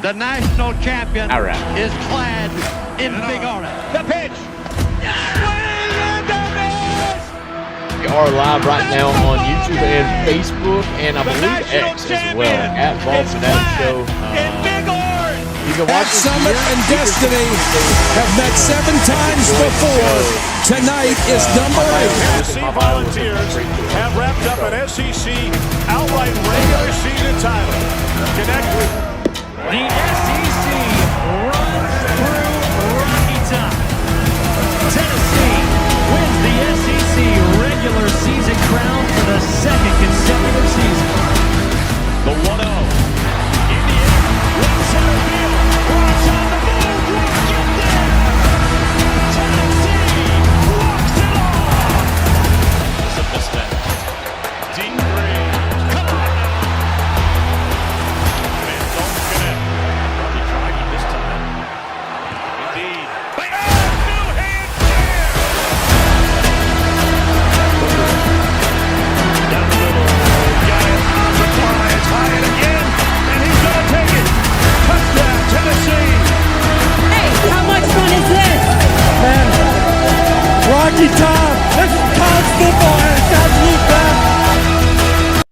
The national champion is clad in big orange. The pitch. We are live right now on YouTube and Facebook, and I believe X as well, at Vols Fanatics Show. You can watch Summit and Destiny have met 7 times before. Tonight is number 8. SC Volunteers have wrapped up an SEC outright regular season title. Connect with the SEC runs through Rocky Top. Tennessee wins the SEC regular season crown for the 2nd consecutive season. the 1-0. Indiana, right center field. Rocks on the move. Rock it there. Tennessee walks it off. Simple step. Deep three. Come on now. And don't connect. Robbie Draghi this time. Indeed. New hand jam. Down the middle. Got it. The fly is high and again. And he's going to take it. Touchdown, Tennessee. Hey, how much fun is this? Man, Rocky Top. This is college football at its absolute best.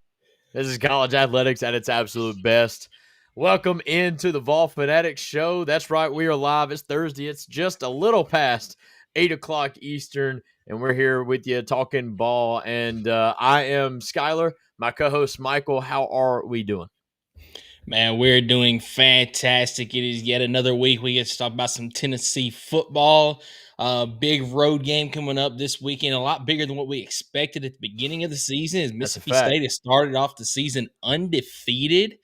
This is college athletics at its absolute best. Welcome into the Vols Fanatics Show. That's right, we are live. It's Thursday. It's just a little past 8 o'clock Eastern, and we're here with you talking ball. And I am Skylar, my co-host Michael. How are we doing? Man, we're doing fantastic. It is yet another week. We get to talk about some Tennessee football. Big road game coming up this weekend, a lot bigger than what we expected at the beginning of the season. As Mississippi State has started off the season undefeated,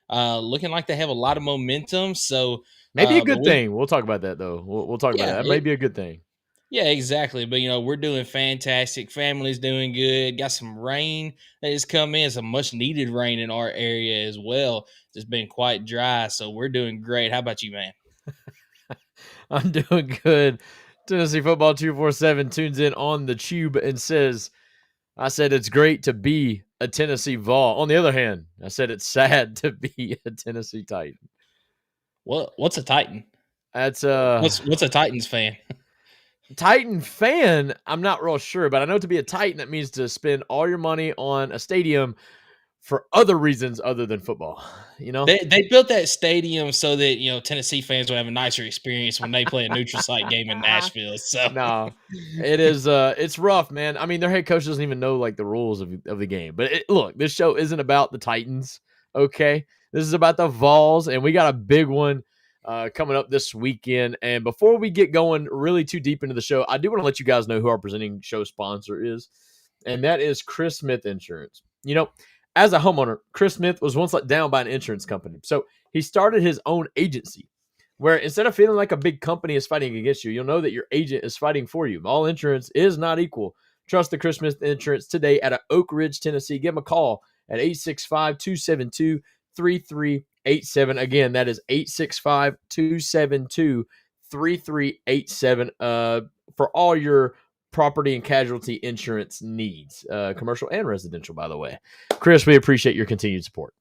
looking like they have a lot of momentum. So maybe a good thing. We'll talk about that, though. We'll talk about that. That may be a good thing. Yeah, exactly. But, we're doing fantastic. Family's doing good. Got some rain that has come in, some much-needed rain in our area as well. It's been quite dry, so we're doing great. How about you, man? I'm doing good. Tennessee Football 247 tunes in on the tube and says, I said it's great to be a Tennessee Vol. On the other hand, I said it's sad to be a Tennessee Titan. What's a Titan? That's what's a Titans fan? Titan fan, I'm not real sure, but I know to be a Titan, that means to spend all your money on a stadium for other reasons other than football. They built that stadium so that Tennessee fans would have a nicer experience when they play a neutral site game in Nashville. So no, it is it's rough, man. I mean, their head coach doesn't even know like the rules of the game. But look, this show isn't about the Titans. Okay, this is about the Vols, and we got a big one coming up this weekend. And before we get going really too deep into the show, I do want to let you guys know who our presenting show sponsor is, and that is Chris Smith Insurance. As a homeowner, Chris Smith was once let down by an insurance company. So he started his own agency where instead of feeling like a big company is fighting against you, you'll know that your agent is fighting for you. All insurance is not equal. Trust the Chris Smith Insurance today at Oak Ridge, Tennessee. Give him a call at 865-272-3387. Again, that is 865-272-3387 for all your property and casualty insurance needs, commercial and residential, by the way. Chris, we appreciate your continued support.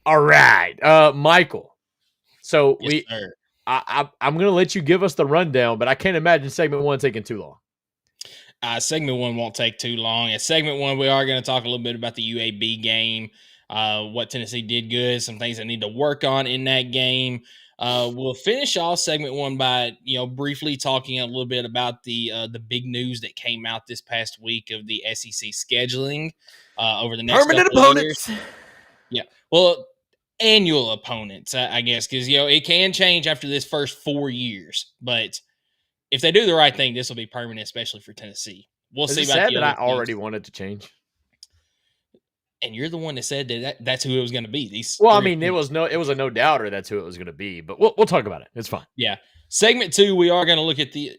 All right, Michael. So yes, I'm going to let you give us the rundown, but I can't imagine segment 1 taking too long. Segment 1 won't take too long. In segment 1, we are going to talk a little bit about the UAB game, what Tennessee did good, some things that need to work on in that game. We'll finish off segment 1 by, briefly talking a little bit about the big news that came out this past week of the SEC scheduling over the next permanent couple opponents. Of years. Yeah, well, annual opponents, I guess, because it can change after this first 4 years. But if they do the right thing, this will be permanent, especially for Tennessee. We'll see about sad the that I other teams. already wanted to change. And you're the one that said that's who it was going to be. It was a no doubter that's who it was going to be, but we'll talk about it. It's fine. Yeah. Segment 2, we are going to look at the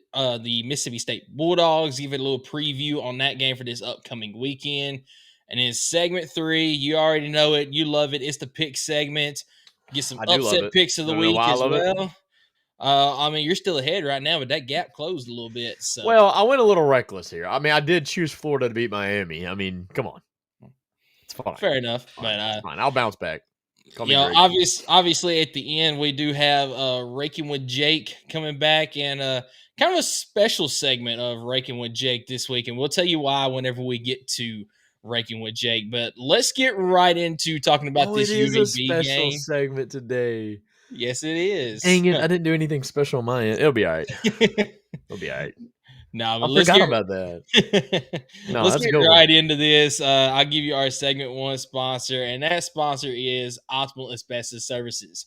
Mississippi State Bulldogs, give it a little preview on that game for this upcoming weekend. And in segment 3, you already know it, you love it. It's the pick segment. Get some upset picks of the week as well. You're still ahead right now, but that gap closed a little bit. So. Well, I went a little reckless here. I did choose Florida to beat Miami. Come on. It's fine. Fair enough. Fine. But fine. I'll bounce back. Call You me know, Drake. obviously at the end we do have Rakin with Jake coming back, and kind of a special segment of Rakin with Jake this week, and we'll tell you why whenever we get to Rakin with Jake. But let's get right into talking about Oh, it this is a UAB special game. segment today. Yes, it is. Dang it, I didn't do anything special on my end. It'll be all right. It'll be all right. No, I but forgot about that. No, let's that's a get good one. right into this. I'll give you our segment one sponsor, and that sponsor is Optimal Asbestos Services.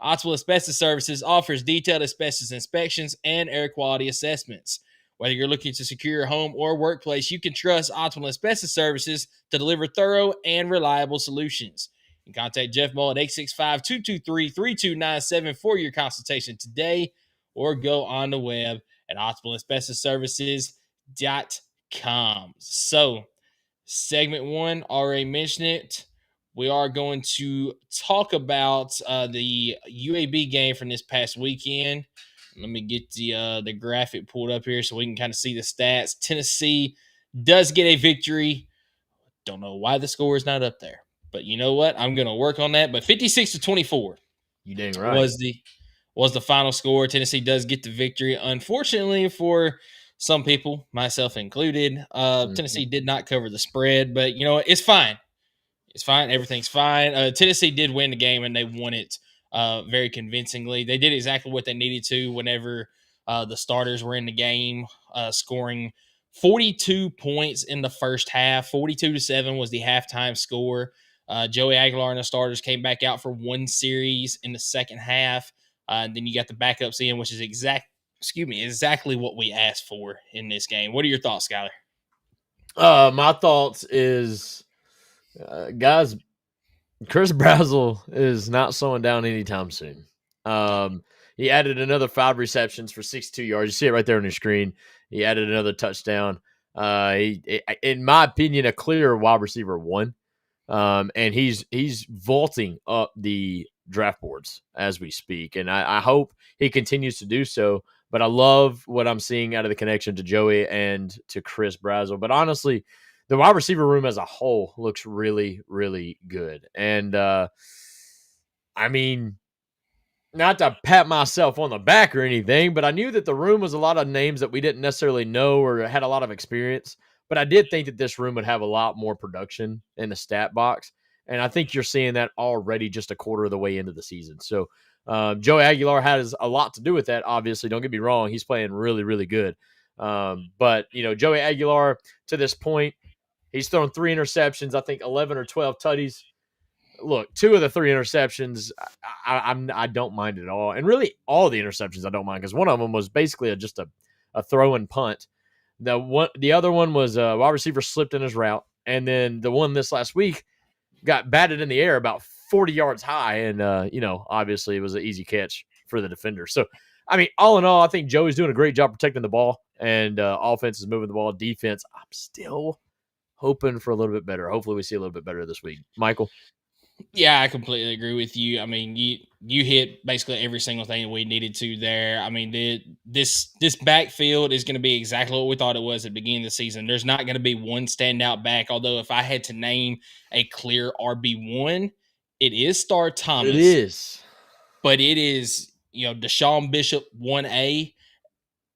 Optimal Asbestos Services offers detailed asbestos inspections and air quality assessments. Whether you're looking to secure your home or workplace, you can trust Optimal Asbestos Services to deliver thorough and reliable solutions. You can contact Jeff Mull at 865-223-3297 for your consultation today, or go on the web at optimalasbestosservices.com. So, segment one, already mentioned it. We are going to talk about the UAB game from this past weekend. Let me get the graphic pulled up here so we can kind of see the stats. Tennessee does get a victory. Don't know why the score is not up there, but you know what? I'm going to work on that. But 56-24 You dang right. was the final score. Tennessee does get the victory. Unfortunately for some people, myself included, Tennessee did not cover the spread, but you know what? It's fine. It's fine. Everything's fine. Tennessee did win the game, and they won it very convincingly. They did exactly what they needed to whenever the starters were in the game, scoring 42 points in the first half. 42-7 was the halftime score. Joey Aguilar and the starters came back out for one series in the second half. And then you got the backups in, which is exactly what we asked for in this game. What are your thoughts, Skylar? My thoughts is, guys, Chris Brazzell is not slowing down anytime soon. He added another 5 receptions for 62 yards. You see it right there on your screen. He added another touchdown. In my opinion, a clear wide receiver 1. And he's vaulting up the draft boards as we speak. And I hope he continues to do so. But I love what I'm seeing out of the connection to Joey and to Chris Brazzell. But honestly, the wide receiver room as a whole looks really, really good. And, I mean, not to pat myself on the back or anything, but I knew that the room was a lot of names that we didn't necessarily know or had a lot of experience. But I did think that this room would have a lot more production in the stat box. And I think you're seeing that already just a quarter of the way into the season. So Joey Aguilar has a lot to do with that, obviously. Don't get me wrong. He's playing really, really good. But, you know, Joey Aguilar, to this point, he's thrown 3 interceptions, I think 11 or 12 tutties. Look, 2 of the 3 interceptions, I don't mind at all. And really, all the interceptions I don't mind, because one of them was basically just a throw and punt. The other one was a wide receiver slipped in his route. And then the one this last week got batted in the air about 40 yards high. And, you know, obviously it was an easy catch for the defender. So, I mean, all in all, I think Joey's doing a great job protecting the ball. And offense is moving the ball. Defense, I'm still hoping for a little bit better. Hopefully we see a little bit better this week. Michael? Yeah, I completely agree with you. I mean, you hit basically every single thing that we needed to there. I mean, this backfield is going to be exactly what we thought it was at the beginning of the season. There's not going to be one standout back, although if I had to name a clear RB1, it is Star Thomas. It is. But it is, you know, Deshaun Bishop 1A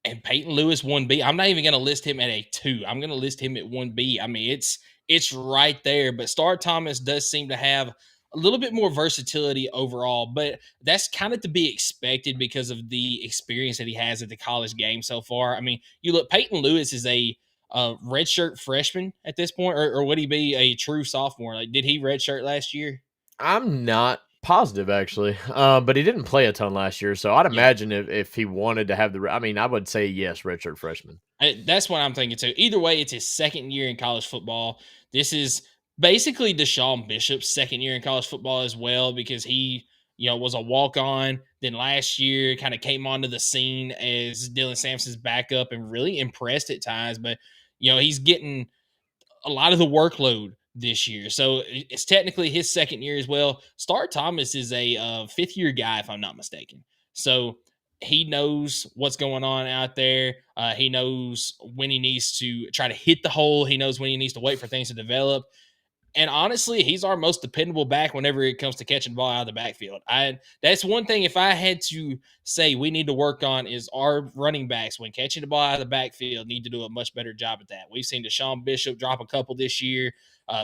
and Peyton Lewis 1B. I'm not even going to list him at a 2. I'm going to list him at 1B. I mean, it's right there. But Star Thomas does seem to have a little bit more versatility overall, but that's kind of to be expected because of the experience that he has at the college game so far. I mean, you look, Peyton Lewis is a redshirt freshman at this point, or would he be a true sophomore? Like, did he redshirt last year? I'm not positive, actually, but he didn't play a ton last year, so I'd imagine if he wanted to have I would say yes, redshirt freshman. That's what I'm thinking too. Either way, it's his second year in college football. This is basically Deshaun Bishop's second year in college football as well, because he, you know, was a walk-on. Then last year kind of came onto the scene as Dylan Sampson's backup and really impressed at times. But, you know, he's getting a lot of the workload this year. So it's technically his second year as well. Star Thomas is a fifth-year guy, if I'm not mistaken. So he knows what's going on out there. He knows when he needs to try to hit the hole. He knows when he needs to wait for things to develop. And honestly, he's our most dependable back whenever it comes to catching the ball out of the backfield. That's one thing, if I had to say we need to work on, is our running backs, when catching the ball out of the backfield, need to do a much better job at that. We've seen Deshaun Bishop drop a couple this year.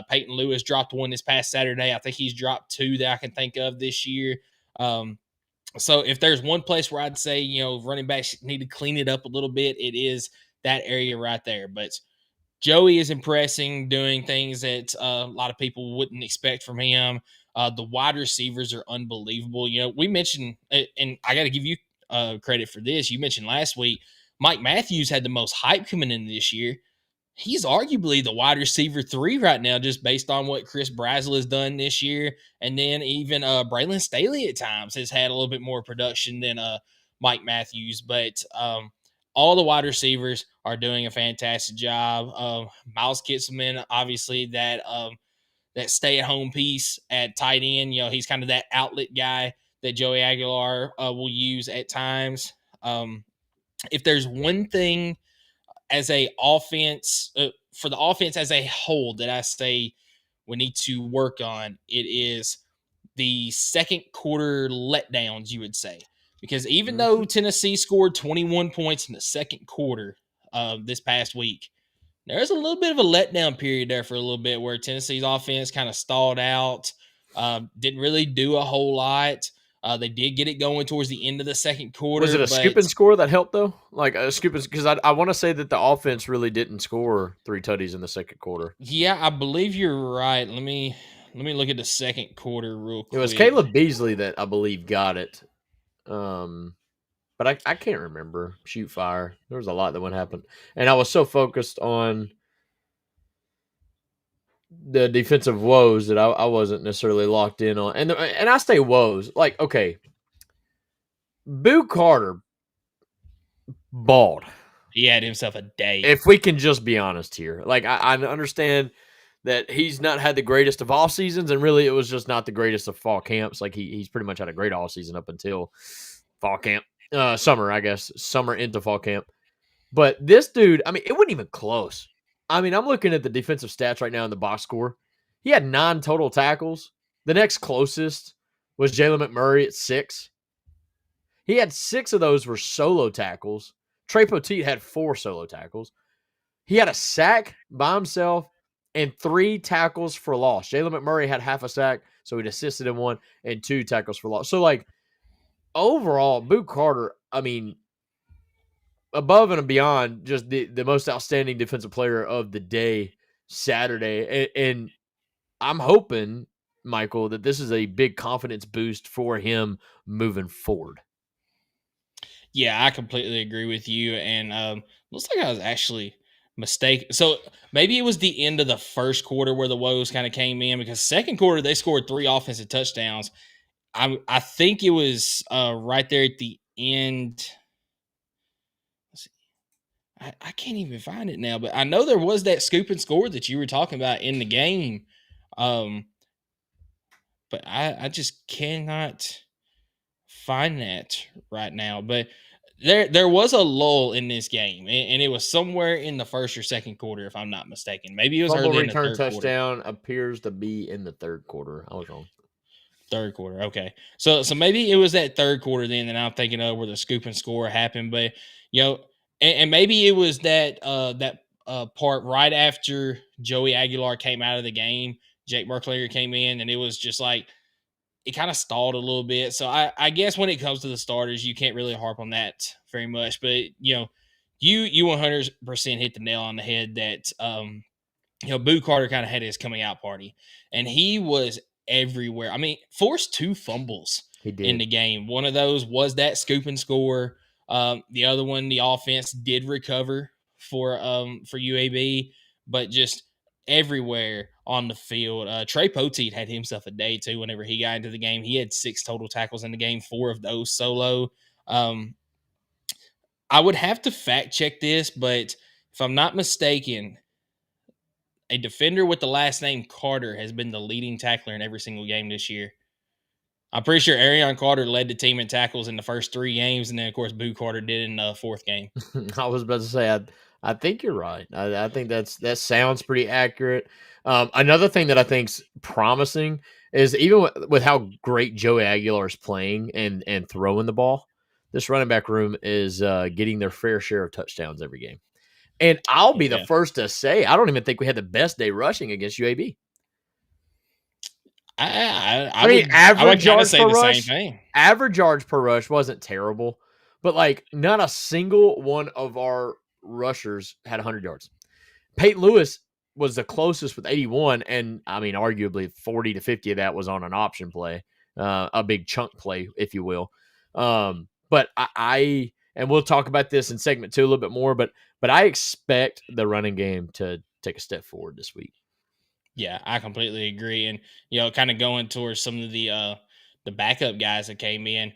Peyton Lewis dropped one this past Saturday. I think he's dropped 2 that I can think of this year. So if there's one place where I'd say, running backs need to clean it up a little bit, it is that area right there. But Joey is impressing, doing things that a lot of people wouldn't expect from him. The wide receivers are unbelievable. We mentioned, and I got to give you credit for this. You mentioned last week, Mike Matthews had the most hype coming in this year. He's arguably the wide receiver 3 right now, just based on what Chris Brazel has done this year. And then even Braylon Staley at times has had a little bit more production than Mike Matthews. But all the wide receivers are doing a fantastic job. Miles Kitselman, obviously, that stay-at-home piece at tight end. He's kind of that outlet guy that Joey Aguilar will use at times. If there's one thing as a offense, for the offense as a whole, that I say we need to work on, it is the second quarter letdowns, you would say. Because even though Tennessee scored 21 points in the second quarter this past week, there's a little bit of a letdown period there for a little bit where Tennessee's offense kind of stalled out, didn't really do a whole lot. They did get it going towards the end of the second quarter. Was it a scoop and score that helped, though? Like a scoop and, because I want to say that the offense really didn't score 3 tutties in the second quarter. Yeah, I believe you're right. Let me look at the second quarter real quick. It was Caleb Beasley that I believe got it. But I can't remember. Shoot fire. There was a lot that would happen. And I was so focused on the defensive woes that I wasn't necessarily locked in on. And I say woes. Like, okay, Boo Carter balled. He had himself a day. If we can just be honest here. Like, I understand that he's not had the greatest of all seasons, and really it was just not the greatest of fall camps. Like, he's pretty much had a great all season up until fall camp. Summer, I guess. Summer into fall camp. But this dude, I mean, it wasn't even close. I mean, I'm looking at the defensive stats right now in the box score. He had 9 total tackles. The next closest was Jalen McMurray at 6. He had 6 of those were solo tackles. Trey Poteet had 4 solo tackles. He had a sack by himself and 3 tackles for loss. Jalen McMurray had half a sack, so he'd assisted in 1, and 2 tackles for loss. So, like, overall, Boo Carter, I mean, above and beyond just the most outstanding defensive player of the day Saturday. And I'm hoping, Michael, that this is a big confidence boost for him moving forward. Yeah, I completely agree with you. And looks like I was actually mistaken. So maybe it was the end of the first quarter where the woes kind of came in, because second quarter they scored 3 offensive touchdowns. I think it was right there at the end. I can't even find it now, but I know there was that scoop and score that you were talking about in the game. But I just cannot find that right now. But there was a lull in this game, and it was somewhere in the first or second quarter, if I'm not mistaken. Maybe it was Fumble early in the return third touchdown appears to be in the third quarter. I was wrong. Third quarter, okay. So maybe it was that third quarter then that I'm thinking of where the scoop and score happened. But and maybe it was that part right after Joey Aguilar came out of the game. Jake Merklinger came in, and it was just like it kind of stalled a little bit. So I guess when it comes to the starters, you can't really harp on that very much. But you 100% hit the nail on the head that Boo Carter kind of had his coming out party, and he was everywhere. I mean, forced 2 fumbles in the game. One of those was that scoop and score. The other one, the offense did recover for UAB, but just everywhere on the field. Trey Poteet had himself a day too. Whenever he got into the game, he had 6 total tackles in the game, 4 of those solo. I would have to fact check this, but if I'm not mistaken, a defender with the last name Carter has been the leading tackler in every single game this year. I'm pretty sure Arion Carter led the team in tackles in the first 3 games, and then, of course, Boo Carter did in the 4th game. I was about to say, I think you're right. I think that sounds pretty accurate. Another thing that I think's promising is even with how great Joey Aguilar is playing and throwing the ball, this running back room is getting their fair share of touchdowns every game. And I'll be the Yeah. first to say I don't even think we had the best day rushing against UAB. I mean, would average kind of yards say per the same rush. thing. Average yards per rush wasn't terrible, but like not a single one of our rushers had 100 yards. Peyton Lewis was the closest with 81, and I mean, arguably 40 to 50 of that was on an option play, a big chunk play, if you will. But I and we'll talk about this in segment 2 a little bit more, but I expect the running game to take a step forward this week. Yeah, I completely agree. And kind of going towards some of the backup guys that came in.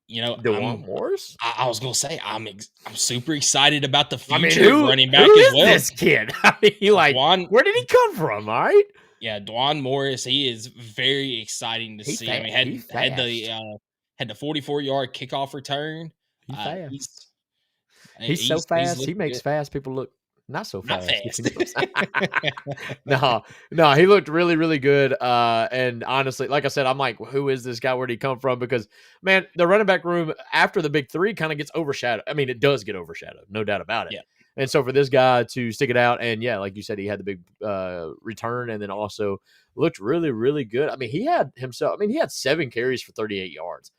DeJuan Morris? I was gonna say I'm super excited about the I mean, future of running back as well. This kid? I mean, like, where did he come from? All right. Yeah, DeJuan Morris, he is very exciting to see. I mean, had the 44-yard kickoff return. He's fast. He's so fast. He looking makes good. fast people look not so Not fast. fast. No, he looked really, really good. And honestly, like I said, I'm like, who is this guy? Where'd he come from? Because man, the running back room after the big three kind of gets overshadowed. I mean, it does get overshadowed, no doubt about it. Yeah. And so for this guy to stick it out, and yeah, like you said, he had the big return, and then also looked really, really good. I mean, he had 7 carries for 38 yards,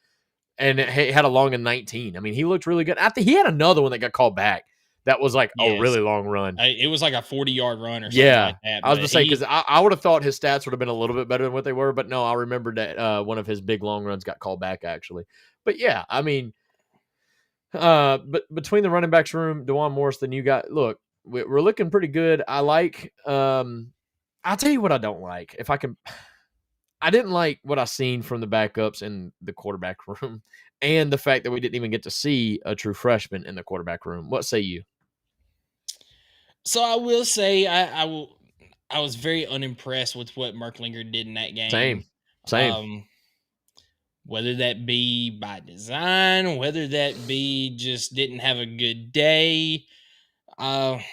and he had a long of 19. I mean, he looked really good. I think he had another one that got called back. That was like a really long run. It was like a 40-yard run or something like that. I was going to say, because I would have thought his stats would have been a little bit better than what they were. But no, I remember that one of his big long runs got called back, actually. But yeah, I mean, but between the running backs room, DeJuan Morris, the new guy, look, we're looking pretty good. I like, I'll tell you what I don't like. I didn't like what I seen from the backups in the quarterback room and the fact that we didn't even get to see a true freshman in the quarterback room. What say you? So I will say I was very unimpressed with what Merklinger did in that game. Same. Whether that be by design, whether that be just didn't have a good day. I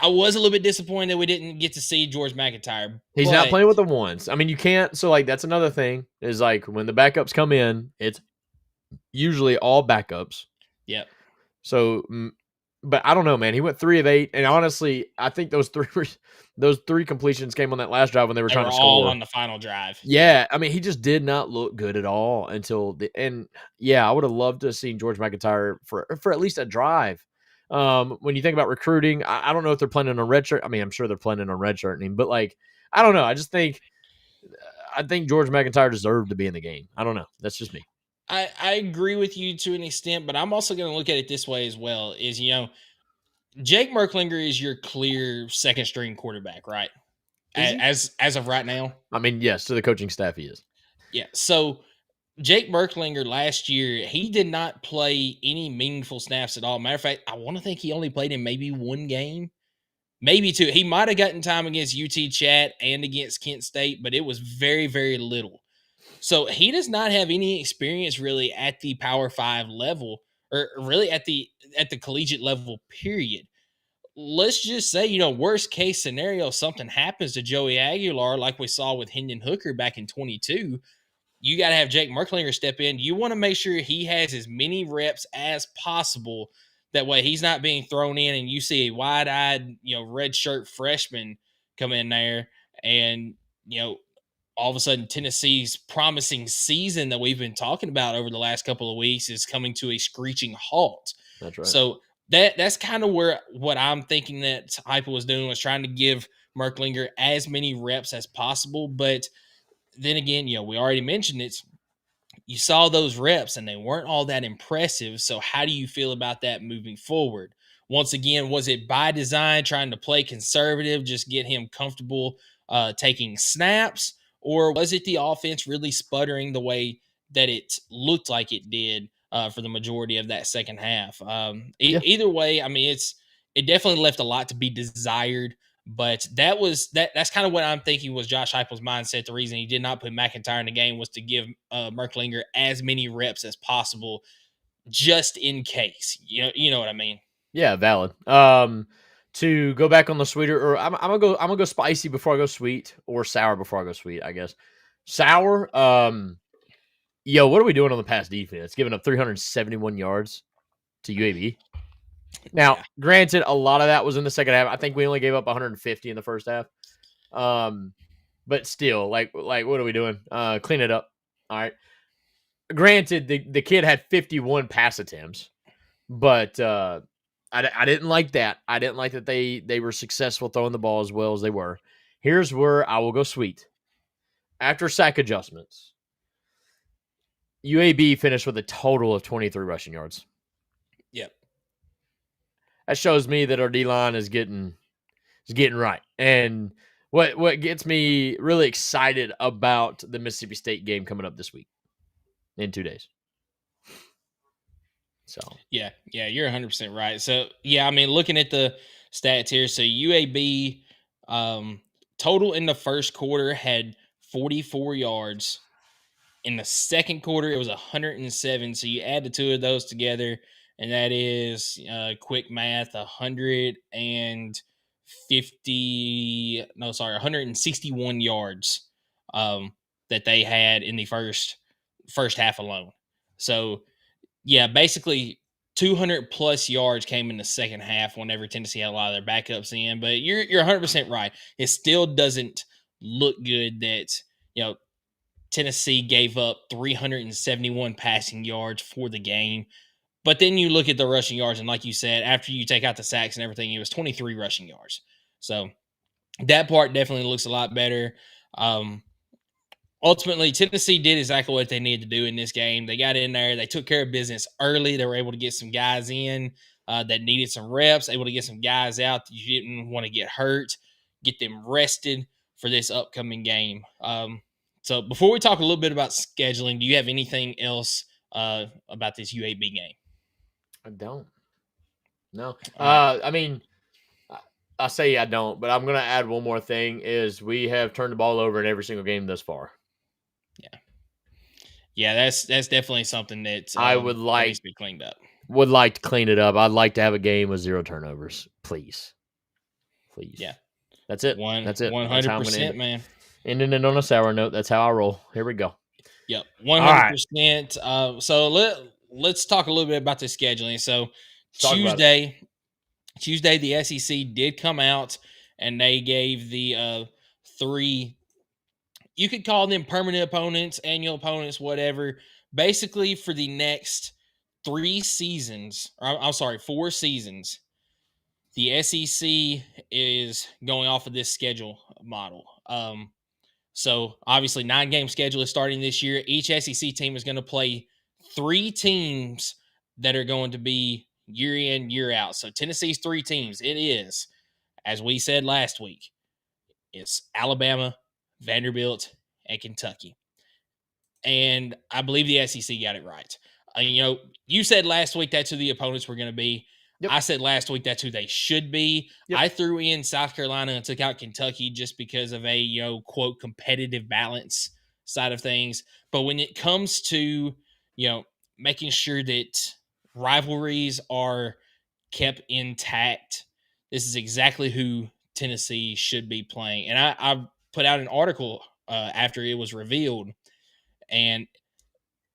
was a little bit disappointed that we didn't get to see George McIntyre. He's not playing with the ones. I mean, you can't. So, like, that's another thing is like when the backups come in, it's usually all backups. Yep. So, but I don't know, man. He went 3 of 8, and honestly, I think those three completions came on that last drive when they were trying to score. All on the final drive. Yeah, I mean, he just did not look good at all until the end. Yeah, I would have loved to have seen George McIntyre for at least a drive. When you think about recruiting, I don't know if they're planning on redshirt. I mean, I'm sure they're planning on redshirting, but like, I don't know. I think George McIntyre deserved to be in the game. I don't know. That's just me. I agree with you to an extent, but I'm also going to look at it this way as well. Is Jake Merklinger is your clear second string quarterback, right? As of right now. I mean, yes, to the coaching staff he is. Yeah. So Jake Merklinger last year, he did not play any meaningful snaps at all. Matter of fact, I want to think he only played in maybe 1 game, maybe 2. He might have gotten time against UT Chat and against Kent State, but it was very, very little. So he does not have any experience really at the Power 5 level, or really at the collegiate level, period. Let's just say, worst case scenario, something happens to Joey Aguilar like we saw with Hendon Hooker back in 22. You got to have Jake Merklinger step in. You want to make sure he has as many reps as possible. That way he's not being thrown in and you see a wide-eyed, red shirt freshman come in there and, all of a sudden Tennessee's promising season that we've been talking about over the last couple of weeks is coming to a screeching halt. That's right. So that's kind of what I'm thinking that Heupel was doing, was trying to give Merklinger as many reps as possible. But then again, we already mentioned it. You saw those reps and they weren't all that impressive. So how do you feel about that moving forward? Once again, was it by design, trying to play conservative, just get him comfortable taking snaps? Or was it the offense really sputtering the way that it looked like it did for the majority of that second half? Either way, I mean, it definitely left a lot to be desired. But that's kind of what I'm thinking was Josh Heupel's mindset. The reason he did not put McIntyre in the game was to give Merklinger as many reps as possible, just in case. You know what I mean? Yeah, valid. To go back on the sweeter, or I'm gonna go spicy before I go sweet, or sour before I go sweet. I guess sour. Yo, what are we doing on the pass defense? Giving up 371 yards to UAB. Now, Yeah. granted, a lot of that was in the second half. I think we only gave up 150 in the first half. But still, like what are we doing? Clean it up. All right. Granted, the kid had 51 pass attempts, but I didn't like that. I didn't like that they were successful throwing the ball as well as they were. Here's where I will go sweet. After sack adjustments, UAB finished with a total of 23 rushing yards. Yep. That shows me that our D-line is getting right. And what gets me really excited about the Mississippi State game coming up this week in 2 days. So Yeah, you're 100% right. So yeah, I mean, looking at the stats here, so UAB total in the first quarter had 44 yards. In the second quarter, it was 107. So you add the two of those together, and that is quick math, 161 yards that they had in the first half alone. So yeah, basically 200 plus yards came in the second half whenever Tennessee had a lot of their backups in. But you're 100% right. It still doesn't look good that, Tennessee gave up 371 passing yards for the game. But then you look at the rushing yards, and like you said, after you take out the sacks and everything, it was 23 rushing yards. So that part definitely looks a lot better. Ultimately, Tennessee did exactly what they needed to do in this game. They got in there. They took care of business early. They were able to get some guys in that needed some reps, able to get some guys out that you didn't want to get hurt, get them rested for this upcoming game. So before we talk a little bit about scheduling, do you have anything else about this UAB game? I don't. No. Right. I mean, I say I don't, but I'm going to add one more thing is we have turned the ball over in every single game thus far. Yeah, that's definitely something that I would like needs to be cleaned up. Would like to clean it up. I'd like to have a game with 0 turnovers, please. Yeah. That's it. That's it. 100%, man. Ending it on a sour note. That's how I roll. Here we go. Yep, 100%. Right. So let's talk a little bit about the scheduling. So Tuesday, the SEC did come out and they gave the 3. You could call them permanent opponents, annual opponents, whatever. Basically, for the next 4 seasons, the SEC is going off of this schedule model. So obviously 9-game schedule is starting this year. Each SEC team is going to play 3 teams that are going to be year in, year out. So Tennessee's 3 teams. It is, as we said last week, it's Alabama, Vanderbilt, and Kentucky. And I believe the SEC got it right. You said last week that's who the opponents were going to be. Yep. I said last week that's who they should be. Yep. I threw in South Carolina and took out Kentucky just because of a, quote, competitive balance side of things. But when it comes to, making sure that rivalries are kept intact, this is exactly who Tennessee should be playing. And I put out an article after it was revealed, and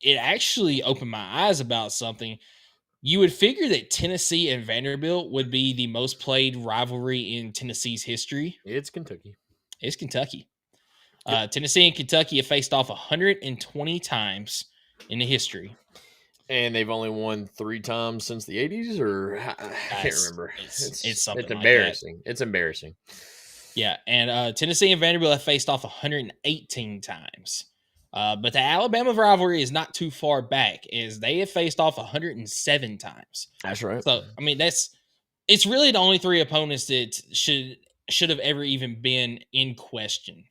it actually opened my eyes about something. You would figure that Tennessee and Vanderbilt would be the most played rivalry in Tennessee's history. It's Kentucky. Yep. Tennessee and Kentucky have faced off 120 times in the history. And they've only won 3 times since the 80s, or I can't remember. It's something it's embarrassing. It's embarrassing. Yeah, and Tennessee and Vanderbilt have faced off 118 times. But the Alabama rivalry is not too far back, as they have faced off 107 times. That's right. So, I mean, it's really the only 3 opponents that should have ever even been in question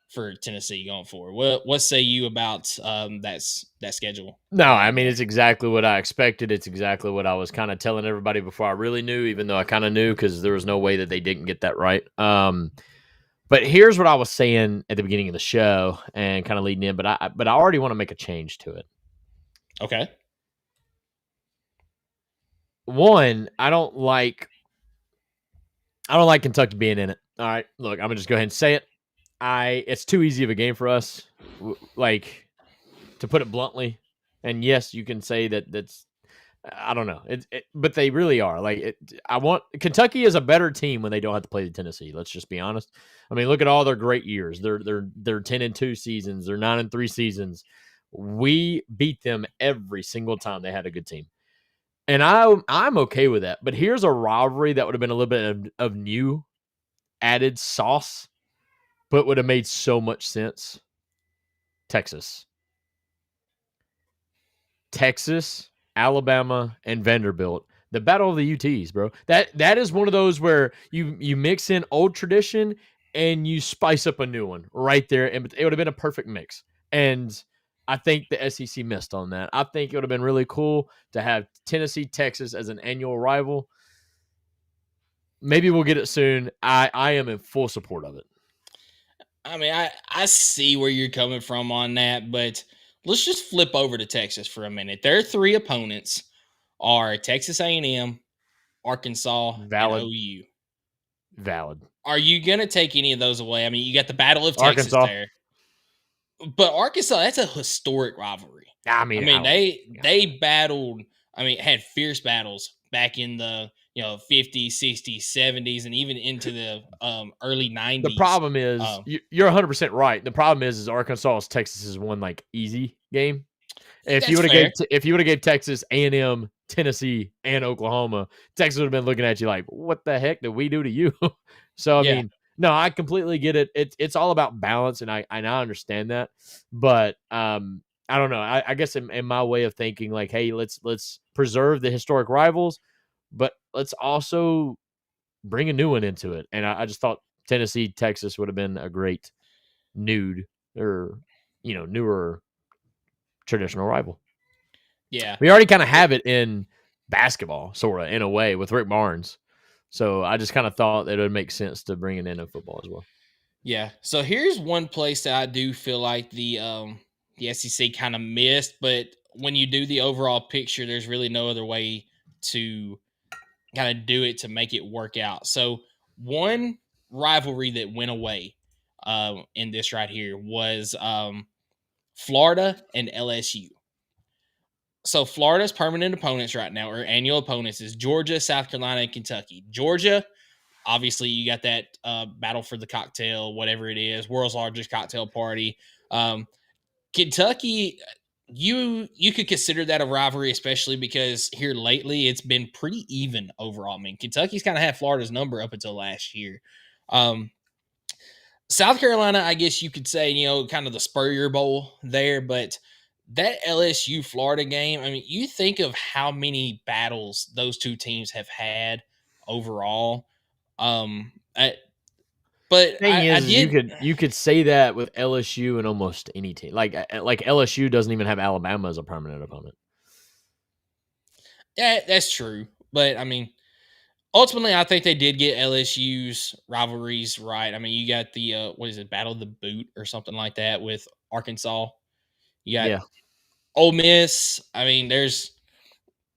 for Tennessee going forward. What say you about that schedule? No, I mean, it's exactly what I expected. It's exactly what I was kind of telling everybody before I really knew, even though I kind of knew because there was no way that they didn't get that right. But here's what I was saying at the beginning of the show and kind of leading in, but I already want to make a change to it. Okay. one, I don't like Kentucky being in it. All right, look, I'm gonna just go ahead and say it. It's too easy of a game for us, like, to put it bluntly. And yes, you can say that's I don't know, but they really are. Like, I want Kentucky is a better team when they don't have to play the Tennessee. Let's just be honest. I mean, look at all their great years. They're 10-2 seasons. They're 9-3 seasons. We beat them every single time they had a good team. And I'm okay with that. But here's a rivalry that would have been a little bit of new added sauce, but would have made so much sense. Texas, Alabama, and Vanderbilt. The battle of the UTs, bro. That is one of those where you mix in old tradition and you spice up a new one right there. And it would have been a perfect mix. And I think the SEC missed on that. I think it would have been really cool to have Tennessee, Texas as an annual rival. Maybe we'll get it soon. I am in full support of it. I mean, I see where you're coming from on that, but let's just flip over to Texas for a minute. Their three opponents are Texas A&M, Arkansas, Valid. and OU. Valid. Are you going to take any of those away? I mean, you got the Battle of Texas Arkansas. there. But Arkansas, that's a historic rivalry. I mean, they battled, had fierce battles back in the 50s, 60s, 70s, and even into the early 90s. The problem is, you're 100% right. The problem is Arkansas is Texas's one like easy game. If you would have gave Texas, A&M, Tennessee, and Oklahoma, Texas would have been looking at you like, what the heck did we do to you? So, I mean, no, I completely get it. It's all about balance, and I understand that. But I don't know. I guess in my way of thinking, like, hey, let's preserve the historic rivals, but let's also bring a new one into it. And I just thought Tennessee, Texas would have been a great newer traditional rival. Yeah. We already kind of have it in basketball, sort of, in a way, with Rick Barnes. So I just kind of thought that it would make sense to bring it in football as well. Yeah. So here's one place that I do feel like the SEC kind of missed, but when you do the overall picture, there's really no other way to kind of do it to make it work out. So one rivalry that went away in this right here was Florida and LSU. So Florida's permanent opponents right now, or annual opponents, is Georgia, South Carolina, and Kentucky. Georgia, obviously, you got that battle for the cocktail, whatever it is, world's largest cocktail party. Kentucky, you could consider that a rivalry, especially because here lately it's been pretty even overall. I mean, Kentucky's kind of had Florida's number up until last year. South Carolina, I guess you could say, kind of the Spurrier Bowl there, but that LSU Florida game, I mean, you think of how many battles those two teams have had overall. You could say that with LSU and almost any team. Like LSU doesn't even have Alabama as a permanent opponent. Yeah, that's true. But I mean, ultimately, I think they did get LSU's rivalries right. I mean, you got the Battle of the Boot or something like that with Arkansas. You got Ole Miss. I mean, there's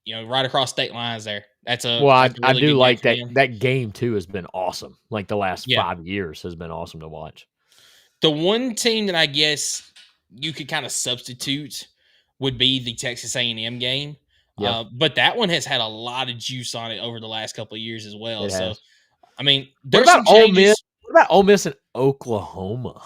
right across state lines there. That's a I do like that. That game too has been awesome. Like the last 5 years has been awesome to watch. The one team that I guess you could kind of substitute would be the Texas A&M game. But that one has had a lot of juice on it over the last couple of years as well. So, I mean, there's some changes. What about Ole Miss and Oklahoma?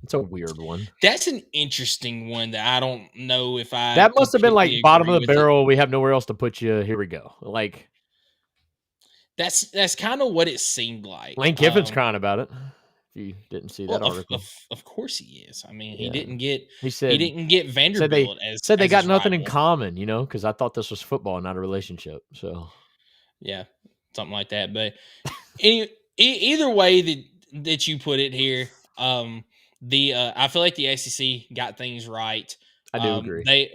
It's a weird one. That's an interesting one that I don't know if I. That must have been like bottom of the barrel. We have nowhere else to put you. Here we go. Like that's kind of what it seemed like. Lane Kiffin's crying about it. If you didn't see that article, of course he is. I mean, he didn't get. He didn't get Vanderbilt said they got nothing in common. Because I thought this was football, not a relationship. So yeah, something like that. But either way that you put it here, I feel like the SEC got things right. I do agree.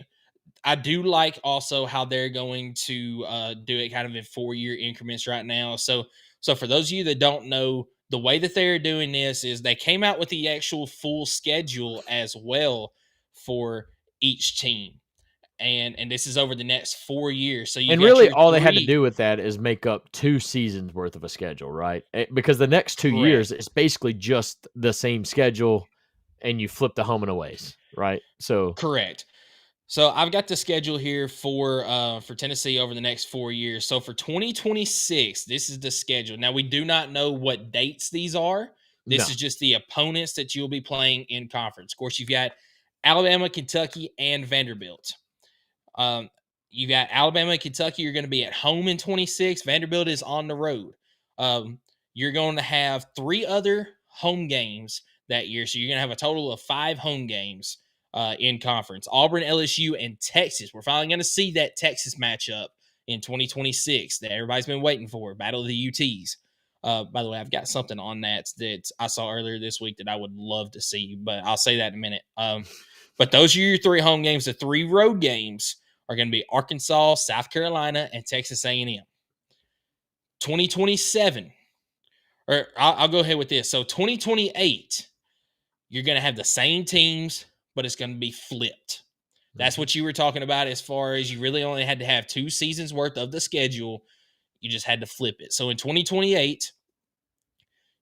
I do like also how they're going to do it kind of in 4-year increments right now. So for those of you that don't know, the way that they're doing this is they came out with the actual full schedule as well for each team. and this is over the next 4 years. So you And really, all they had to do with that is make up 2 seasons worth of a schedule, right? Because the next 2 years is basically just the same schedule, and you flip the home and aways, right? So correct. So I've got the schedule here for Tennessee over the next 4 years. So for 2026, this is the schedule. Now we do not know what dates these are. This is just the opponents that you'll be playing in conference. Of course, you've got Alabama, Kentucky, and Vanderbilt. You got Alabama and Kentucky. You're going to be at home in 26. Vanderbilt is on the road. You're going to have 3 other home games that year. So you're going to have a total of 5 home games in conference. Auburn, LSU, and Texas. We're finally going to see that Texas matchup in 2026 that everybody's been waiting for. Battle of the UTs. By the way, I've got something on that I saw earlier this week that I would love to see, but I'll say that in a minute. But those are your 3 home games. The 3 road games are going to be Arkansas, South Carolina, and Texas A&M. 2027, or I'll go ahead with this. So 2028, you're going to have the same teams, but it's going to be flipped. That's what you were talking about as far as you really only had to have 2 seasons worth of the schedule. You just had to flip it. So in 2028,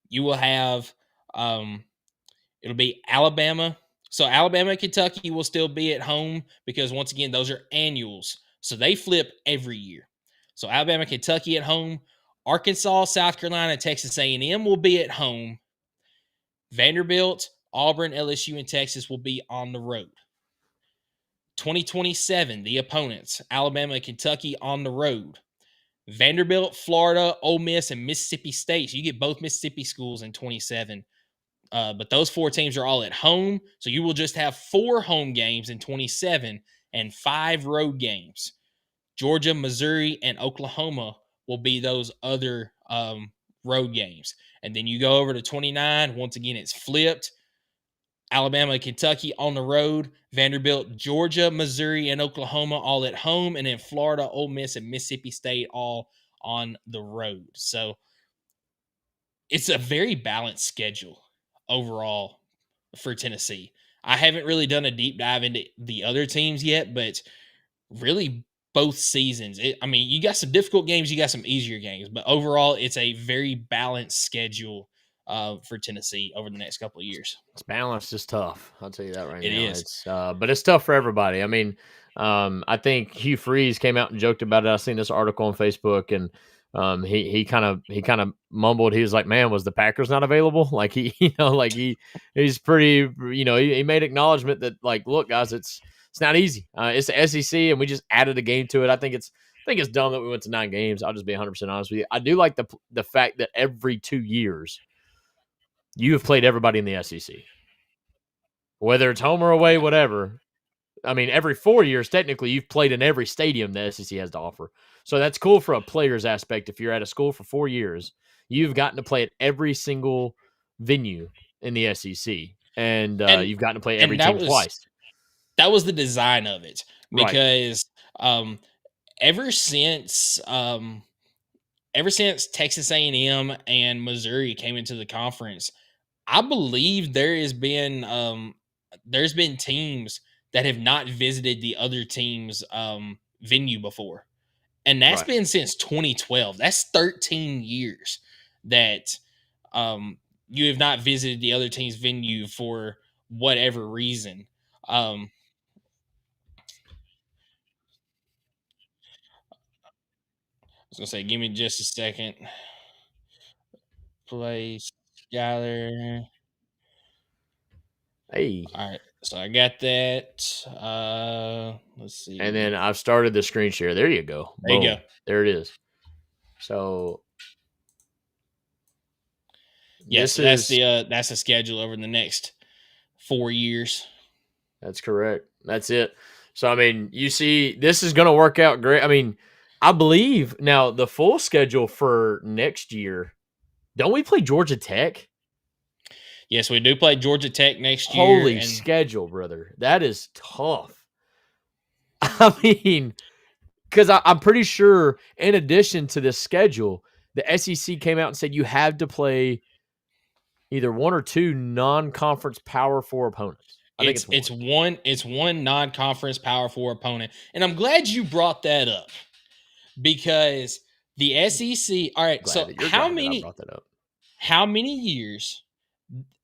you will have it'll be Alabama. So Alabama and Kentucky will still be at home because, once again, those are annuals. So they flip every year. So Alabama, Kentucky at home. Arkansas, South Carolina, Texas A&M will be at home. Vanderbilt, Auburn, LSU, and Texas will be on the road. 2027, the opponents, Alabama and Kentucky on the road. Vanderbilt, Florida, Ole Miss, and Mississippi State. So you get both Mississippi schools in 27. But those 4 teams are all at home. So you will just have 4 home games in 27 and 5 road games. Georgia, Missouri, and Oklahoma will be those other road games. And then you go over to 29. Once again, it's flipped. Alabama and Kentucky on the road. Vanderbilt, Georgia, Missouri, and Oklahoma all at home. And then Florida, Ole Miss, and Mississippi State all on the road. So it's a very balanced schedule overall for Tennessee. I haven't really done a deep dive into the other teams yet, but really both seasons. You got some difficult games, you got some easier games, but overall it's a very balanced schedule for Tennessee over the next couple of years. It's balanced, just tough. I'll tell you that right now. It is. It's, but it's tough for everybody. I mean, I think Hugh Freeze came out and joked about it. I seen this article on Facebook, and he kind of mumbled. He was like, "Man, was the Packers not available?" Like he's pretty. He made acknowledgement that, like, look, guys, it's not easy. It's the SEC, and we just added a game to it. I think it's dumb that we went to 9 games. I'll just be 100% honest with you. I do like the fact that every 2 years you have played everybody in the SEC, whether it's home or away, whatever. I mean, every 4 years, technically, you've played in every stadium the SEC has to offer. So that's cool for a player's aspect. If you're at a school for 4 years, you've gotten to play at every single venue in the SEC, and you've gotten to play every team twice. That was the design of it, because ever since Texas A&M and Missouri came into the conference, I believe there's been teams that have not visited the other team's venue before. And that's been since 2012. That's 13 years that you have not visited the other team's venue for whatever reason. I was going to say, give me just a second. Play Skylar. Hey. All right. So I got that. Let's see. And then I've started the screen share. There you go. There you go. There it is. So yes, that's the schedule over the next 4 years. That's correct. That's it. So I mean, you see, this is going to work out great. I mean, I believe now the full schedule for next year. Don't we play Georgia Tech? Yes, we do play Georgia Tech next year. Holy schedule, brother. That is tough. I mean, because I'm pretty sure in addition to this schedule, the SEC came out and said you have to play either 1 or 2 non-conference Power 4 opponents. I think it's one non-conference Power 4 opponent, and I'm glad you brought that up because the SEC. All right, so how many years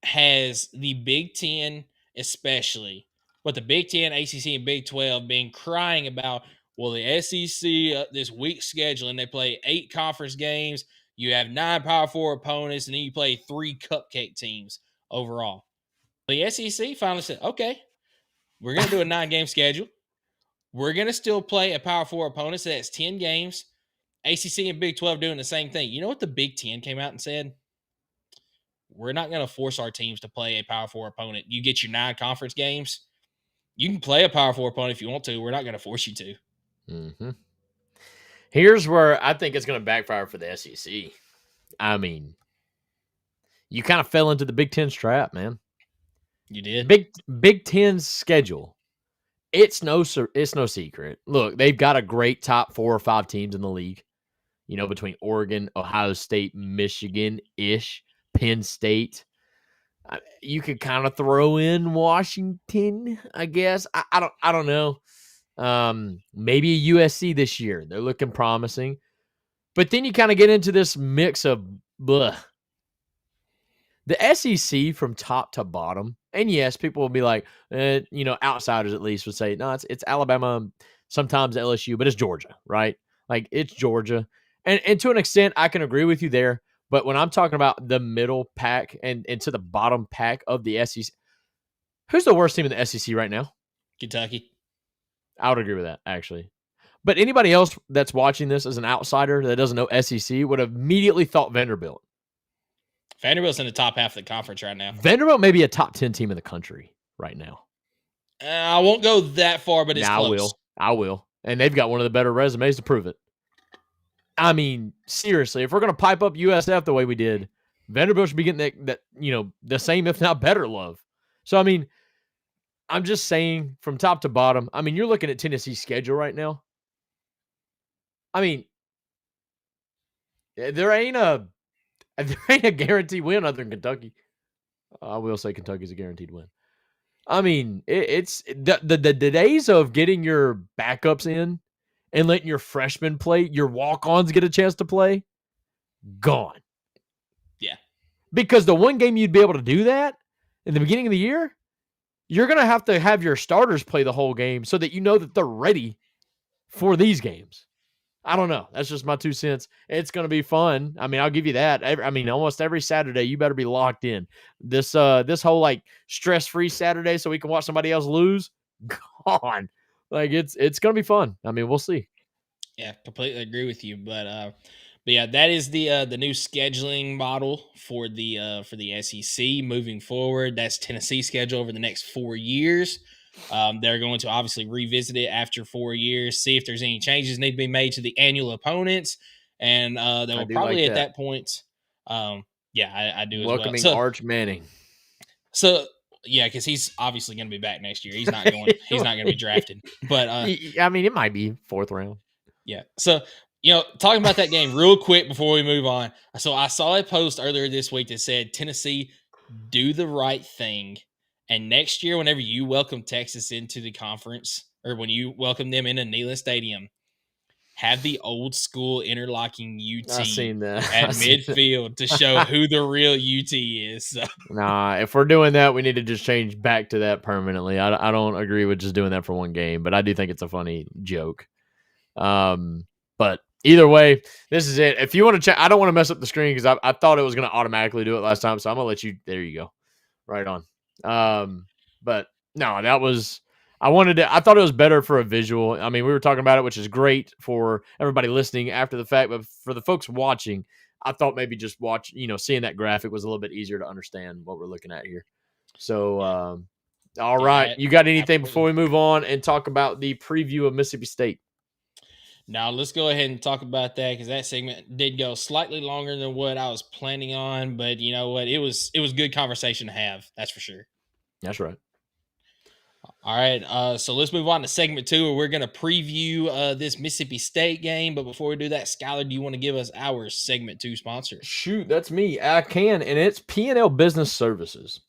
has the Big Ten, especially, but the Big Ten, ACC, and Big 12 been crying about? Well, the SEC this week scheduling, they play 8 conference games. You have 9 Power 4 opponents, and then you play 3 cupcake teams overall. The SEC finally said, okay, we're going to do a 9-game schedule. We're going to still play a Power 4 opponent, so that's 10 games. ACC and Big 12 doing the same thing. You know what the Big 10 came out and said? We're not going to force our teams to play a Power 4 opponent. You get your 9 conference games. You can play a Power 4 opponent if you want to. We're not going to force you to. Mm-hmm. Here's where I think it's going to backfire for the SEC. I mean, you kind of fell into the Big Ten's trap, man. You did? Big Ten's schedule. It's no secret. Look, they've got a great top 4 or 5 teams in the league. You know, between Oregon, Ohio State, Michigan-ish, Penn State. You could kind of throw in Washington, I guess. I don't know. Maybe a USC this year. They're looking promising. But then you kind of get into this mix of blah. The SEC from top to bottom, and yes, people will be like, outsiders at least would say, no, it's Alabama, sometimes LSU, but it's Georgia, right? Like, it's Georgia. And to an extent, I can agree with you there. But when I'm talking about the middle pack and to the bottom pack of the SEC, who's the worst team in the SEC right now? Kentucky. I would agree with that, actually. But anybody else that's watching this as an outsider that doesn't know SEC would have immediately thought Vanderbilt. Vanderbilt's in the top half of the conference right now. Vanderbilt may be a top 10 team in the country right now. I won't go that far, but it's close. I will. And they've got one of the better resumes to prove it. I mean, seriously, if we're going to pipe up USF the way we did, Vanderbilt should be getting that the same, if not better, love. So, I mean, I'm just saying from top to bottom, I mean, you're looking at Tennessee's schedule right now. I mean, there ain't a guaranteed win other than Kentucky. I will say Kentucky's a guaranteed win. I mean, it's the days of getting your backups in and letting your freshmen play, your walk-ons get a chance to play, gone. Yeah. Because the one game you'd be able to do that in the beginning of the year, you're going to have your starters play the whole game so that you know that they're ready for these games. I don't know. That's just my 2 cents. It's going to be fun. I mean, I'll give you that. Almost every Saturday, you better be locked in. This whole like stress-free Saturday so we can watch somebody else lose, gone. Like it's going to be fun. I mean, we'll see. Yeah, completely agree with you. But yeah, that is the new scheduling model for the SEC moving forward. That's Tennessee's schedule over the next 4 years. They're going to obviously revisit it after 4 years, see if there's any changes need to be made to the annual opponents, and they will probably at that point. I do as well. Welcoming Arch Manning. So yeah, because he's obviously going to be back next year. He's not going. He's not going to be drafted. But I mean, it might be 4th round. Yeah. So talking about that game real quick before we move on. So I saw a post earlier this week that said Tennessee, do the right thing. And next year, whenever you welcome Texas into the conference, or when you welcome them into Neyland Stadium, have the old school interlocking UT at midfield to show who the real UT is. So. Nah, if we're doing that, we need to just change back to that permanently. I don't agree with just doing that for one game, but I do think it's a funny joke. But either way, this is it. If you want to check, I don't want to mess up the screen because I thought it was going to automatically do it last time, so I'm going to let you. There you go. Right on. But no, that was, I thought it was better for a visual. I mean, we were talking about it, which is great for everybody listening after the fact, but for the folks watching, I thought maybe just seeing that graphic was a little bit easier to understand what we're looking at here. So, all right. You got anything before we move on and talk about the preview of Mississippi State? Now, let's go ahead and talk about that because that segment did go slightly longer than what I was planning on. But you know what? It was good conversation to have. That's for sure. That's right. All right. So let's move on to segment 2 where we're going to preview this Mississippi State game. But before we do that, Skylar, do you want to give us our segment 2 sponsor? Shoot, that's me. I can. And it's P&L Business Services.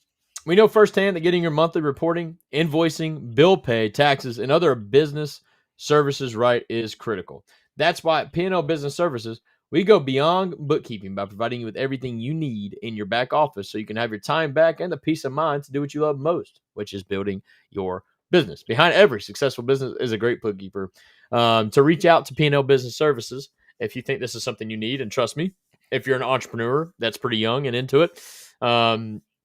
We know firsthand that getting your monthly reporting, invoicing, bill pay, taxes, and other business services right is critical. That's why at P&L Business Services, we go beyond bookkeeping by providing you with everything you need in your back office so you can have your time back and the peace of mind to do what you love most, which is building your business. Behind every successful business is a great bookkeeper. To reach out to P&L Business Services if you think this is something you need, and trust me, if you're an entrepreneur that's pretty young and into it,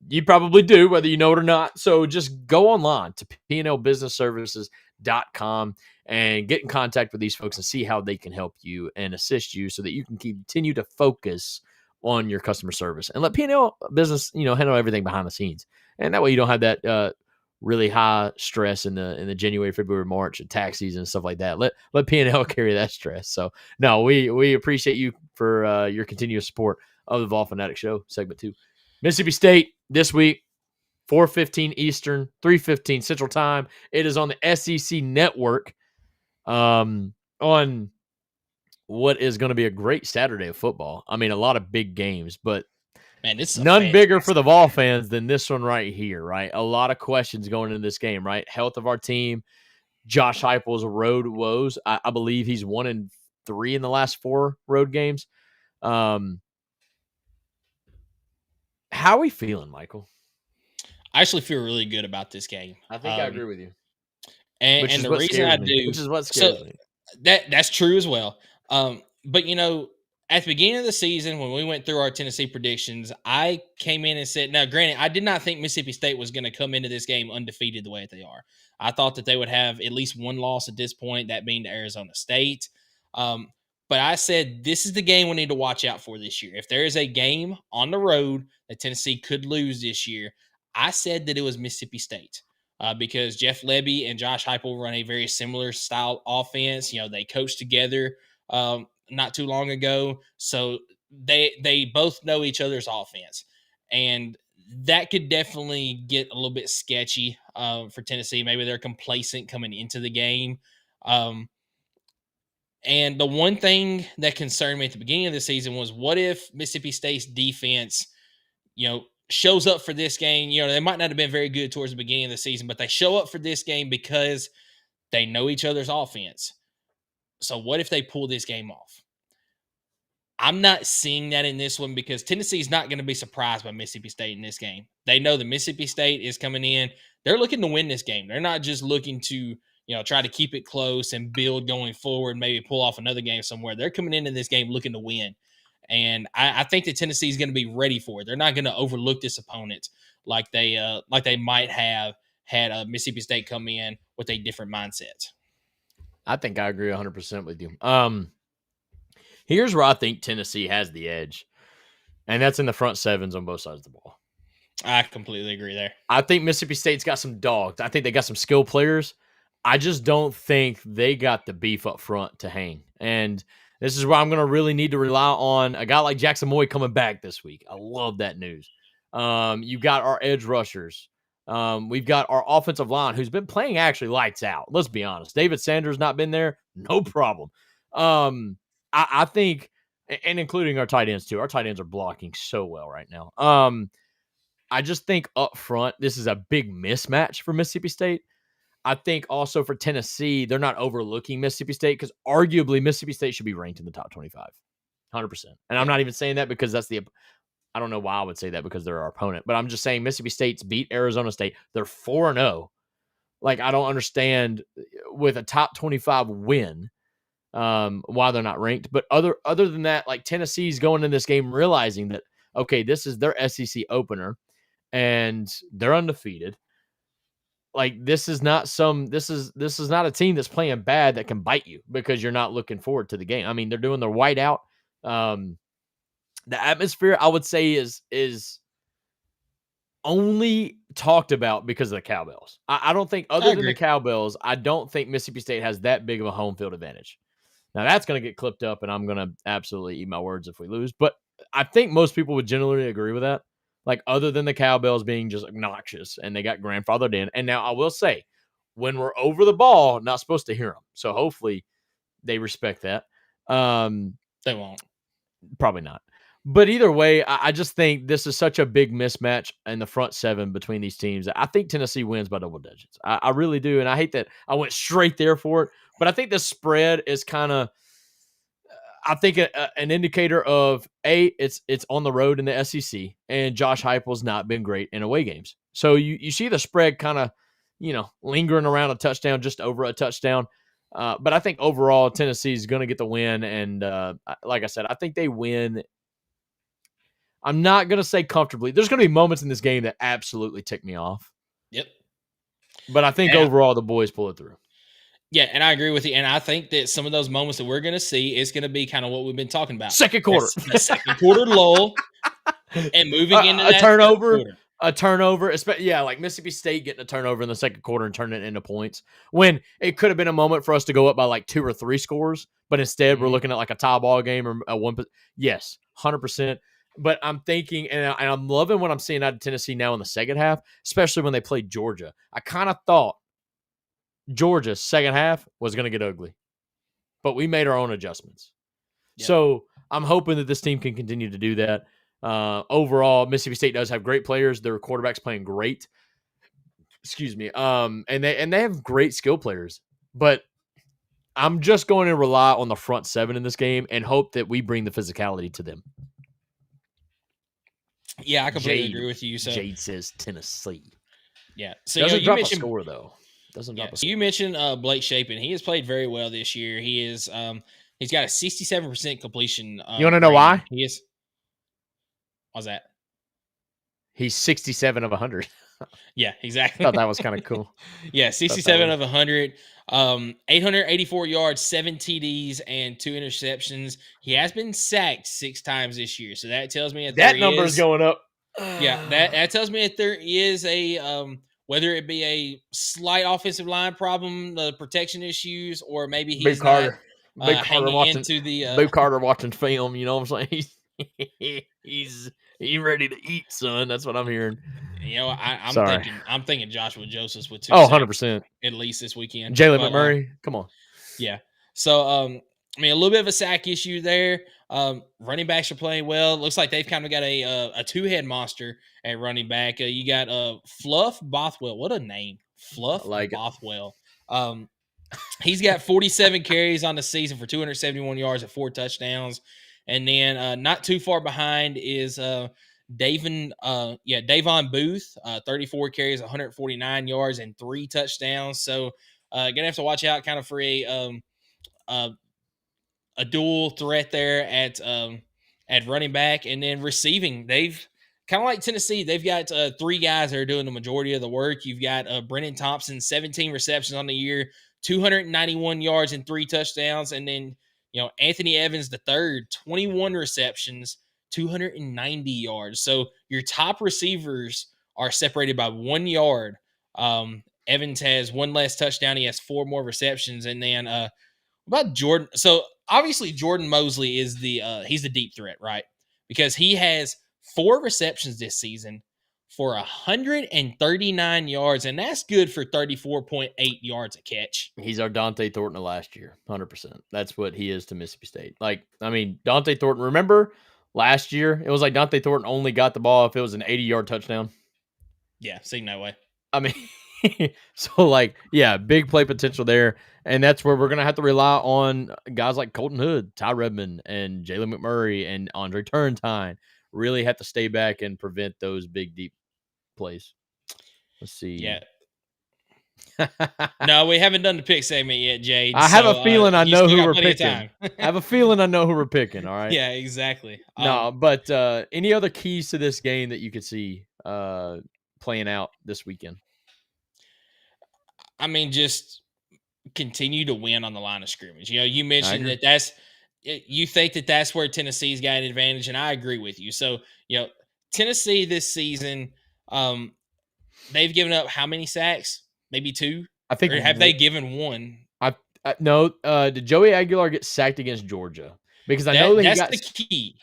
you probably do, whether you know it or not. So just go online to pnlbusinessservices.com and get in contact with these folks and see how they can help you and assist you so that you can continue to focus on your customer service and let P&L business, handle everything behind the scenes. And that way you don't have that really high stress in the January, February, March and tax season and stuff like that. Let P&L carry that stress. So no, we appreciate you for your continuous support of the Vol Fanatics Show, segment 2. Mississippi State this week, 4:15 Eastern, 3:15 Central Time. It is on the SEC Network on what is going to be a great Saturday of football. I mean, a lot of big games, but man, it's none bigger for the Vol fans than this one right here, right? A lot of questions going into this game, right? Health of our team, Josh Heupel's road woes. I believe he's 1-3 in the last 4 road games. How are we feeling, Michael? I actually feel really good about this game. I think I agree with you. And the reason I do, which is what scares me. That's true as well. But at the beginning of the season, when we went through our Tennessee predictions, I came in and said, now granted, I did not think Mississippi State was going to come into this game undefeated the way that they are. I thought that they would have at least one loss at this point, that being to Arizona State. But I said, this is the game we need to watch out for this year. If there is a game on the road that Tennessee could lose this year, I said that it was Mississippi State. Because Jeff Lebby and Josh Heupel run a very similar style offense. They coached together not too long ago. So they both know each other's offense. And that could definitely get a little bit sketchy for Tennessee. Maybe they're complacent coming into the game. And the one thing that concerned me at the beginning of the season was, what if Mississippi State's defense, shows up for this game? They might not have been very good towards the beginning of the season, but they show up for this game because they know each other's offense. So what if they pull this game off? I'm not seeing that in this one because Tennessee's not going to be surprised by Mississippi State in this game. They know that Mississippi State is coming in. They're looking to win this game. They're not just looking to, try to keep it close and build going forward, maybe pull off another game somewhere. They're coming into this game looking to win. And I think that Tennessee is going to be ready for it. They're not going to overlook this opponent like they might have had Mississippi State come in with a different mindset. I think I agree 100% with you. Here's where I think Tennessee has the edge, and that's in the front sevens on both sides of the ball. I completely agree there. I think Mississippi State's got some dogs. I think they got some skilled players. I just don't think they got the beef up front to hang. And this is where I'm going to really need to rely on a guy like Jackson Moy coming back this week. I love that news. You've got our edge rushers. We've got our offensive line who's been playing actually lights out. Let's be honest. David Sanders not been there. No problem. I think, and including our tight ends too. Our tight ends are blocking so well right now. I just think up front, this is a big mismatch for Mississippi State. I think also for Tennessee, they're not overlooking Mississippi State because arguably Mississippi State should be ranked in the top 25, 100%. And I'm not even saying that because I don't know why I would say that because they're our opponent, but I'm just saying Mississippi State's beat Arizona State. They're 4-0. Like, I don't understand with a top 25 win why they're not ranked. But other than that, like, Tennessee's going in this game realizing that, okay, this is their SEC opener and they're undefeated. Like, this is not a team that's playing bad that can bite you because you're not looking forward to the game. I mean, they're doing their whiteout. The atmosphere, I would say, is only talked about because of the Cowbells. I don't think, other than the Cowbells, I don't think Mississippi State has that big of a home field advantage. Now, that's going to get clipped up, and I'm going to absolutely eat my words if we lose. But I think most people would generally agree with that. Like, other than the Cowbells being just obnoxious, and they got grandfathered in. And now I will say, when we're over the ball, not supposed to hear them. So hopefully they respect that. They won't. Probably not. But either way, I just think this is such a big mismatch in the front seven between these teams. I think Tennessee wins by double digits. I really do. And I hate that I went straight there for it. But I think the spread is kind of, I think, an indicator of, it's on the road in the SEC. And Josh Heupel's not been great in away games. So you see the spread kind of, lingering around a touchdown, just over a touchdown. But I think overall, Tennessee is going to get the win. And like I said, I think they win. I'm not going to say comfortably. There's going to be moments in this game that absolutely tick me off. Yep. But I think overall the boys pull it through. Yeah, and I agree with you. And I think that some of those moments that we're going to see is going to be kind of what we've been talking about. Second quarter. The second quarter lull and moving into that turnover. quarter. A turnover. Like Mississippi State getting a turnover in the second quarter and turning it into points. When it could have been a moment for us to go up by like 2 or 3 scores. But instead we're looking at like a tie ball game or a one. Yes, 100%. But I'm thinking, and I'm loving what I'm seeing out of Tennessee now in the second half, especially when they played Georgia. I kind of thought Georgia's second half was going to get ugly, but we made our own adjustments. Yep. So I'm hoping that this team can continue to do that. Overall, Mississippi State does have great players. Their quarterback's playing great. Excuse me. And they have great skill players, but I'm just going to rely on the front seven in this game and hope that we bring the physicality to them. Yeah, I completely agree with you. So Jade says Tennessee. Yeah. So doesn't you drop mentioned, a score though. Doesn't drop a score. You mentioned Blake Shapen. He has played very well this year. He is he's got a 67% completion. You want to know why? He is. Why's that? He's 67 of 100. Yeah, exactly. I thought that was kind of cool. Yeah, 67 of 100. 884 yards, 7 TDs, and 2 interceptions. He has been sacked 6 times this year, so that tells me that number is going up. Yeah, that tells me that there is a whether it be a slight offensive line problem, the protection issues, or maybe he's Big Carter hanging into the Big Carter watching film. You know what I'm saying? He's ready to eat, son. That's what I'm hearing. You know, I'm thinking Joshua Josephs with 2 100% at least this weekend. Jalen McMurray, come on. Yeah. So I mean, a little bit of a sack issue there. Running backs are playing well. Looks like they've kind of got a two-head monster at running back. You got Fluff Bothwell. What a name. Fluff Bothwell. He's got 47 carries on the season for 271 yards and 4 touchdowns. And then not too far behind is Davon Booth, 34 carries, 149 yards, and 3 touchdowns. So gonna have to watch out kind of for a dual threat there at running back. And then receiving, they've kind of like Tennessee, they've got 3 guys that are doing the majority of the work. You've got Brennan Thompson, 17 receptions on the year, 291 yards and 3 touchdowns. And then Anthony Evans the third, 21 receptions, 290 yards. So your top receivers are separated by 1 yard. Evans has 1 less touchdown. He has 4 more receptions. And then about Jordan. So obviously Jordan Mosley is he's the deep threat, right? Because he has 4 receptions this season for 139 yards, and that's good for 34.8 yards a catch. He's our Dante Thornton of last year, 100%. That's what he is to Mississippi State. Dante Thornton, remember last year, it was like Dante Thornton only got the ball if it was an 80-yard touchdown. Yeah, seen that way. I mean, so big play potential there. And that's where we're going to have to rely on guys like Colton Hood, Ty Redmond, and Jalen McMurray, and Andre Turntine. Really have to stay back and prevent those big, deep plays. Let's see. Yeah. No, we haven't done the pick segment yet, Jade. I have a feeling I know who we're picking. I have a feeling I know who we're picking, all right? Yeah, exactly. But any other keys to this game that you could see playing out this weekend? I mean, just continue to win on the line of scrimmage. You mentioned you think that's where Tennessee's got an advantage, and I agree with you. So, Tennessee this season, they've given up how many sacks? Maybe 2? I think. Or have they given 1? No. Did Joey Aguilar get sacked against Georgia? Because I know that's the key.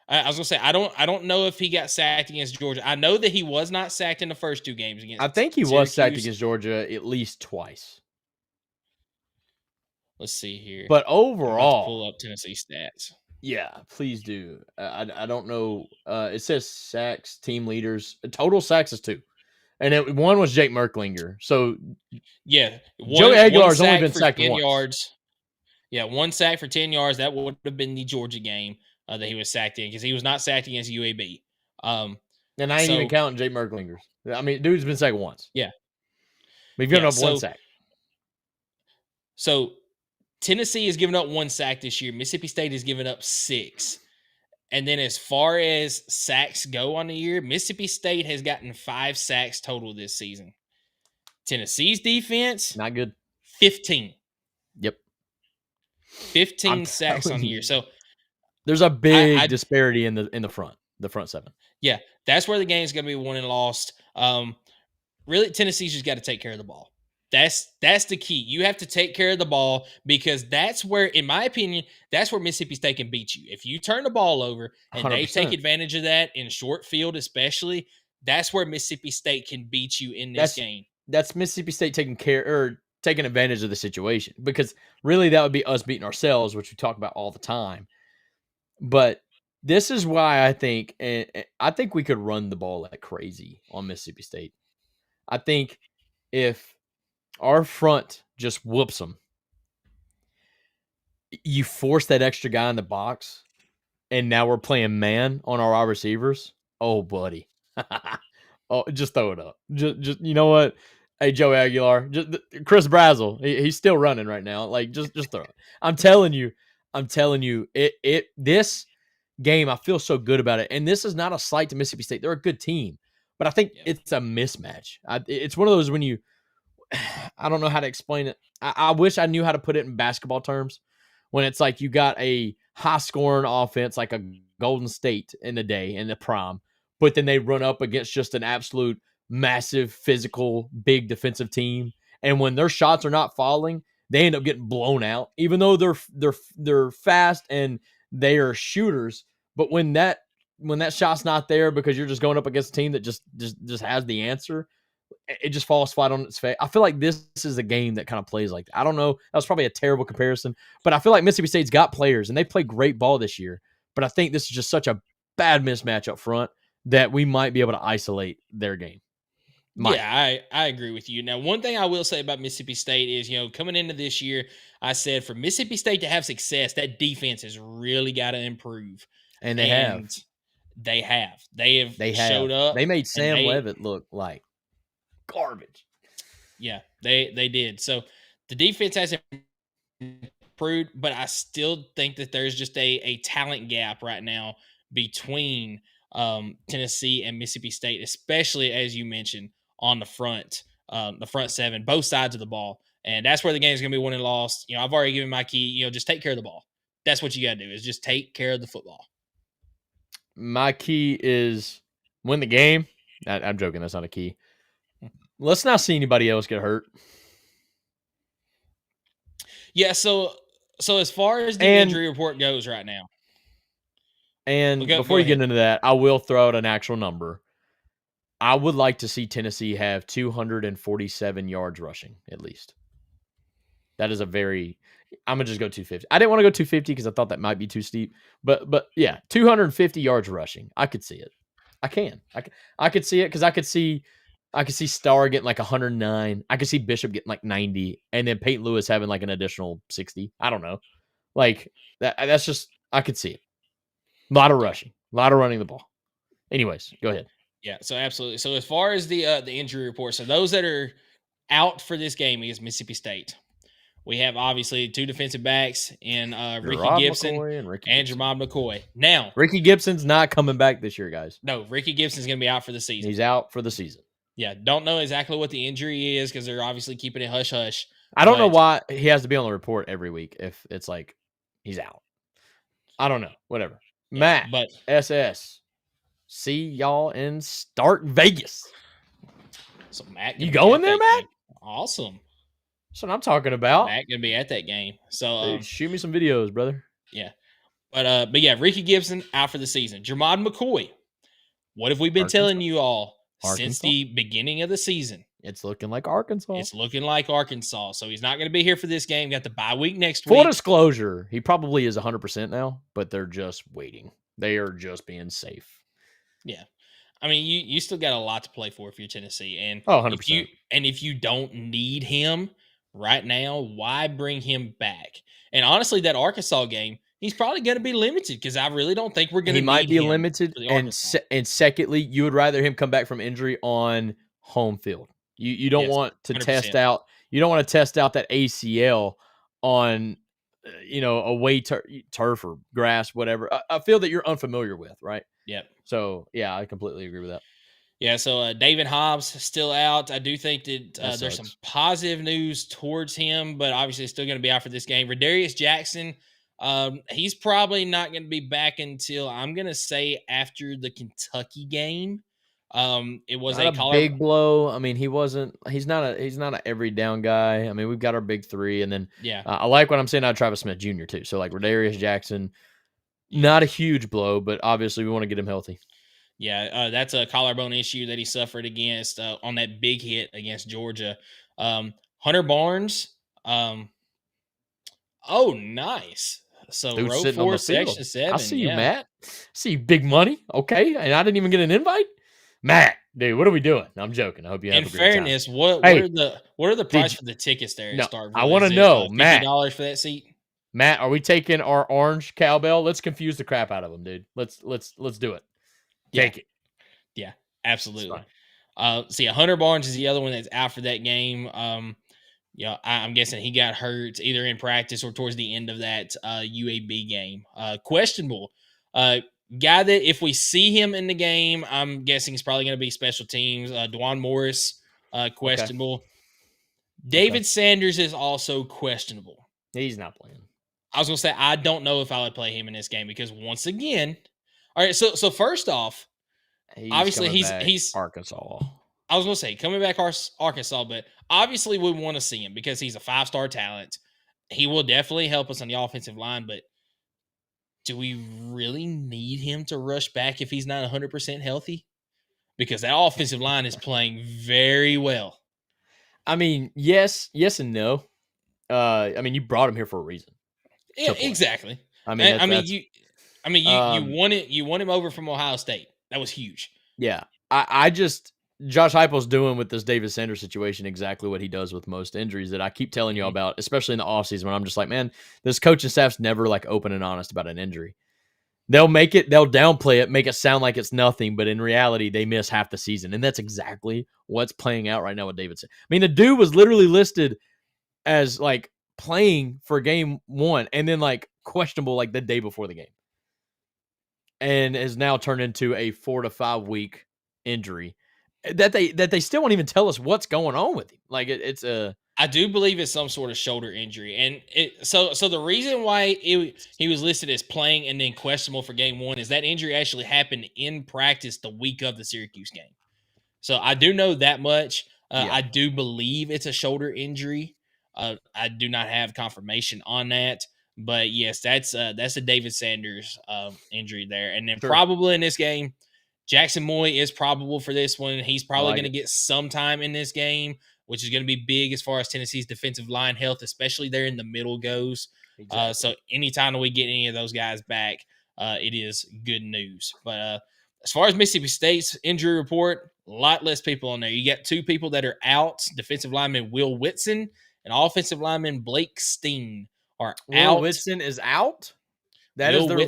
I was gonna say I don't know if he got sacked against Georgia. I know that he was not sacked in the first 2 games against. I think he was sacked against Georgia at least twice. Let's see here. But overall, pull up Tennessee stats. Yeah, please do. I don't know. It says sacks, team leaders. Total sacks is 2. And one was Jake Merklinger. So Yeah, Joey Aguilar's only sack been for sacked 10 once. yards. Yeah, 1 sack for 10 yards. That would have been the Georgia game that he was sacked in because he was not sacked against UAB. And I ain't even counting Jake Merklinger's. I mean, dude's been sacked once. Yeah. We've given up 1 sack. So Tennessee has given up 1 sack this year. Mississippi State has given up 6. And then as far as sacks go on the year, Mississippi State has gotten 5 sacks total this season. Tennessee's defense, Not good. 15. Yep. 15 sacks on the year. So there's a big disparity in the front 7. Yeah, that's where the game's going to be won and lost. Really, Tennessee's just got to take care of the ball. That's the key. You have to take care of the ball because that's where, in my opinion, that's where Mississippi State can beat you. If you turn the ball over and 100%. they take advantage of that in short field especially, that's where Mississippi State can beat you in this game. That's Mississippi State taking advantage of the situation because really that would be us beating ourselves, which we talk about all the time. But this is why I think we could run the ball like crazy on Mississippi State. I think if our front just whoops them, you force that extra guy in the box, and now we're playing man on our wide receivers. Oh, buddy. Oh, just throw it up. Just you know what? Hey, Joe Aguilar, Chris Brazzle, he's still running right now. Like, just throw it. I'm telling you, this game, I feel so good about it. And this is not a slight to Mississippi State. They're a good team. But I think it's a mismatch. It's one of those when you – I don't know how to explain it. I wish I knew how to put it in basketball terms when it's like you got a high-scoring offense like a Golden State in the day, in the prime, but then they run up against just an absolute massive, physical, big defensive team. And when their shots are not falling, they end up getting blown out, even though they're fast and they are shooters. But when that shot's not there because you're just going up against a team that just has the answer, it just falls flat on its face. I feel like this is a game that kind of plays like that. I don't know. That was probably a terrible comparison, but I feel like Mississippi State's got players and they play great ball this year. But I think this is just such a bad mismatch up front that we might be able to isolate their game. Yeah, I agree with you. Now, one thing I will say about Mississippi State is, coming into this year, I said for Mississippi State to have success, that defense has really got to improve. And they have. They have showed up. They made Sam Leavitt look like garbage. Yeah, they did. So the defense has improved, but I still think that there's just a talent gap right now between Tennessee and Mississippi State, especially as you mentioned on the front 7, both sides of the ball. And that's where the game's going to be won and lost. I've already given my key, just take care of the ball. That's what you got to do, is just take care of the football. My key is win the game. I'm joking. That's not a key. Let's not see anybody else get hurt. Yeah, so as far as the injury report goes right now. And before you get into that, I will throw out an actual number. I would like to see Tennessee have 247 yards rushing, at least. That is I'm going to just go 250. I didn't want to go 250 because I thought that might be too steep. But yeah, 250 yards rushing. I could see it. I can. I could see it because I could see Starr getting like 109. I could see Bishop getting like 90. And then Peyton Lewis having like an additional 60. I don't know. Like, that's just, I could see it. A lot of rushing. A lot of running the ball. Anyways, go ahead. Yeah, so absolutely. So as far as the injury report, so those that are out for this game is Mississippi State. We have obviously 2 defensive backs in Ricky Gibson and Jermod McCoy. Now, Ricky Gibson's not coming back this year, guys. No, Ricky Gibson's going to be out for the season. He's out for the season. Yeah, don't know exactly what the injury is because they're obviously keeping it hush-hush. I don't know why he has to be on the report every week if it's like he's out. I don't know. Whatever. Yeah, Matt, but SS. See y'all in Stark Vegas. So Matt, you going there, Matt? Game. Awesome. That's what I'm talking about. Matt gonna be at that game. So dude, shoot me some videos, brother. Yeah, but yeah, Ricky Gibson out for the season. Jermod McCoy. What have we been telling you all since the beginning of the season? It's looking like Arkansas. It's looking like Arkansas. So he's not going to be here for this game. Got the bye week next Full week. disclosure, he probably is 100% now, but they're just waiting. They are just being safe. Yeah. I mean, you still got a lot to play for if you're Tennessee. And Oh, 100%. if you don't need him right now, why bring him back? And honestly, that Arkansas game, he's probably going to be limited because I really don't think we're going to need him. He might be for limited. the And Arkansas. and secondly, you would rather him come back from injury on home field. You don't Yes, want to 100%. test out. You don't want to test out that ACL on away turf or grass, whatever. A field that you're unfamiliar with, right? Yep. So yeah, I completely agree with that. Yeah, so David Hobbs still out. I do think that there's some positive news towards him, but obviously still going to be out for this game. Redarius Jackson, he's probably not going to be back until I'm going to say after the Kentucky game. It was Not a big blow. I mean, he's not an every down guy. I mean, we've got our big three, and then I like what I'm saying out Travis Smith Jr. too. So like Redarius Jackson, not a huge blow, but obviously we want to get him healthy. Yeah, that's a collarbone issue that he suffered against on that big hit against Georgia. Hunter Barnes. Oh, nice. So Dude, row sitting on 4, the field. section 7. I see you, Matt. I see you, big money. Okay, and I didn't even get an invite. Matt, dude, what are we doing? I'm joking. I hope you have In a great fairness, time. what are the price for the tickets there at Starkville? I want to Is it, know, Matt. $50 for that seat. Matt, are we taking our orange cowbell? Let's confuse the crap out of them, dude. Let's do it. Take it. Yeah, absolutely. See, Hunter Barnes is the other one that's out for that game. I'm guessing he got hurt either in practice or towards the end of that UAB game. Questionable. Guy that if we see him in the game, I'm guessing he's probably going to be special teams. Dwan Morris, questionable. Okay. David Sanders is also questionable. He's not playing. I was going to say, I don't know if I would play him in this game because once again, all right. So first off, obviously he's Arkansas. I was going to say coming back Arkansas, but obviously we want to see him because he's a 5-star talent. He will definitely help us on the offensive line, but do we really need him to rush back if he's not 100% healthy? Because that offensive line is playing very well. I mean, yes and no. I mean, you brought him here for a reason. Yeah, exactly. I mean, you won him over from Ohio State. That was huge. Yeah, Josh Heupel's doing with this David Sanders situation exactly what he does with most injuries that I keep telling you about, especially in the offseason when I'm just like, man, this coaching staff's never like open and honest about an injury. They'll downplay it, make it sound like it's nothing, but in reality, they miss half the season. And that's exactly what's playing out right now with David Sanders. I mean, the dude was literally listed as like playing for game 1 and then like questionable like the day before the game. And has now turned into a 4 to 5 week injury that they still won't even tell us what's going on with him. Like it's a. I do believe it's some sort of shoulder injury, and so the reason why he was listed as playing and then questionable for game 1 is that injury actually happened in practice the week of the Syracuse game. So I do know that much. I do believe it's a shoulder injury. I do not have confirmation on that. But yes, that's a David Sanders injury there. And then probably in this game, Jackson Moy is probable for this one. He's probably going to get some time in this game, which is going to be big as far as Tennessee's defensive line health, especially there in the middle goes. Exactly. So anytime that we get any of those guys back, it is good news. But as far as Mississippi State's injury report, a lot less people on there. You got 2 people that are out, defensive lineman Will Whitson and offensive lineman Blake Steen. Will Whitson is out. That is their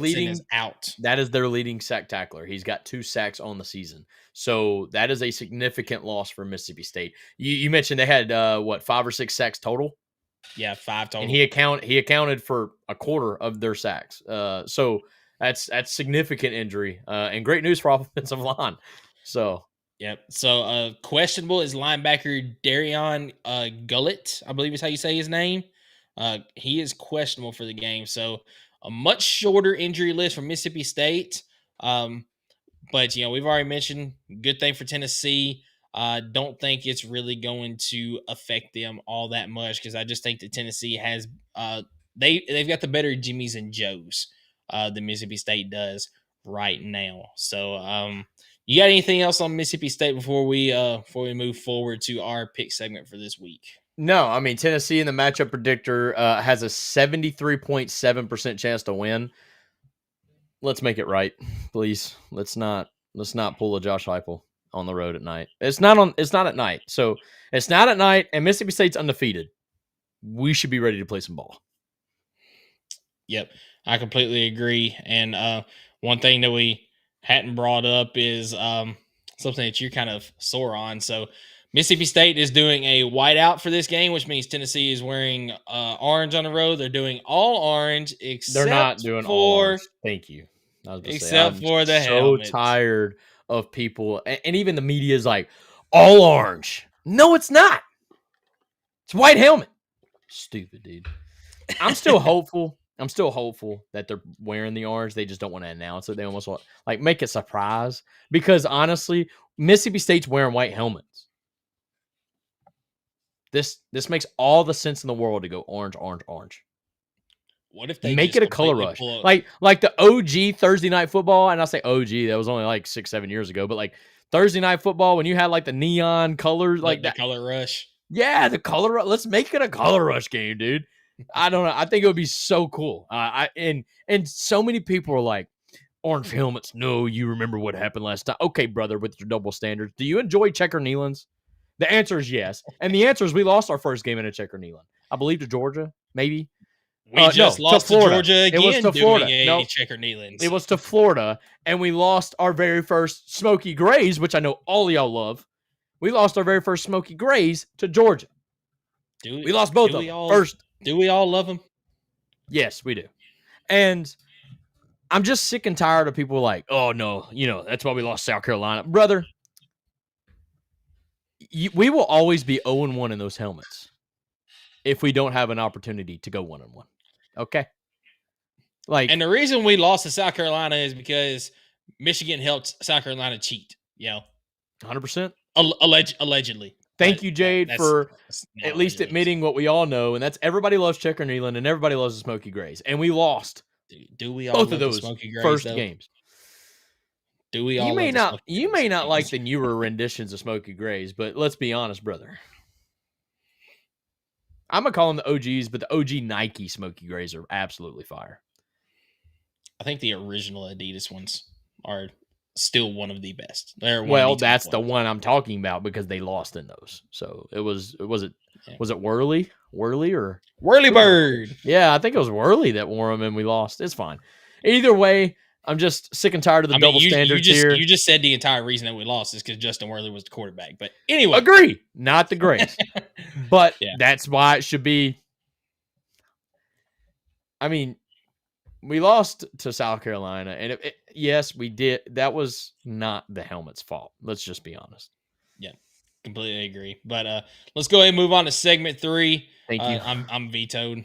leading sack tackler. He's got 2 sacks on the season, so that is a significant loss for Mississippi State. You mentioned they had 5 or 6 sacks total. Yeah, 5 total. And he accounted for a quarter of their sacks. So that's significant injury and great news for offensive line. So. Yep. So questionable is linebacker Darion Gullett, I believe is how you say his name. He is questionable for the game. So a much shorter injury list for Mississippi State. But, we've already mentioned good thing for Tennessee. Don't think it's really going to affect them all that much because I just think that Tennessee has they've got the better Jimmys and Joes than Mississippi State does right now. So, You got anything else on Mississippi State before we move forward to our pick segment for this week? No, I mean Tennessee in the matchup predictor has a 73.7% chance to win. Let's make it right, please. Let's not pull a Josh Heupel on the road at night. It's not at night. So it's not at night, and Mississippi State's undefeated. We should be ready to play some ball. Yep, I completely agree. And one thing that we hadn't brought up is something that you're kind of sore on. So Mississippi State is doing a whiteout for this game, which means Tennessee is wearing orange on the road. They're doing all orange except They're not doing all orange. Thank you. I was gonna say, I'm for the so helmets. tired of people, and even the media is like, all orange. No, it's not. It's white helmet. Stupid, dude. I'm still hopeful. I'm still hopeful that they're wearing the orange. They just don't want to announce it. They almost want like make a surprise because honestly, Mississippi State's wearing white helmets. This makes all the sense in the world to go orange, orange, orange. What if they make just it a color rush? pull up- Like the OG Thursday night football, and I say OG, that was only like 6-7 years ago, but like Thursday night football when you had like the neon colors, like the that color rush? Yeah, the color rush. Let's make it a color rush game, dude. I don't know. I think it would be so cool. And so many people are like, orange helmets. No, you remember what happened last time. Okay, brother, with your double standards. Do you enjoy checker kneelings? The answer is yes. And the answer is we lost our first game in a checker kneeling. I believe to Georgia, maybe. We just lost to Georgia again. It was to Florida. Checker kneelings. It was to Florida, and we lost our very first Smoky Grays, which I know all of y'all love. We lost our very first Smoky Grays to Georgia. We lost both of them. First. Do we all love them? Yes, we do. And I'm just sick and tired of people like, oh, no, that's why we lost South Carolina. Brother, we will always be 0-1 in those helmets if we don't have an opportunity to go 1-1. Okay? And the reason we lost to South Carolina is because Michigan helped South Carolina cheat. 100%. Allegedly. Thank you, Jade, for at least admitting what we all know, and that's everybody loves checker kneeling and everybody loves the Smoky Grays. And we lost. Do we all both love of those the Smoky Grays, first though? games? Do we all? You may not like the newer renditions of Smoky Grays, but let's be honest, brother. I'm gonna call them the OGs, but the OG Nike Smoky Grays are absolutely fire. I think the original Adidas ones are still one of the best. That's the one I'm talking about because they lost in those. So it was it Whirly or Whirlybird? Yeah, I think it was Whirly that wore them and we lost. It's fine. Either way, I'm just sick and tired of the double standards here. You just said the entire reason that we lost is because Justin Worley was the quarterback. But anyway, agree, not the Grays, but that's why it should be. I mean, we lost to South Carolina, and yes, we did. That was not the helmet's fault. Let's just be honest. Yeah, completely agree. But let's go ahead and move on to segment 3. Thank you. I'm vetoed,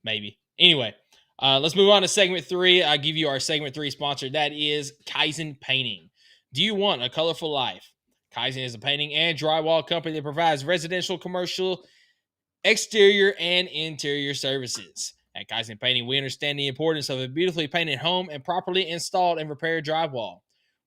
maybe. Anyway, let's move on to segment 3. I'll give you our segment 3 sponsor. That is Kaizen Painting. Do you want a colorful life? Kaizen is a painting and drywall company that provides residential, commercial, exterior, and interior services. At Kaizen Painting, we understand the importance of a beautifully painted home and properly installed and repaired drywall.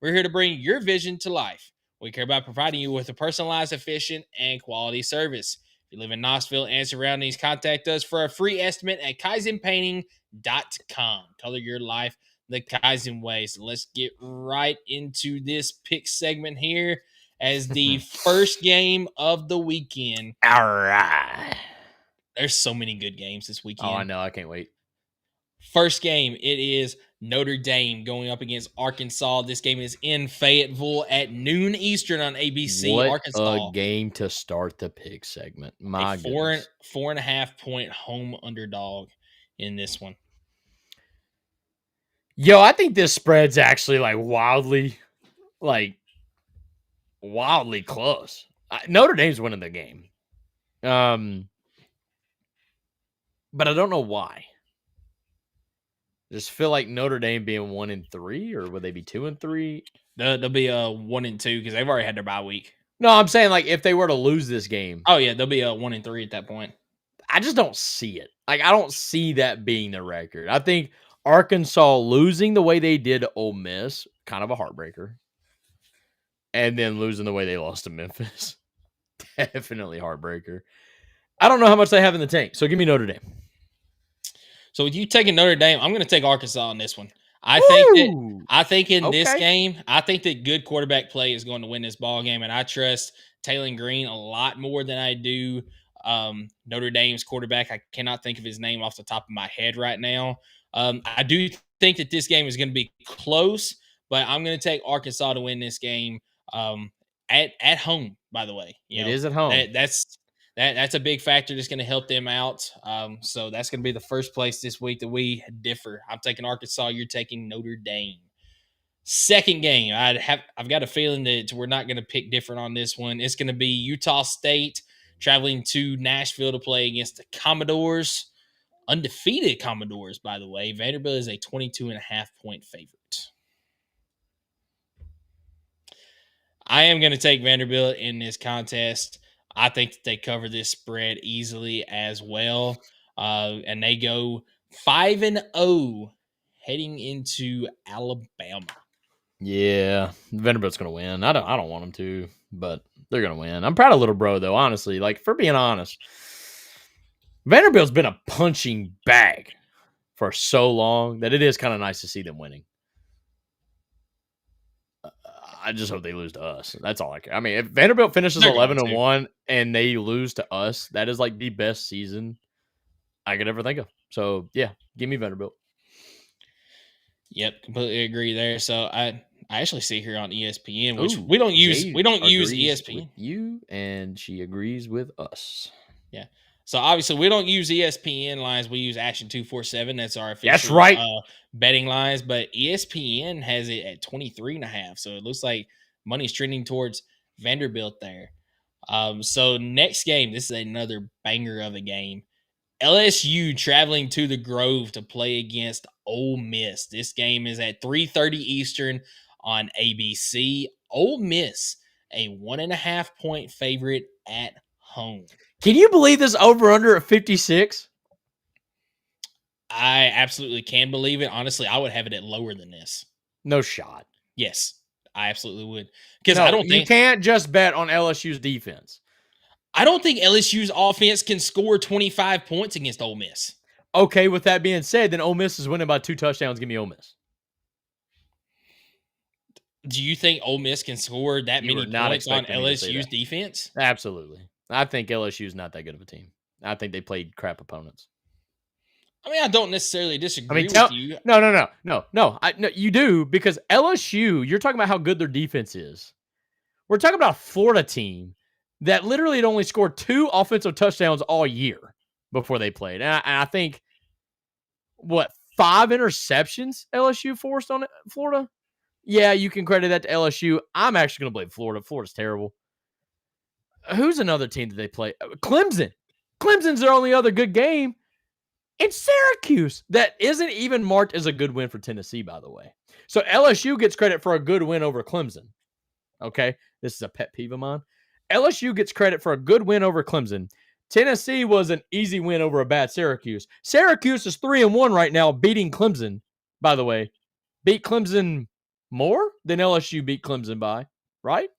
We're here to bring your vision to life. We care about providing you with a personalized, efficient, and quality service. If you live in Knoxville and surroundings, contact us for a free estimate at kaizenpainting.com. Color your life the Kaizen way. So let's get right into this pick segment here as the first game of the weekend. All right. There's so many good games this weekend. Oh, I know. I can't wait. First game, it is Notre Dame going up against Arkansas. This game is in Fayetteville at noon Eastern on ABC. What Arkansas. a game to start the pick segment. My goodness. 4.5 point home underdog in this one. Yo, I think this spread's actually wildly close. Notre Dame's winning the game. But I don't know why. I just feel like Notre Dame being 1-3, or would they be 2-3? They'll be 1-2 because they've already had their bye week. No, I'm saying if they were to lose this game. Oh yeah, they'll be 1-3 at that point. I just don't see it. I don't see that being the record. I think Arkansas losing the way they did to Ole Miss, kind of a heartbreaker. and then losing the way they lost to Memphis. Definitely heartbreaker. I don't know how much they have in the tank, so give me Notre Dame. So with you taking Notre Dame, I'm going to take Arkansas on this one. I think in this game, I think that good quarterback play is going to win this ball game, and I trust Taylor Green a lot more than I do Notre Dame's quarterback. I cannot think of his name off the top of my head right now. I do think that this game is going to be close, but I'm going to take Arkansas to win this game at home. By the way, it is at home. That's a big factor that's going to help them out. So that's going to be the first place this week that we differ. I'm taking Arkansas. You're taking Notre Dame. Second game, I've got a feeling that we're not going to pick different on this one. It's going to be Utah State traveling to Nashville to play against the Commodores. Undefeated Commodores, by the way. Vanderbilt is a 22.5-point favorite. I am going to take Vanderbilt in this contest. I think that they cover this spread easily as well. And they go 5-0 heading into Alabama. Yeah, Vanderbilt's going to win. I don't want them to, but they're going to win. I'm proud of little bro, though, honestly. Like, for being honest, Vanderbilt's been a punching bag for so long that it is kind of nice to see them winning. I just hope they lose to us. That's all I care. I mean, if Vanderbilt finishes 11-1 and they lose to us, that is like the best season I could ever think of. So, yeah, give me Vanderbilt. Yep, completely agree there. So I actually see here on ESPN, which we don't use ESPN. With you, and she agrees with us. Yeah. So obviously we don't use ESPN lines. We use Action 247. That's our official That's right. Betting lines. But ESPN has it at 23.5. So it looks like money's trending towards Vanderbilt there. So next game, this is another banger of a game. LSU traveling to the Grove to play against Ole Miss. This game is at 3:30 Eastern on ABC. Ole Miss, a 1.5-point favorite at home. Can you believe this over-under at 56? I absolutely can believe it. Honestly, I would have it at lower than this. No shot. Yes, I absolutely would. Because I don't think you can't just bet on LSU's defense. I don't think LSU's offense can score 25 points against Ole Miss. Okay, with that being said, then Ole Miss is winning by 2 touchdowns. Give me Ole Miss. Do you think Ole Miss can score that many points on LSU's defense? Absolutely. I think LSU's not that good of a team. I think they played crap opponents. I mean, I don't necessarily disagree with you. No. You do, because LSU, you're talking about how good their defense is. We're talking about a Florida team that literally had only scored 2 offensive touchdowns all year before they played. And I think, 5 interceptions LSU forced on Florida? Yeah, you can credit that to LSU. I'm actually going to blame Florida. Florida's terrible. Who's another team that they play? Clemson. Clemson's their only other good game. And Syracuse. That isn't even marked as a good win for Tennessee, by the way. So LSU gets credit for a good win over Clemson. Okay? This is a pet peeve of mine. LSU gets credit for a good win over Clemson. Tennessee was an easy win over a bad Syracuse. Syracuse is 3-1 right now, beating Clemson, by the way. Beat Clemson more than LSU beat Clemson by, right?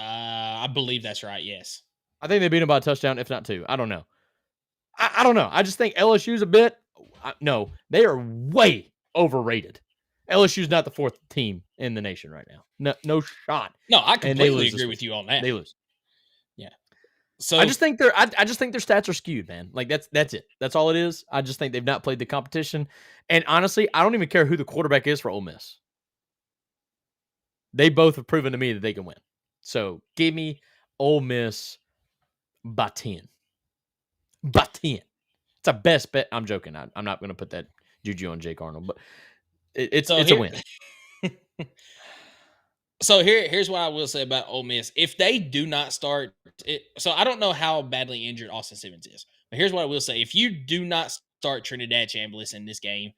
I believe that's right, yes. I think they beat them by a touchdown, if not 2. I don't know. I don't know. I just think LSU's a bit... No, they are way overrated. LSU's not the 4th team in the nation right now. No shot. No, I completely agree with you on that. They lose. Yeah. So I just think their stats are skewed, man. Like that's it. That's all it is. I just think they've not played the competition. And honestly, I don't even care who the quarterback is for Ole Miss. They both have proven to me that they can win. So give me Ole Miss by 10. By 10. It's a best bet. I'm joking. I'm not going to put that juju on Jake Arnold, but it's a win. So here's what I will say about Ole Miss. If they do not start it, so I don't know how badly injured Austin Simmons is, but here's what I will say. If you do not start Trinidad Chambliss in this game,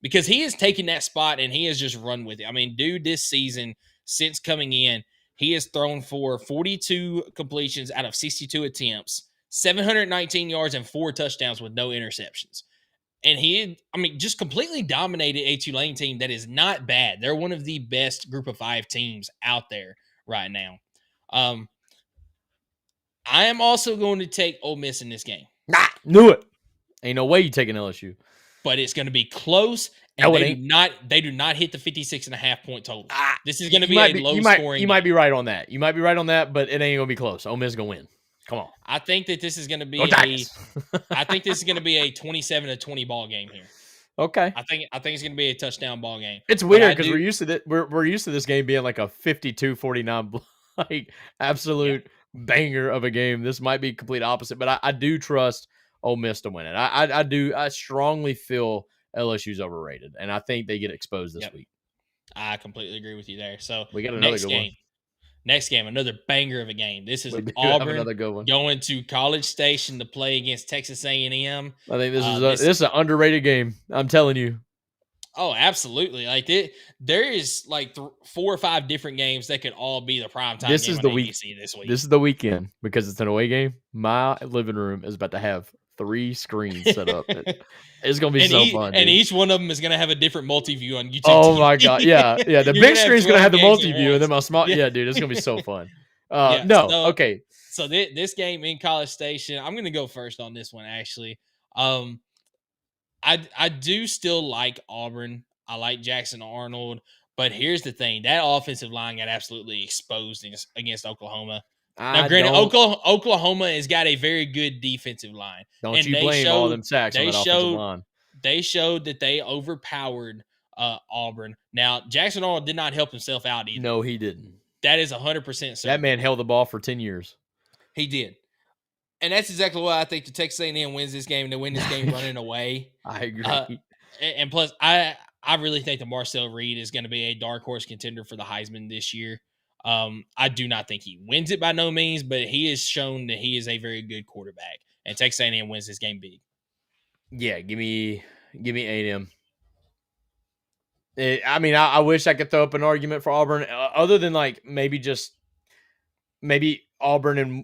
because he has taken that spot and he has just run with it. I mean, dude, this season, since coming in, he has thrown for 42 completions out of 62 attempts, 719 yards and 4 touchdowns with no interceptions. And just completely dominated a Tulane team that is not bad. They're one of the best group of 5 teams out there right now. I am also going to take Ole Miss in this game. Nah, knew it. Ain't no way you taking LSU. But it's going to be close, and they do not hit the 56.5 point total. This is going to be a low scoring. You might be right on that. You might be right on that, but it ain't going to be close. Ole Miss going to win. Come on. I think that this is going to be I think this is going to be a 27-20 ball game here. Okay. I think it's going to be a touchdown ball game. It's weird because we're used to that. We're used to this game being like a 52-49 like absolute banger of a game. This might be complete opposite, but I do trust Ole Miss to win it. I strongly feel LSU's overrated, and I think they get exposed this week. I completely agree with you there. So we got another good one. Next game, another banger of a game. This is Auburn another good one. Going to College Station to play against Texas A&M. I think this is an underrated game. I'm telling you. Oh, absolutely! Like there is like 4 or 5 different games that could all be the prime time. This is the week. This week. This is the weekend because it's an away game. My living room is about to have 3 screens set up. It's gonna be so fun. And each one of them is gonna have a different multi-view on YouTube. Oh my god, yeah. The big screen's gonna have the multi-view, and then my small. Yeah, dude, it's gonna be so fun. Okay. So this game in College Station, I'm gonna go first on this one. Actually, I do still like Auburn. I like Jackson Arnold, but here's the thing: that offensive line got absolutely exposed against Oklahoma. Now, granted, Oklahoma has got a very good defensive line. Don't you blame all them sacks on that offensive line. They showed that they overpowered Auburn. Now, Jackson Arnold did not help himself out either. No, he didn't. That is 100% certain. That man held the ball for 10 years. He did. And that's exactly why I think the Texas A&M wins this game, and they win this game running away. I agree. And plus, I really think that Marcel Reed is going to be a dark horse contender for the Heisman this year. I do not think he wins it by no means, but he has shown that he is a very good quarterback, and Texas A&M wins this game big. Yeah, give me A&M. I wish I could throw up an argument for Auburn, other than like maybe Auburn and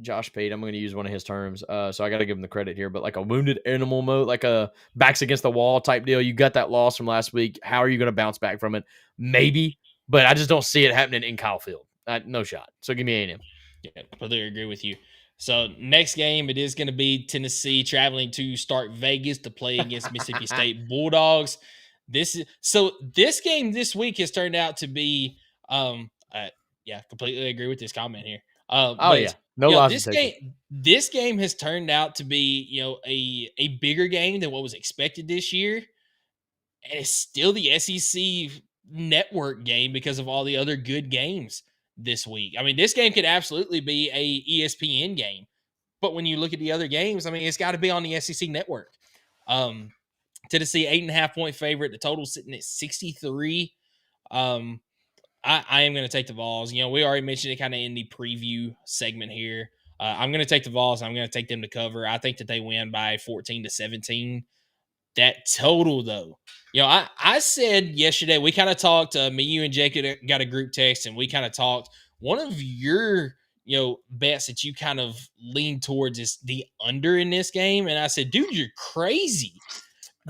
Josh Pate. I'm going to use one of his terms, so I got to give him the credit here. But like a wounded animal mode, like a backs against the wall type deal. You got that loss from last week. How are you going to bounce back from it? Maybe. But I just don't see it happening in Kyle Field. No shot. So give me A&M. Yeah, completely agree with you. So next game, it is going to be Tennessee traveling to Starkville to play against Mississippi State Bulldogs. This game this week has turned out to be, completely agree with this comment here. This game has turned out to be, a bigger game than what was expected this year, and it's still the SEC network game because of all the other good games this week. I mean, this game could absolutely be a ESPN game, but when you look at the other games, I mean, it's got to be on the SEC network. Tennessee 8.5 point favorite. The total sitting at 63. I am going to take the Vols. We already mentioned it kind of in the preview segment here. I'm going to take the Vols. I'm going to take them to cover. I think that they win by 14-17. That total, though, I said yesterday, we kind of talked, me, you, and Jake got a group text, and we kind of talked. One of your, bets that you kind of lean towards is the under in this game. And I said, dude, you're crazy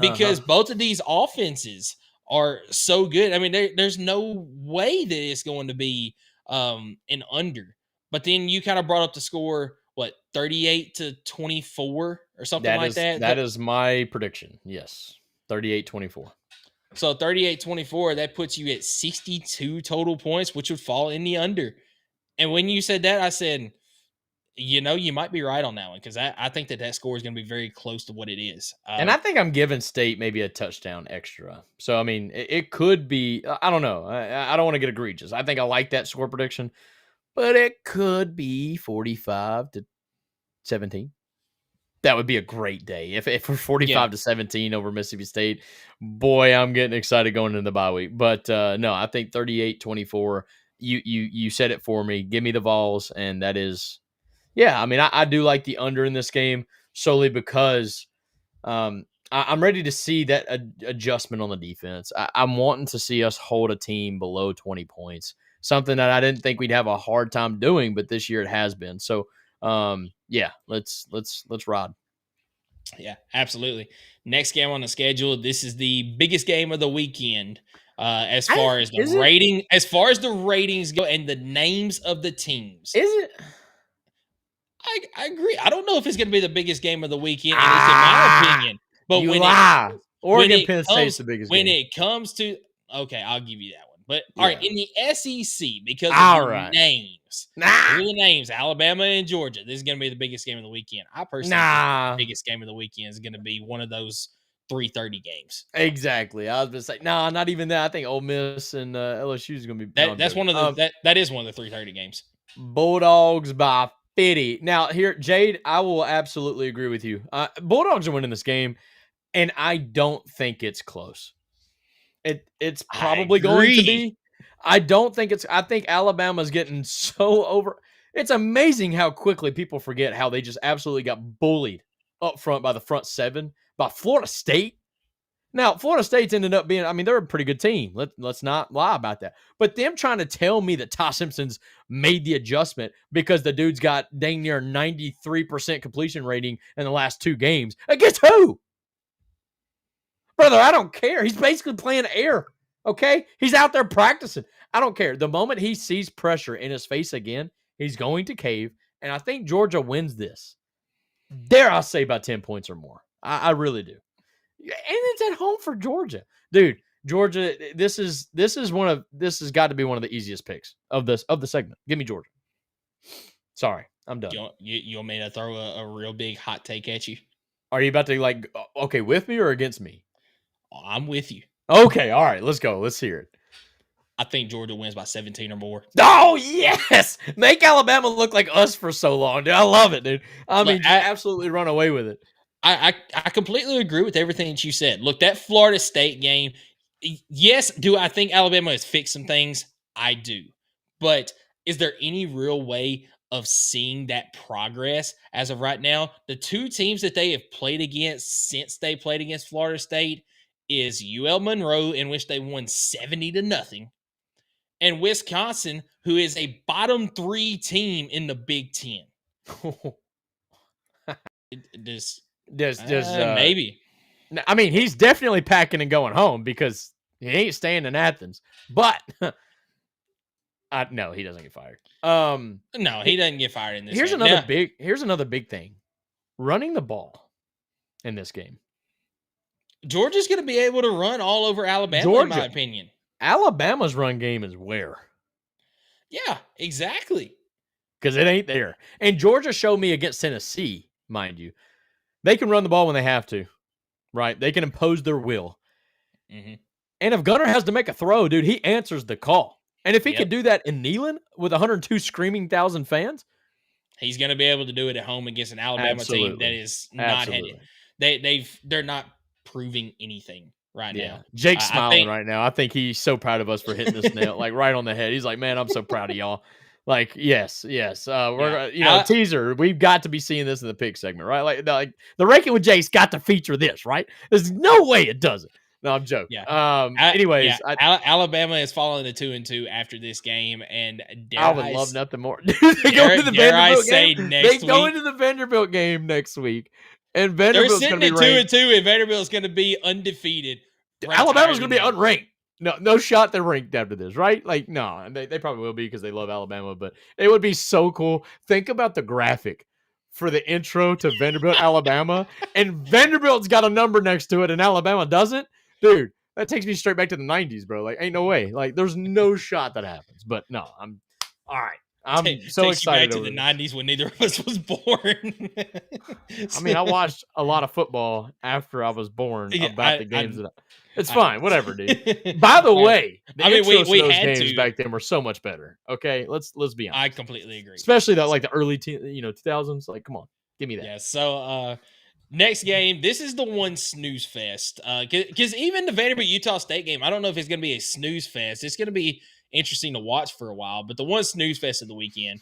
because both of these offenses are so good. I mean, there's no way that it's going to be an under. But then you kind of brought up the score, 38-24 or something like that? That is my prediction. Yes, 38-24. So 38-24, that puts you at 62 total points, which would fall in the under. And when you said that, I said, you might be right on that one because I think that score is going to be very close to what it is. And I think I'm giving State maybe a touchdown extra. So, I mean, it could be – I don't know. I don't want to get egregious. I think I like that score prediction, but it could be 45-17. That would be a great day. If we're 45-17 over Mississippi State, boy, I'm getting excited going into the bye week. But, no, I think 38-24. You said it for me. Give me the Vols, and that is – yeah, I mean, I do like the under in this game solely because I'm ready to see that adjustment on the defense. I'm wanting to see us hold a team below 20 points, something that I didn't think we'd have a hard time doing, but this year it has been. So, yeah, let's ride. Yeah, absolutely. Next game on the schedule. This is the biggest game of the weekend. As far as the ratings go and the names of the teams. Is it? I agree. I don't know if it's going to be the biggest game of the weekend, at least in my opinion. But You when lie. it Oregon Penn State's the biggest when game. it comes to okay, I'll give you that one. But Yeah. all right, in the SEC, because of All the right. names, Nah. the names, Alabama and Georgia, this is going to be the biggest game of the weekend. I personally think the biggest game of the weekend is going to be one of those 3:30 games. Exactly. I was going to say, nah, not even that. I think Ole Miss and LSU is going to be. That's one of the that is one of the 3:30 games. Bulldogs by 50. Now here, Jade, I will absolutely agree with you. Bulldogs are winning this game, and I don't think it's close. It's probably going to be. I don't think it's. I think Alabama's getting so over. It's amazing how quickly people forget how they just absolutely got bullied up front by the front seven by Florida State. Now, Florida State's ended up being, I mean, they're a pretty good team. Let's not lie about that. But them trying to tell me that Ty Simpson's made the adjustment because the dude's got dang near 93% completion rating in the last 2 games. Against who? Brother, I don't care. He's basically playing air, okay? He's out there practicing. I don't care. The moment he sees pressure in his face again, he's going to cave, and I think Georgia wins this. Dare I say by 10 points or more. I really do. And it's at home for Georgia. Dude, Georgia, this has got to be one of the easiest picks of the segment. Give me Georgia. Sorry, I'm done. You want me to throw a real big hot take at you? Are you about to okay, with me or against me? I'm with you. Okay, all right, let's go. Let's hear it. I think Georgia wins by 17 or more. Oh, yes! Make Alabama look like us for so long, dude. I love it, dude. I mean, absolutely run away with it. I completely agree with everything that you said. Look, that Florida State game, yes, do I think Alabama has fixed some things? I do. But is there any real way of seeing that progress as of right now? The 2 teams that they have played against since they played against Florida State is UL Monroe, in which they won 70-0, and Wisconsin, who is a bottom 3 team in the Big Ten. Maybe. I mean, he's definitely packing and going home because he ain't staying in Athens. But no, he doesn't get fired. No, he doesn't get fired in this. Here's game. another big thing: running the ball in this game. Georgia's going to be able to run all over Alabama, in my opinion. Alabama's run game is where? Yeah, exactly. Because it ain't there. And Georgia showed me against Tennessee, mind you. They can run the ball when they have to, right? They can impose their will. Mm-hmm. And if Gunner has to make a throw, dude, he answers the call. And if he could do that in Neyland with 102 screaming 1,000 fans, he's going to be able to do it at home against an Alabama team that is not headed. They're not proving anything right now. Jake's smiling right now. I think he's so proud of us for hitting this nail like right on the head. He's like, man, I'm so proud of y'all. Like, yes. We're teaser. We've got to be seeing this in the pick segment, right? Like the Rakin with Jake's got to feature this, right? There's no way it doesn't. No, I'm joking. Yeah. Anyways, Alabama is falling to 2-2 after this game, and I would love nothing more. They go into the Vanderbilt game. They go into the Vanderbilt game next week, and Vanderbilt's going to be ranked 2-2, and Vanderbilt's going to be undefeated. Alabama's going to be unranked. No shot they're ranked after this, right? Like, no, they probably will be because they love Alabama, but it would be so cool. Think about the graphic for the intro to Vanderbilt, Alabama, and Vanderbilt's got a number next to it, and Alabama doesn't. Dude, that takes me straight back to the 90s, bro. Like, ain't no way. Like, there's no shot that happens. But no, I'm all right. I'm so excited. Back to the 90s when neither of us was born. I mean, I watched a lot of football after I was born about the games. It's fine, whatever, dude. By the way, the intros to those games back then were so much better. Okay, let's be honest. I completely agree. Especially the early 2000s. Like, come on, give me that. Yeah. So next game, this is the one snooze fest. Because even the Vanderbilt Utah State game, I don't know if it's going to be a snooze fest. It's going to be interesting to watch for a while. But the one snooze fest of the weekend,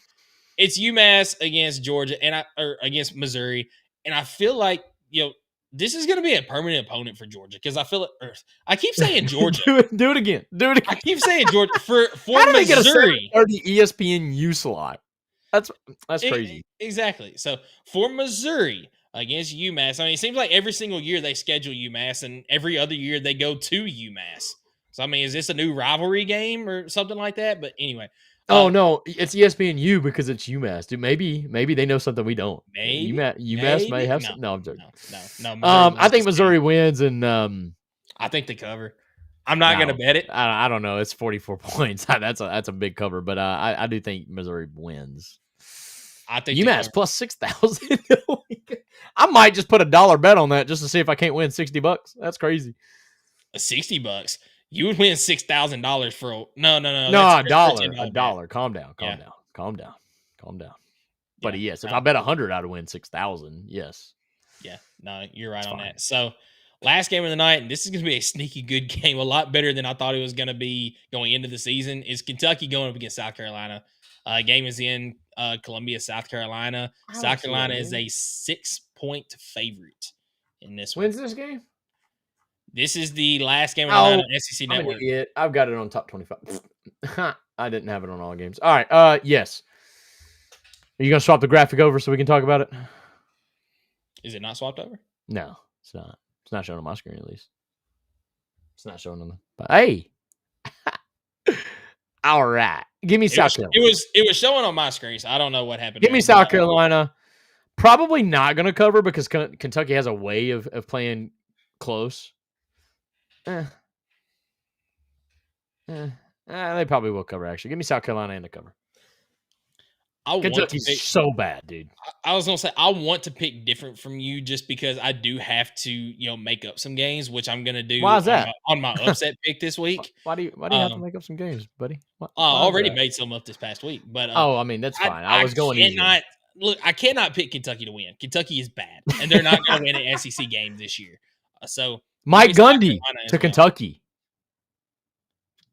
it's UMass against Georgia or against Missouri, and I feel like this is going to be a permanent opponent for Georgia because I feel it. I keep saying Georgia. do it again. I keep saying Georgia for How Missouri. Or the ESPN U slot. That's crazy. Exactly. So for Missouri, against UMass. I mean, it seems like every single year they schedule UMass, and every other year they go to UMass. So, I mean, is this a new rivalry game or something like that? But anyway. Oh no, it's ESPNU because it's UMass, dude. Maybe they know something we don't. Maybe UMass may have some. No, I'm joking. No. I think Missouri wins, and I think they cover. I'm not gonna bet it. I don't know. It's 44 points. That's a big cover, but I do think Missouri wins. I think UMass plus 6,000. I might just put $1 bet on that just to see if I can't win $60. That's crazy. $60. You would win $6,000 for no. No, a dollar. Calm down. But yes, if I bet 100, I'd win 6,000. Yes. Yeah. No, you're right on that. So, last game of the night, and this is going to be a sneaky good game, a lot better than I thought it was going to be going into the season. Is Kentucky going up against South Carolina? Game is in Columbia, South Carolina. South Carolina is a 6-point favorite in this one. When's this game? This is the last game of the night on SEC Network. I've got it on top 25. I didn't have it on all games. All right. Yes. Are you going to swap the graphic over so we can talk about it? Is it not swapped over? No, it's not. It's not showing on my screen, at least. It's not showing on the. But hey. All right. Give me South Carolina. It was showing on my screen, so I don't know what happened. Give me South Carolina. Probably not going to cover because Kentucky has a way of playing close. They probably will cover, actually. Give me South Carolina and the cover. Kentucky's so bad, dude. I was going to say, I want to pick different from you just because I do have to, make up some games, which I'm going to do. Why is that? On my upset pick this week. Why do you have to make up some games, buddy? I already made some up this past week. But I mean, that's fine. I was going easy. Look, I cannot pick Kentucky to win. Kentucky is bad, and they're not going to win an SEC game this year. So Mike Gundy to Kentucky.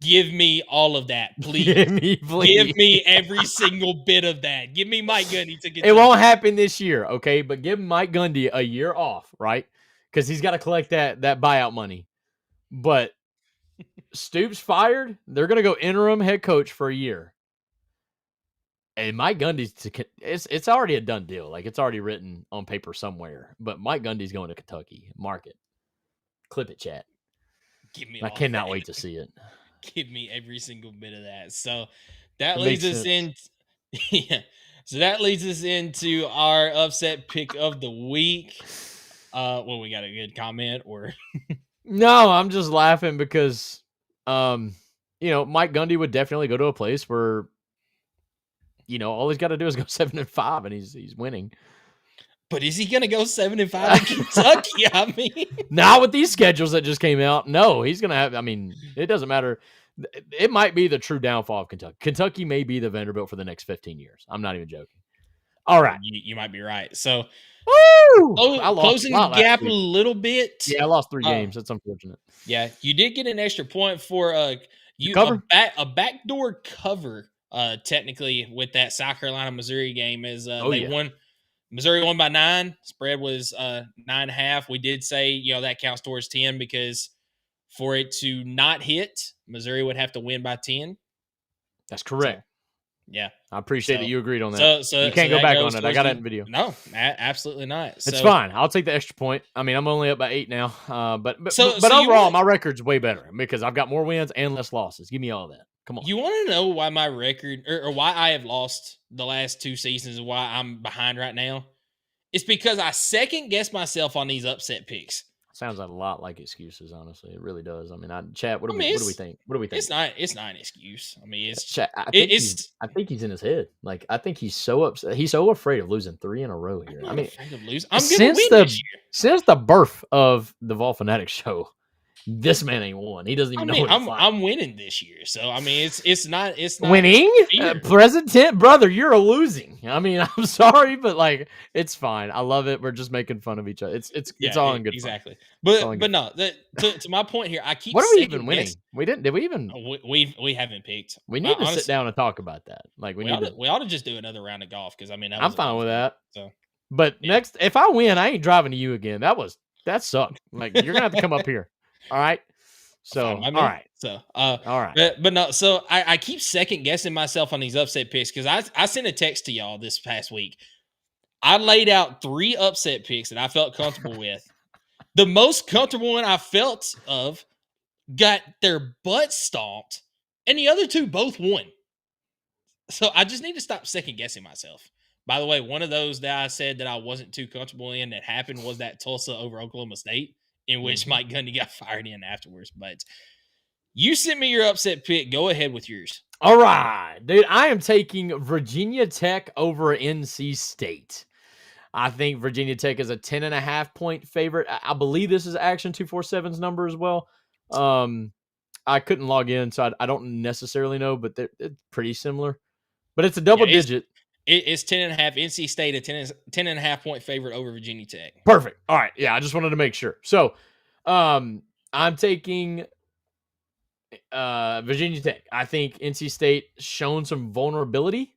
Give me all of that, please. Give me every single bit of that. Give me Mike Gundy to Kentucky. It won't happen this year, okay? But give Mike Gundy a year off, right? Because he's got to collect that buyout money. But Stoops fired. They're going to go interim head coach for a year. And Mike Gundy's it's already a done deal. Like, it's already written on paper somewhere. But Mike Gundy's going to Kentucky. Mark it. Clip it, chat. I cannot wait to see it. Give me every single bit of that. So that leads us in. Yeah. So that leads us into our upset pick of the week. Well, we got a good comment or no, I'm just laughing because Mike Gundy would definitely go to a place where all he's got to do is go 7-5 and he's winning. But is he going to go 7-5 in Kentucky? I mean, not with these schedules that just came out. No, he's going to have. I mean, it doesn't matter. It might be the true downfall of Kentucky. Kentucky may be the Vanderbilt for the next 15 years. I'm not even joking. All right, you might be right. So, closing the gap a little bit. Yeah, I lost 3 games. That's unfortunate. Yeah, you did get an extra point for a backdoor cover. Technically, with that South Carolina Missouri game, as won. Missouri won by 9. Spread was 9.5. We did say, that counts towards 10 because for it to not hit, Missouri would have to win by 10. That's correct. So, yeah. I appreciate that you agreed on that. So you can't go back on it. I got it in video. No, absolutely not. It's fine. I'll take the extra point. I mean, I'm only up by 8 now. But overall, my record's way better because I've got more wins and less losses. Give me all that. Come on. You want to know why my record or why I have lost the last 2 seasons and why I'm behind right now? It's because I second guess myself on these upset picks. Sounds a lot like excuses, honestly. It really does. I mean, chat. What do we think? What do we think? It's not an excuse. I mean, it's chat. I think he's in his head. Like, I think he's so upset. He's so afraid of losing 3 in a row here. I'm not afraid of losing. I'm gonna win this year. Since the birth of the Vol Fanatics Show, this man ain't won. He doesn't even know. I'm winning this year, so I mean, it's not winning. Present tense, brother, you're losing. I mean, I'm sorry, but like, it's fine. I love it. We're just making fun of each other. It's all in good. Exactly. Fun. But no. To my point here, I keep. What are we even winning? We didn't. Did we even? We haven't picked. We need to sit down and talk about that. Like we ought to just do another round of golf because I mean I'm fine with that. So, but next, if I win, I ain't driving to you again. That sucked. Like you're gonna have to come up here. All right. So, all right. So, all right. But no, so I keep second guessing myself on these upset picks because I sent a text to y'all this past week. I laid out 3 upset picks that I felt comfortable with. The most comfortable one I felt of got their butt stomped, and the other 2 both won. So I just need to stop second guessing myself. By the way, one of those that I said that I wasn't too comfortable in that happened was that Tulsa over Oklahoma State, in which Mike Gundy got fired in afterwards. But you sent me your upset pick. Go ahead with yours. All right, dude. I am taking Virginia Tech over NC State. I think Virginia Tech is a 10.5 point favorite. I believe this is Action 247's number as well. I couldn't log in, so I don't necessarily know, but they're pretty similar. But it's a double digit. It's 10.5. NC State, a 10.5 point favorite over Virginia Tech. Perfect. All right. Yeah, I just wanted to make sure. So I'm taking Virginia Tech. I think NC State shown some vulnerability,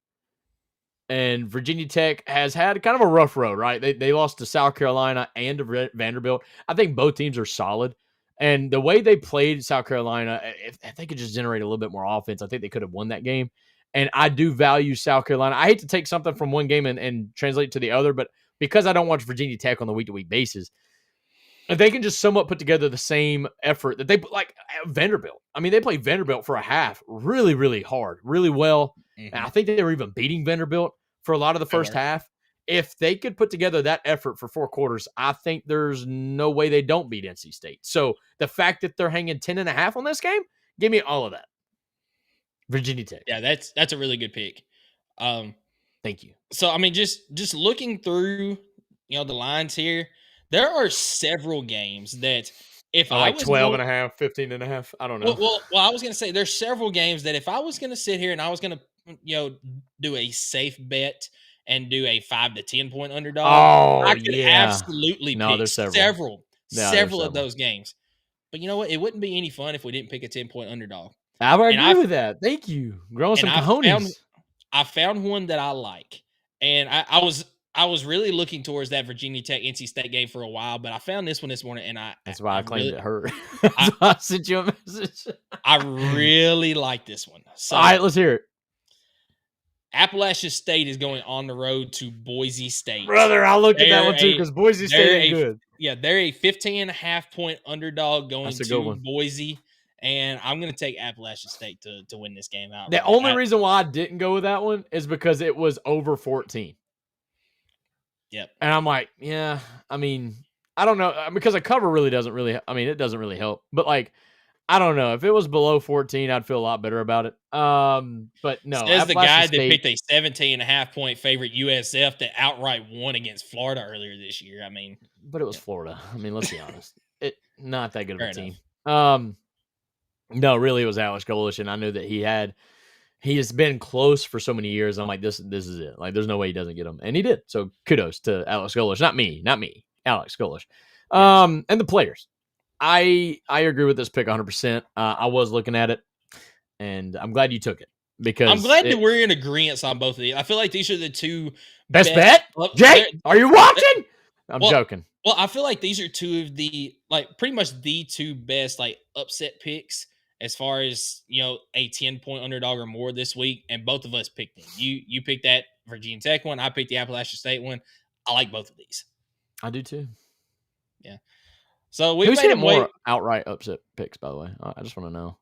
and Virginia Tech has had kind of a rough road, right? They lost to South Carolina and to Vanderbilt. I think both teams are solid. And the way they played South Carolina, if they could just generate a little bit more offense, I think they could have won that game. And I do value South Carolina. I hate to take something from one game and translate it to the other, but because I don't watch Virginia Tech on the week-to-week basis, if they can just somewhat put together the same effort that they put, like Vanderbilt. I mean, they played Vanderbilt for a half really, really hard, really well. And I think they were even beating Vanderbilt for a lot of the first half. If they could put together that effort for 4 quarters, I think there's no way they don't beat NC State. So the fact that they're hanging 10.5 on this game, give me all of that. Virginia Tech. Yeah, that's a really good pick. Thank you. So I mean, just looking through, the lines here, there are several games that if I was 12.5, 15.5, I don't know. Well, I was going to say there's several games that if I was going to sit here and I was going to, do a safe bet and do a 5 to 10 point underdog, I could absolutely pick there's several several of those games. But you know what? It wouldn't be any fun if we didn't pick a 10 point underdog. I agree with that. Thank you. Growing some cojones. I found one that I like, and I was really looking towards that Virginia Tech NC State game for a while, but I found this one this morning, and that's why I claimed really, it hurt. I sent you a message. I really like this one. So, all right, let's hear it. Appalachian State is going on the road to Boise State. Brother, I looked at that one too because Boise State ain't good. Yeah, they're a 15.5 point underdog going to Boise. And I'm going to take Appalachian State to win this game out. The only reason why I didn't go with that one is because it was over 14. Yep. And I'm like, yeah, I mean, I don't know. Because a cover really doesn't really, it doesn't really help. But like, I don't know. If it was below 14, I'd feel a lot better about it. But no. Says the guy that picked a 17.5 point favorite USF that outright won against Florida earlier this year. I mean. But it was Florida. I mean, let's be honest. Not that good of a team. No, really, it was Alex Golish, and I knew that he has been close for so many years. I'm like, this is it. Like, there's no way he doesn't get him, and he did. So kudos to Alex Golish, not me, Alex Golish, and the players. I agree with this pick 100%. I was looking at it, and I'm glad you took it because I'm glad that we're in agreement on both of these. I feel like these are the two best bet. Jake, are you watching? I'm joking. Well, I feel like these are two of the pretty much the two best upset picks as far as a 10 point underdog or more this week, and both of us picked them. You picked that Virginia Tech one, I picked the Appalachian State one. I like both of these. I do too. Yeah. So we who's made hit more outright upset picks, by the way? I just want to know.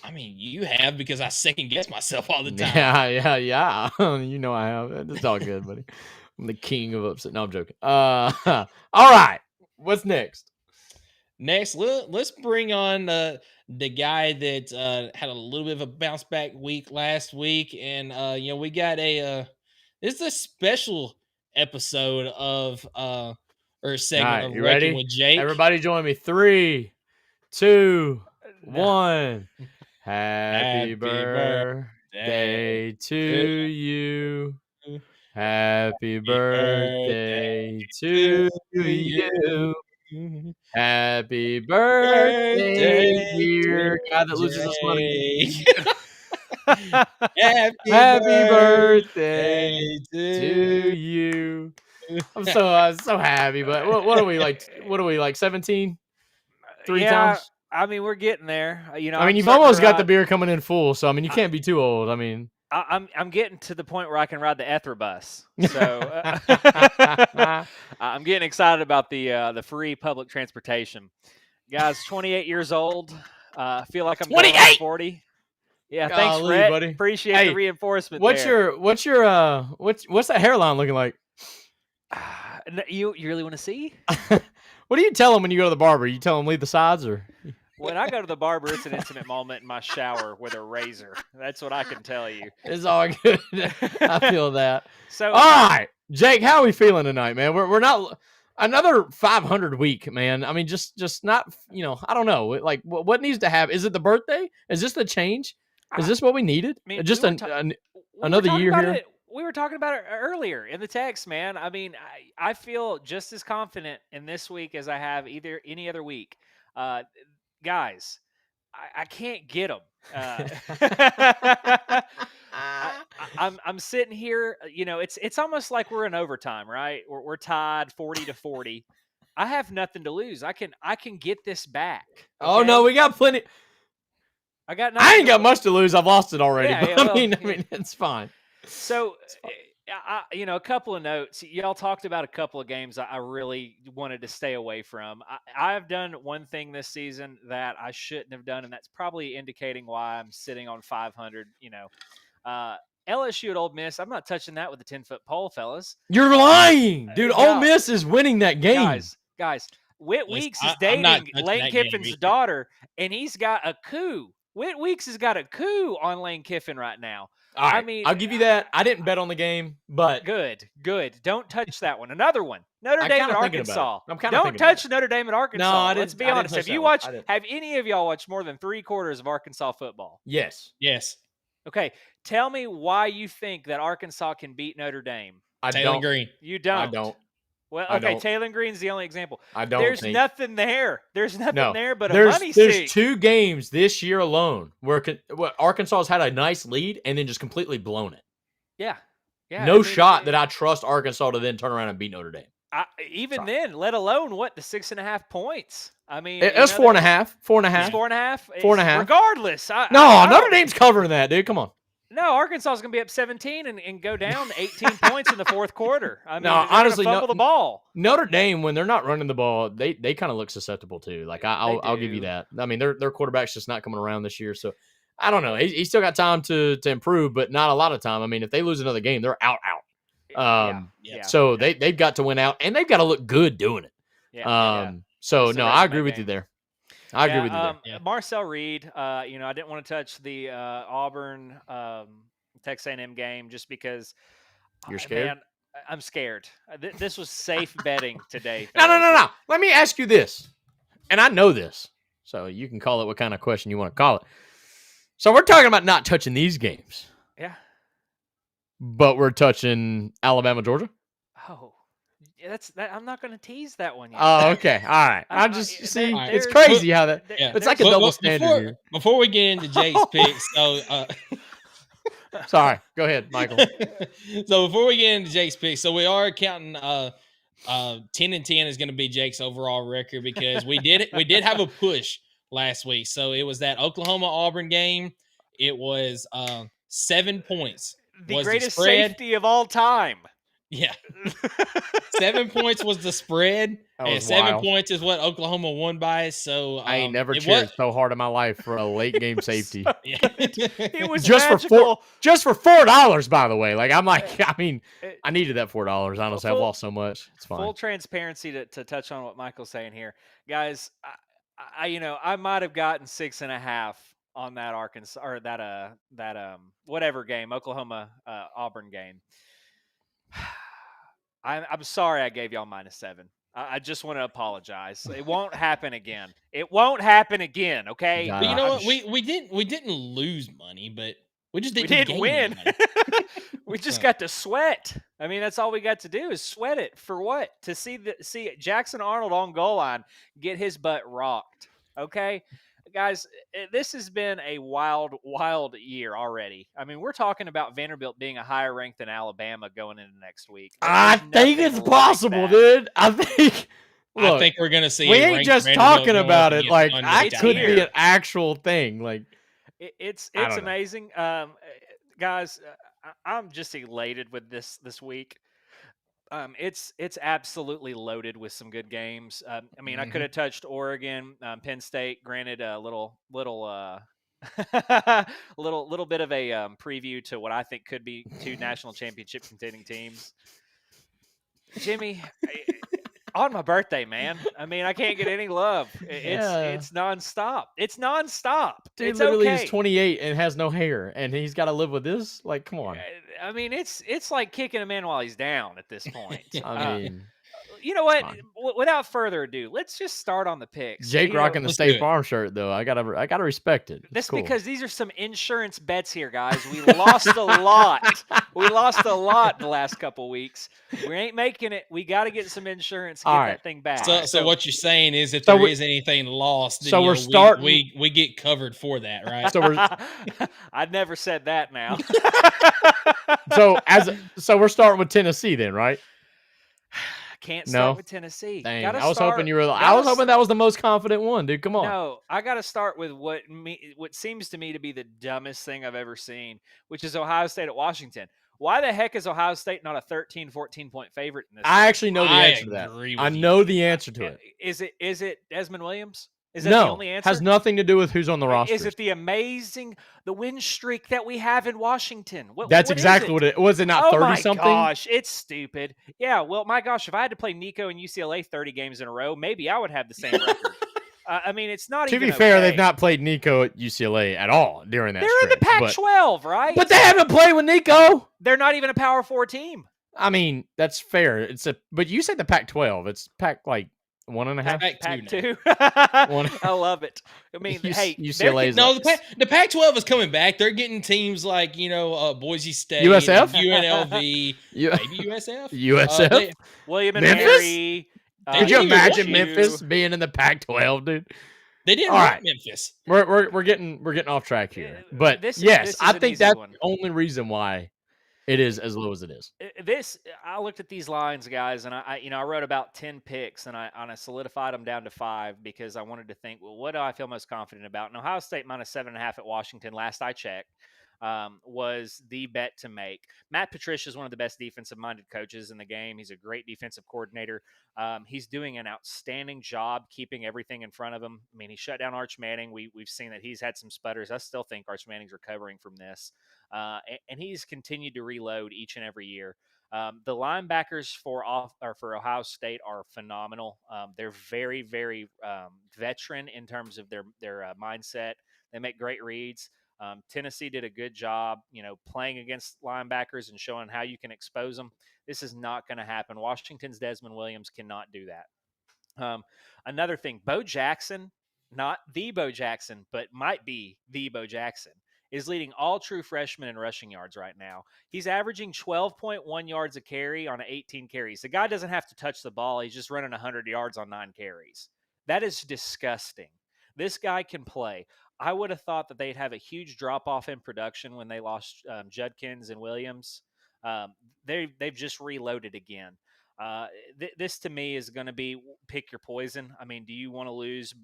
I mean, you have because I second guess myself all the time. Yeah. You know I have. It's all good, buddy. I'm the king of upset. No, I'm joking. All right. What's next? Next, let's bring on the guy that had a little bit of a bounce back week last week, and we got this is a special episode of or segment of Rakin with Jake. Everybody join me. 3, 2, 1. Happy birthday to you. Happy birthday to you. Happy birthday, dear guy that loses his money. Happy birthday to you. I'm so happy, but what are we like? What are we like? 17? 3 times? I mean, we're getting there. I mean, you've almost got the beer coming in full, so I mean, you can't be too old. I mean, I'm getting to the point where I can ride the Ether bus. So I'm getting excited about the free public transportation. Guys, 28 years old. I feel like I'm going on 40. Yeah, thanks, Golly, Rhett. buddy. Appreciate Hey, the reinforcement. What's there. what's that hairline looking like? You really want to see? What do you tell them when you go to the barber? You tell them leave the sides, or When I go to the barber, it's an intimate moment in my shower with a razor. That's what I can tell you. it's all good. I feel that. So, All right, Jake, how are we feeling tonight, man? We're not another 500 week, man. I mean, just not, I don't know. Like, what needs to happen? Is it the birthday? Is this the change? Is this what we needed? I mean, Just another year here. We were talking about it earlier in the text, man. I mean, I feel just as confident in this week as I have any other week. Guys, I can't get them. I'm sitting here. It's almost like we're in overtime, right? We're tied 40-40. I have nothing to lose. I can get this back. Okay? Oh no, we got plenty. I ain't got much to lose. I've lost it already. Yeah, but well, I mean, it's fine. So, a couple of notes. Y'all talked about a couple of games I really wanted to stay away from. I've done one thing this season that I shouldn't have done, and that's probably indicating why I'm sitting on 500. LSU at Ole Miss. I'm not touching that with a 10-foot pole, fellas. You're lying, dude. Ole Miss is winning that game. Guys. Whit Weeks is dating Lane Kiffin's daughter, and he's got a coup. Whit Weeks has got a coup on Lane Kiffin right now. All right, I mean, I'll give you that. I didn't bet on the game, but good. Don't touch that one. Another one. Notre Dame at Arkansas. Don't touch Notre Dame at Arkansas. No, I didn't. Let's be honest. Have any of y'all watched more than 3/4 of Arkansas football? Yes. Okay. Tell me why you think that Arkansas can beat Notre Dame. Taylor Green. You don't. I don't. Well, okay, Taylor Green's the only example. I don't. There's nothing there. There's nothing there but a money There's seat. 2 games this year alone where Arkansas has had a nice lead and then just completely blown it. Yeah. No shot that I trust Arkansas to then turn around and beat Notre Dame. Then, let alone the 6.5 points. I mean, it was 4.5. 4.5. 4.5. Regardless, Notre Dame's covering that, dude. Come on. No, Arkansas is going to be up 17 and go down 18 points in the fourth quarter. I mean, honestly, fumble the ball. Notre Dame, when they're not running the ball, they kind of look susceptible too. Like I'll give you that. I mean, their quarterback's just not coming around this year, so I don't know. He's still got time to improve, but not a lot of time. I mean, if they lose another game, they're out. So they've got to win out, and they've got to look good doing it. So no, I agree with you there. I agree with you there. Marcel Reed, I didn't want to touch the Auburn Texas A&M game just because you're scared. Man, I'm scared. This was safe betting today. No. Let me ask you this, and I know this, so you can call it what kind of question you want to call it. So we're talking about not touching these games. Yeah. But we're touching Alabama, Georgia. Oh. I'm not going to tease that one yet. Oh, okay. All right. It's crazy how that. It's like a double standard. Before we get into Jake's picks, sorry. Go ahead, Michael. So before we get into Jake's picks, so we are counting 10-10 is going to be Jake's overall record because we did have a push last week. So it was that Oklahoma Auburn game. It was 7 points. The greatest safety of all time. Yeah. 7 points was the spread, and 7 points is what Oklahoma won by. So I ain't never cheered so hard in my life for a late game safety. It was just magical. for $4, by the way. Like I needed that $4. Honestly, I've lost so much. It's fine. Full transparency to touch on what Michael's saying here, guys. I might have gotten 6.5 on that Arkansas or that whatever game, Oklahoma Auburn game. I'm sorry I gave y'all -7. I just want to apologize. It won't happen again. Okay. But you know what? We didn't lose money, but we didn't win. We just got to sweat. I mean, that's all we got to do is sweat it. For what? To see Jackson Arnold on goal line get his butt rocked. Okay. Guys, this has been a wild, wild year already. I mean, we're talking about Vanderbilt being a higher rank than Alabama going into next week. I think it's possible, dude. I think we're going to see. We ain't just talking about it. Like, that could be an actual thing. Like, it's amazing. guys, I'm just elated with this week. It's absolutely loaded with some good games. I mean, I could have touched Oregon, Penn State. Granted, a little little bit of a preview to what I think could be two national championship contending teams. Jimmy, on my birthday, man. I mean, I can't get any love. It's nonstop. It's nonstop. Dude, it's literally, okay. he's 28 and has no hair, and he's got to live with this. Like, come on. I mean, it's like kicking him in while he's down at this point. I mean, you know what? Without further ado, let's just start on the picks. Jake rocking the let's State do it. Farm shirt, though. I gotta respect it. It's That's cool. because these are some insurance bets here, guys. We lost a lot. We lost a lot the last couple weeks. We ain't making it. We got to get some insurance to get that thing back. So what you're saying is, if So there is anything lost, then, so you we're know, starting- we get covered for that, right? So we're I'd never said that. Now, so we're starting with Tennessee then, right? can't No. start with Tennessee. Dang, Gotta I was start- hoping you were. I gotta was hoping that was the most confident one, dude. Come on. No, I got to start with what seems to me to be the dumbest thing I've ever seen, which is Ohio State at Washington. Why the heck is Ohio State not a 13, 14-point favorite in this? I game? actually know the I answer to that. agree I with you. know the answer to it. Is it Desmond Williams? Is that No, the only answer? has nothing to do with who's on the roster. Is it the win streak that we have in Washington? That's what is exactly what it was. It not Oh 30 my something? gosh, it's stupid. Yeah, well, my gosh, if I had to play Nico and UCLA 30 games in a row, maybe I would have the same record. I mean, it's not To even be fair, okay. they've not played Nico at UCLA at all during that. They're in the stretch, Pac-12, right? but they haven't played with Nico. They're not even a Power 4 team. I mean, that's fair. But you said the Pac-12. It's Pac like 1.5. Pac-2 Pac-2. I love it. I mean, hey, UCLA is No, the Pac-12 is coming back. They're getting teams like, Boise State, USF? UNLV, maybe USF. USF? William and Memphis? Mary. Could you even imagine LSU. Memphis being in the Pac-12, dude? They didn't All want right. Memphis. We're getting off track here. But This yes, is I an think easy that's one. the only reason why it is as low as it is. I looked at these lines, guys, and I wrote about 10 picks, and I solidified them down to 5 because I wanted to think, well, what do I feel most confident about? And Ohio State minus 7.5 at Washington, last I checked, was the bet to make. Matt Patricia is one of the best defensive-minded coaches in the game. He's a great defensive coordinator. He's doing an outstanding job keeping everything in front of him. I mean, he shut down Arch Manning. We've seen that he's had some sputters. I still think Arch Manning's recovering from this. And he's continued to reload each and every year. The linebackers for Ohio State are phenomenal. They're very, very veteran in terms of their mindset. They make great reads. Tennessee did a good job, playing against linebackers and showing how you can expose them. This is not going to happen. Washington's Desmond Williams cannot do that. Another thing, Bo Jackson, not the Bo Jackson, but might be the Bo Jackson, is leading all true freshmen in rushing yards right now. He's averaging 12.1 yards a carry on 18 carries. The guy doesn't have to touch the ball. He's just running 100 yards on 9 carries. That is disgusting. This guy can play. I would have thought that they'd have a huge drop-off in production when they lost Judkins and Williams. They've just reloaded again. This to me is going to be pick your poison. I mean, do you want to lose,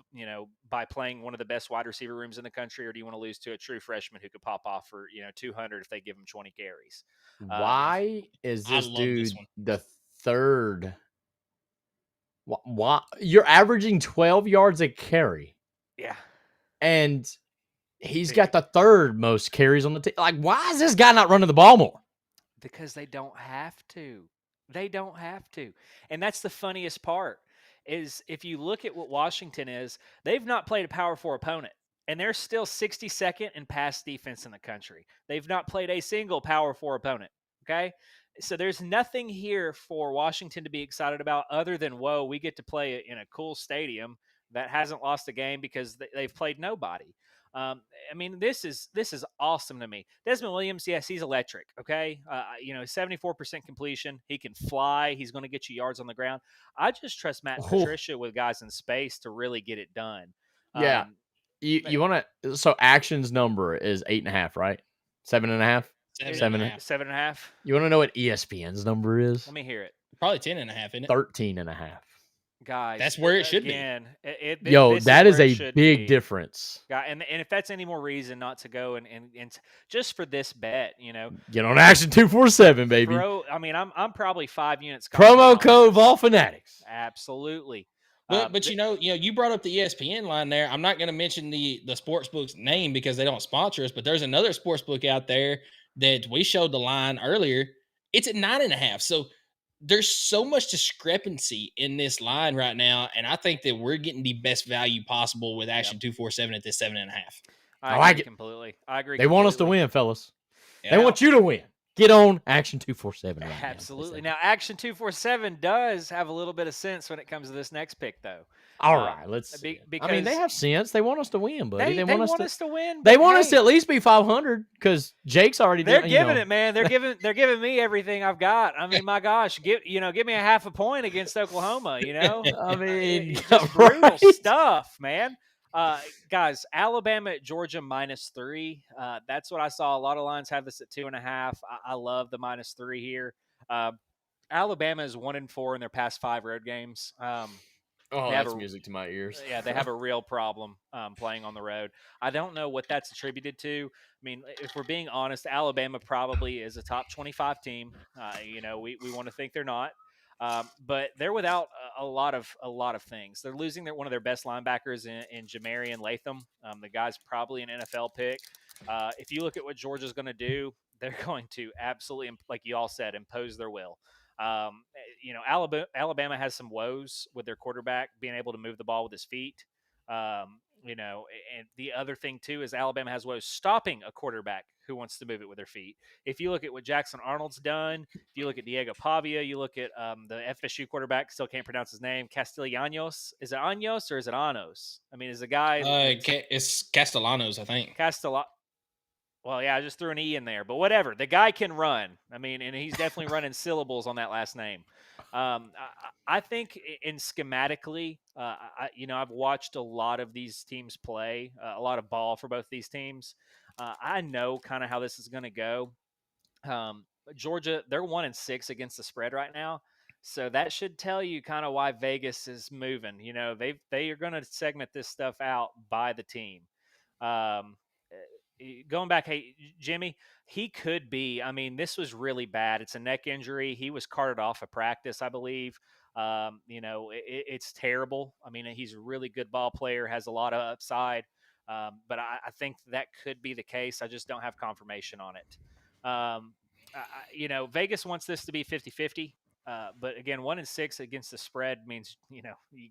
by playing one of the best wide receiver rooms in the country, or do you want to lose to a true freshman who could pop off for 200 if they give him 20 carries? Why is I this love dude this one. the third? Why you're averaging 12 yards a carry, Yeah. and he's got the third most carries on the team. Like, why is this guy not running the ball more? Because they don't have to. They don't have to. And that's the funniest part is if you look at what Washington is, they've not played a Power 4 opponent, and they're still 62nd in pass defense in the country. They've not played a single Power 4 opponent, okay? So there's nothing here for Washington to be excited about other than, whoa, we get to play in a cool stadium that hasn't lost a game because they've played nobody. I mean, this is awesome to me. Desmond Williams, yes, he's electric. Okay, 74% completion. He can fly. He's going to get you yards on the ground. I just trust Matt Patricia with guys in space to really get it done. Yeah, you want to. So actions number is 8.5, right? 7.5. 7.5. 7.5. You want to know what ESPN's number is? Let me hear it. Probably 10.5, isn't it? 13.5. guys, That's where it should be. again, Yo, that is a big difference. difference. And if that's any more reason not to go and just for this bet, Get on Action 247, baby. I'm probably 5 units. Promo code Vol Fanatics. Absolutely. But you brought up the ESPN line there. I'm not going to mention the sports book's name because they don't sponsor us, but there's another sports book out there that we showed the line earlier. It's at 9.5. So there's so much discrepancy in this line right now, and I think that we're getting the best value possible with Action 247 at this 7.5. I like it completely. I agree. They want us to win, fellas. Yeah. They want you to win. Get on Action 247 right now. Absolutely. Now, Action 247 does have a little bit of sense when it comes to this next pick, though. All right, let's. Because they have sense. They want us to win, buddy. They want us to win. They want us to at least be 500 because Jake's already. They're giving it, man. They're giving me everything I've got. I mean, my gosh, give me a half a point against Oklahoma. I mean, just brutal stuff, man. Guys, Alabama at Georgia -3. That's what I saw. A lot of lines have this at 2.5. I love the -3 here. Alabama is 1-4 in their past 5 road games. That's music to my ears. Yeah, they have a real problem playing on the road. I don't know what that's attributed to. I mean, if we're being honest, Alabama probably is a top 25 team. We want to think they're not. But they're without a lot of things. They're losing one of their best linebackers in Jamarian Latham. The guy's probably an NFL pick. If you look at what Georgia's going to do, they're going to absolutely, like you all said, impose their will. Alabama has some woes with their quarterback being able to move the ball with his feet. And the other thing too is Alabama has woes stopping a quarterback who wants to move it with their feet. If you look at what Jackson Arnold's done, if you look at Diego Pavia, you look at the FSU quarterback, still can't pronounce his name, Castellanos. Is it Anos or is it Anos? I mean, is a guy. It's Castellanos, I think. Well, yeah, I just threw an E in there, but whatever. The guy can run. I mean, and he's definitely running syllables on that last name. I think schematically, I've watched a lot of these teams play, a lot of ball for both these teams. I know kind of how this is going to go. Georgia, they're 1-6 against the spread right now. So that should tell you kind of why Vegas is moving. They are going to segment this stuff out by the team. Going back, hey, Jimmy, he could be. I mean, this was really bad. It's a neck injury. He was carted off of practice, I believe. It's terrible. I mean, he's a really good ball player, has a lot of upside. But I think that could be the case. I just don't have confirmation on it. Vegas wants this to be 50-50. But again, 1-6 against the spread means, you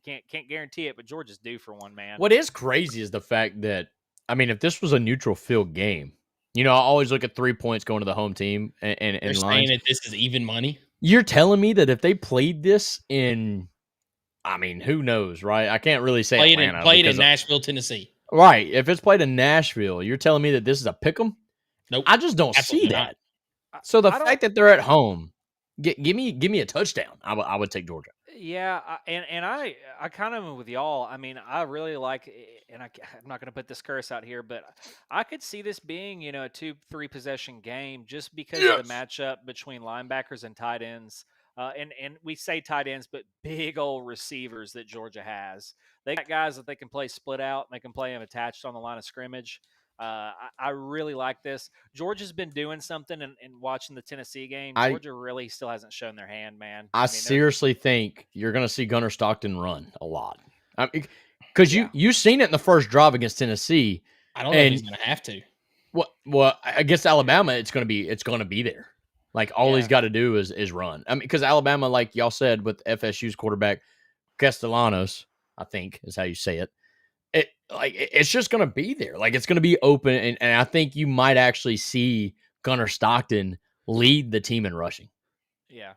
can't guarantee it, but Georgia's due for one, man. What is crazy is the fact that, I mean, if this was a neutral field game, I always look at 3 points going to the home team and You're saying that this is even money? You're telling me that if they played this in, I mean, who knows, right? I can't really say played in Nashville, Tennessee. Right. If it's played in Nashville, you're telling me that this is a pick'em? Nope. I just don't see that. So the fact that they're at home, give me a touchdown. I would take Georgia. Yeah, I kind of am with y'all. I mean, I really like, and I'm not going to put this curse out here, but I could see this being, a 2-3 possession game just because of the matchup between linebackers and tight ends. And we say tight ends, but big old receivers that Georgia has. They got guys that they can play split out. And they can play them attached on the line of scrimmage. I really like this. Georgia's been doing something and watching the Tennessee game. Georgia really still hasn't shown their hand, man. I seriously think you're going to see Gunnar Stockton run a lot. Because you've seen it in the first drive against Tennessee. I don't know if he's going to have to. Well, against Alabama, it's going to be there. Like all he's got to do is run. I mean, because Alabama, like y'all said, with FSU's quarterback Castellanos, I think is how you say it. It's just going to be there. Like it's going to be open, and I think you might actually see Gunnar Stockton lead the team in rushing. Yeah.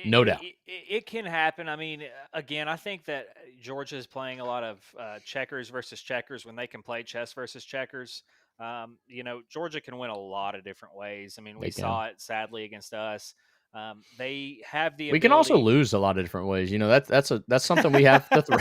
No doubt. It can happen. I mean, again, I think that Georgia is playing a lot of checkers versus checkers when they can play chess versus checkers. Georgia can win a lot of different ways. I mean, we saw it sadly against us. They have the ability. We can also lose a lot of different ways. That's something we have to throw.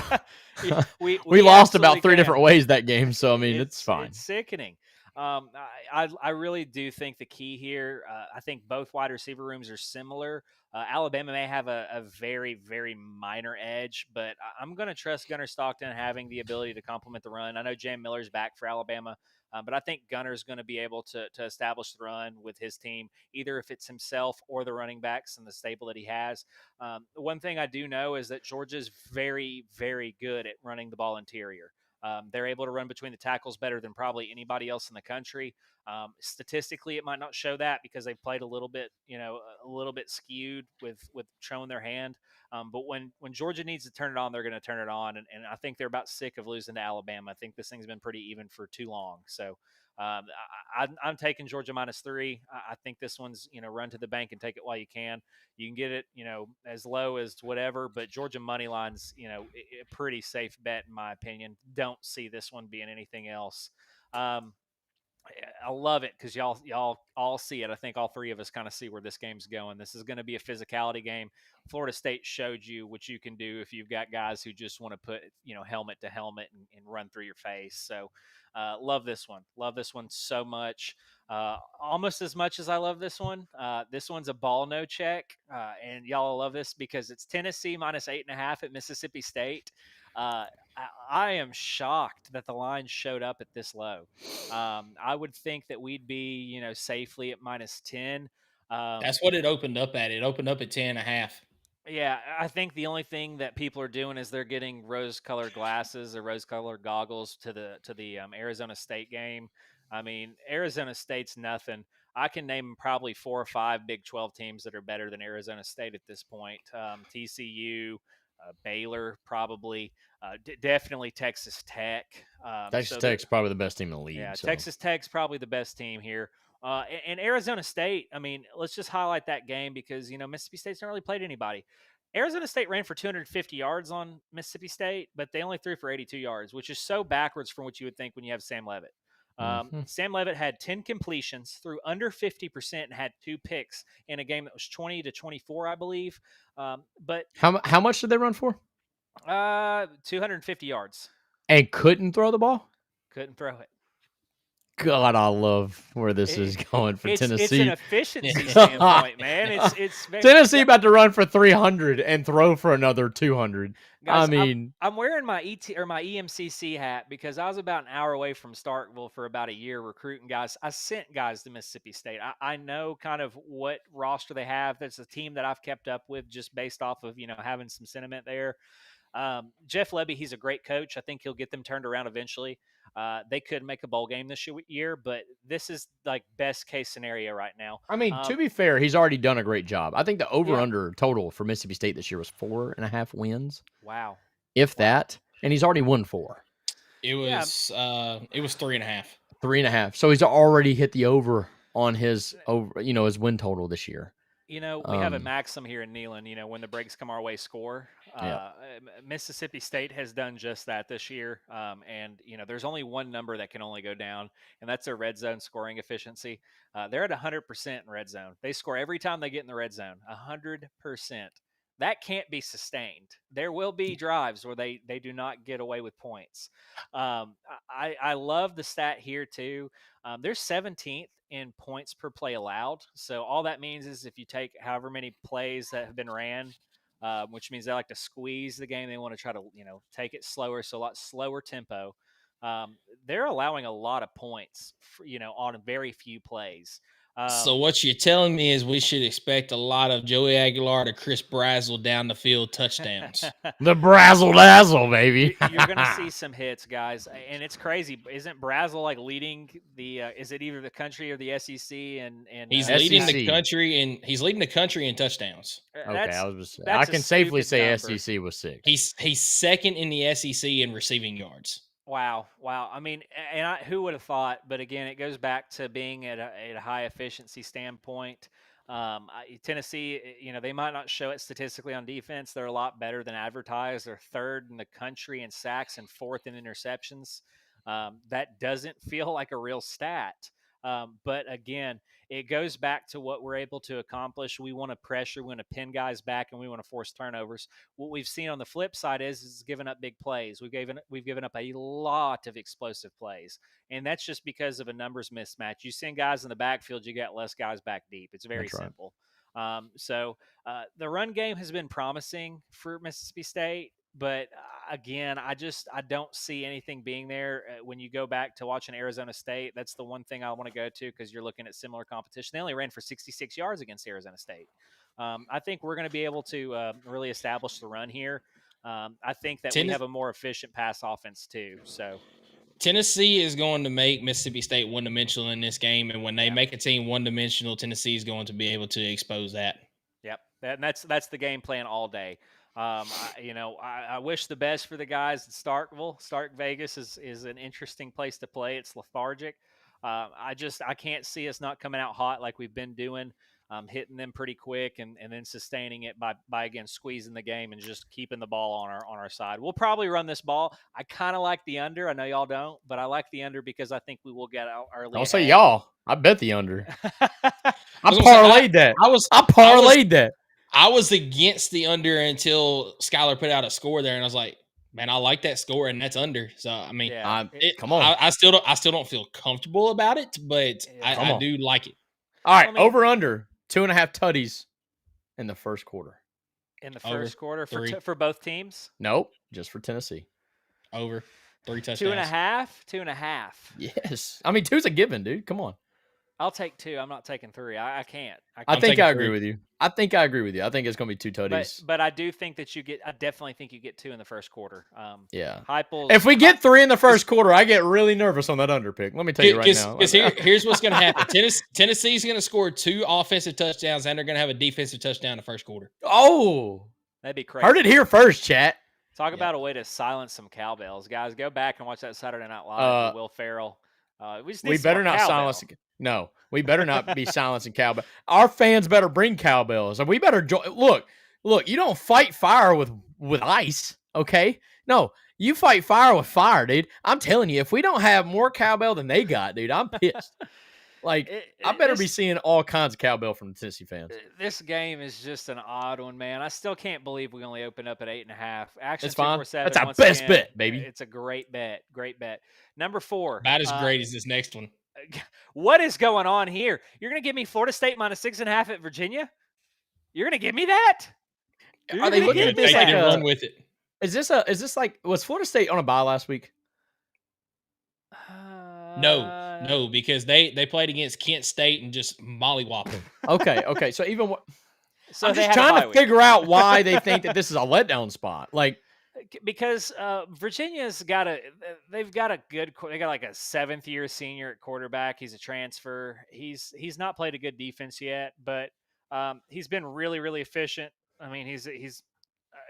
we lost about 3 different ways that game, so I mean it's fine. It's sickening. I really do think the key here. I think both wide receiver rooms are similar. Alabama may have a very, very minor edge, but I'm going to trust Gunnar Stockton having the ability to complement the run. I know Jam Miller's back for Alabama, but I think Gunner's going to be able to establish the run with his team, either if it's himself or the running backs and the stable that he has. One thing I do know is that Georgia's very, very good at running the ball interior. They're able to run between the tackles better than probably anybody else in the country. Statistically, it might not show that because they've played a little bit, a little bit skewed with showing their hand. But when Georgia needs to turn it on, they're going to turn it on. And I think they're about sick of losing to Alabama. I think this thing's been pretty even for too long. So I'm taking Georgia -3. I think this one's, run to the bank and take it while you can. You can get it, as low as whatever, but Georgia money line's, a pretty safe bet in my opinion. Don't see this one being anything else. I love it because y'all all see it. I think all three of us kind of see where this game's going. This is going to be a physicality game. Florida State showed you what you can do if you've got guys who just want to put helmet to helmet and run through your face. So love this one. Love this one so much. Almost as much as I love this one. This one's a ball no check, and y'all love this because it's Tennessee -8.5 at Mississippi State. I am shocked that the line showed up at this low. I would think that we'd be, safely at -10. That's what it opened up at. It opened up at 10.5. Yeah, I think the only thing that people are doing is they're getting rose-colored glasses or rose-colored goggles to the Arizona State game. I mean, Arizona State's nothing. I can name probably 4 or 5 Big 12 teams that are better than Arizona State at this point. TCU, Baylor, probably, definitely Texas Tech. Texas Tech's probably the best team in the league. Yeah, so. Texas Tech's probably the best team here. And Arizona State, I mean, let's just highlight that game because, Mississippi State's not really played anybody. Arizona State ran for 250 yards on Mississippi State, but they only threw for 82 yards, which is so backwards from what you would think when you have Sam Levitt. Sam Levitt had 10 completions, threw under 50%, and had 2 picks in a game that was 20-24, I believe. But how much did they run for? 250 yards. And couldn't throw the ball? Couldn't throw it. God, I love where this is going for Tennessee. It's an efficiency standpoint, man. It's Tennessee about to run for 300 and throw for another 200. Guys, I mean, I'm wearing my my EMCC hat because I was about an hour away from Starkville for about a year recruiting guys. I sent guys to Mississippi State. I know kind of what roster they have. That's a team that I've kept up with just based off of having some sentiment there. Jeff Lebby, he's a great coach. I think he'll get them turned around eventually. They could make a bowl game this year, but this is like best case scenario right now. I mean, to be fair, he's already done a great job. I think the over/under total for Mississippi State this year was 4.5 wins. Wow, that, and he's already won 4. It was 3.5. 3.5. So he's already hit the over on his his win total this year. We have a maxim here in Neyland, when the breaks come our way, score. Mississippi State has done just that this year. And there's only one number that can only go down, and that's their red zone scoring efficiency. They're at 100% in red zone. They score every time they get in the red zone, 100%. That can't be sustained. There will be drives where they do not get away with points. I love the stat here too. They're 17th in points per play allowed. So all that means is if you take however many plays that have been ran, which means they like to squeeze the game, they want to try to take it slower, so a lot slower tempo. They're allowing a lot of points, on very few plays. So what you're telling me is we should expect a lot of Joey Aguilar to Chris Brazzle down the field touchdowns. The Brazzle Dazzle, baby. You're going to see some hits, guys, and it's crazy. Isn't Brazzle like leading the? Is it either the country or the SEC? And he's leading the country, and he's leading the country in touchtowns. Okay, I can safely say number. SEC was 6. He's second in the SEC in receiving yards. Wow. I mean, and who would have thought? But again, it goes back to being at a high efficiency standpoint. Tennessee, they might not show it statistically on defense. They're a lot better than advertised. They're 3rd in the country in sacks and 4th in interceptions. That doesn't feel like a real stat. But again, it goes back to what we're able to accomplish. We want to pressure, we want to pin guys back, and we want to force turnovers. What we've seen on the flip side is giving up big plays. We've given up a lot of explosive plays, and that's just because of a numbers mismatch. You send guys in the backfield, you get less guys back deep. It's very simple. So the run game has been promising for Mississippi State, but again, I don't see anything being there. When you go back to watching Arizona State, that's the one thing I want to go to because you're looking at similar competition. They only ran for 66 yards against Arizona State. I think we're going to be able to really establish the run here. I think that we have a more efficient pass offense too. So Tennessee is going to make Mississippi State one-dimensional in this game, and when they make a team one-dimensional, Tennessee is going to be able to expose that. Yep, that's the game plan all day. I wish the best for the guys at Starkville. Stark Vegas is an interesting place to play. It's lethargic. I can't see us not coming out hot like we've been doing, hitting them pretty quick and then sustaining it by again squeezing the game and just keeping the ball on our side. We'll probably run this ball. I kind of like the under. I know y'all don't, but I like the under because I think we will get out early. Don't say y'all. I bet the under. I parlayed that. I parlayed that. I was against the under until Skylar put out a score there, and I was like, man, I like that score, and that's under. So I mean, come on. I still don't feel comfortable about it, but I do like it. All right, over under 2.5 tutties in the first quarter. In the first quarter for both teams? Nope, just for Tennessee. Over 3 touchdowns. 2.5. 2.5. Yes, I mean 2's a given, dude. Come on. I'll take 2. I'm not taking 3. I can't. I think I agree with you. I think it's going to be 2 tutties. But I do think that I definitely think you get 2 in the first quarter. Yeah. If we get 3 in the first quarter, I get really nervous on that under pick. Let me tell you right now. Because here's what's going to happen. Tennessee's going to score 2 offensive touchdowns, and they're going to have a defensive touchdown in the first quarter. Oh. That'd be crazy. Heard it here first, chat. Talk about a way to silence some cowbells. Guys, go back and watch that Saturday Night Live with Will Ferrell. We better not silence. No, we better not be silencing cowbell. Our fans better bring cowbells, and we better join. Look. You don't fight fire with ice, okay? No, you fight fire with fire, dude. I'm telling you, if we don't have more cowbell than they got, dude, I'm pissed. I better be seeing all kinds of cowbell from the Tennessee fans. This game is just an odd one, man. I still can't believe we only opened up at 8.5. Action it's fine. 247. That's our best again, bet, baby. It's a great bet. Great bet. Number 4. About as great as this next one. What is going on here? You're going to give me Florida State minus 6.5 at Virginia? You're going to give me that? Are they looking at this like run with it? Is this like was Florida State on a bye last week? No, because they played against Kent State and just mollywhopped them. Okay. So even so I'm just trying to figure out why they think that this is a letdown spot. Because Virginia's got a good, they got like a 7th-year senior at quarterback. He's a transfer. He's not played a good defense yet, but he's been really, really efficient. I mean, he's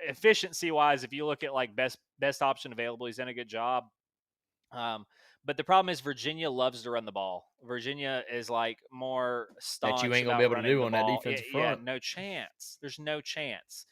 efficiency wise, if you look at like best option available, he's done a good job. But the problem is Virginia loves to run the ball. Virginia is like more staunch that you ain't gonna be able to do on that defensive front. Yeah, no chance. There's no chance.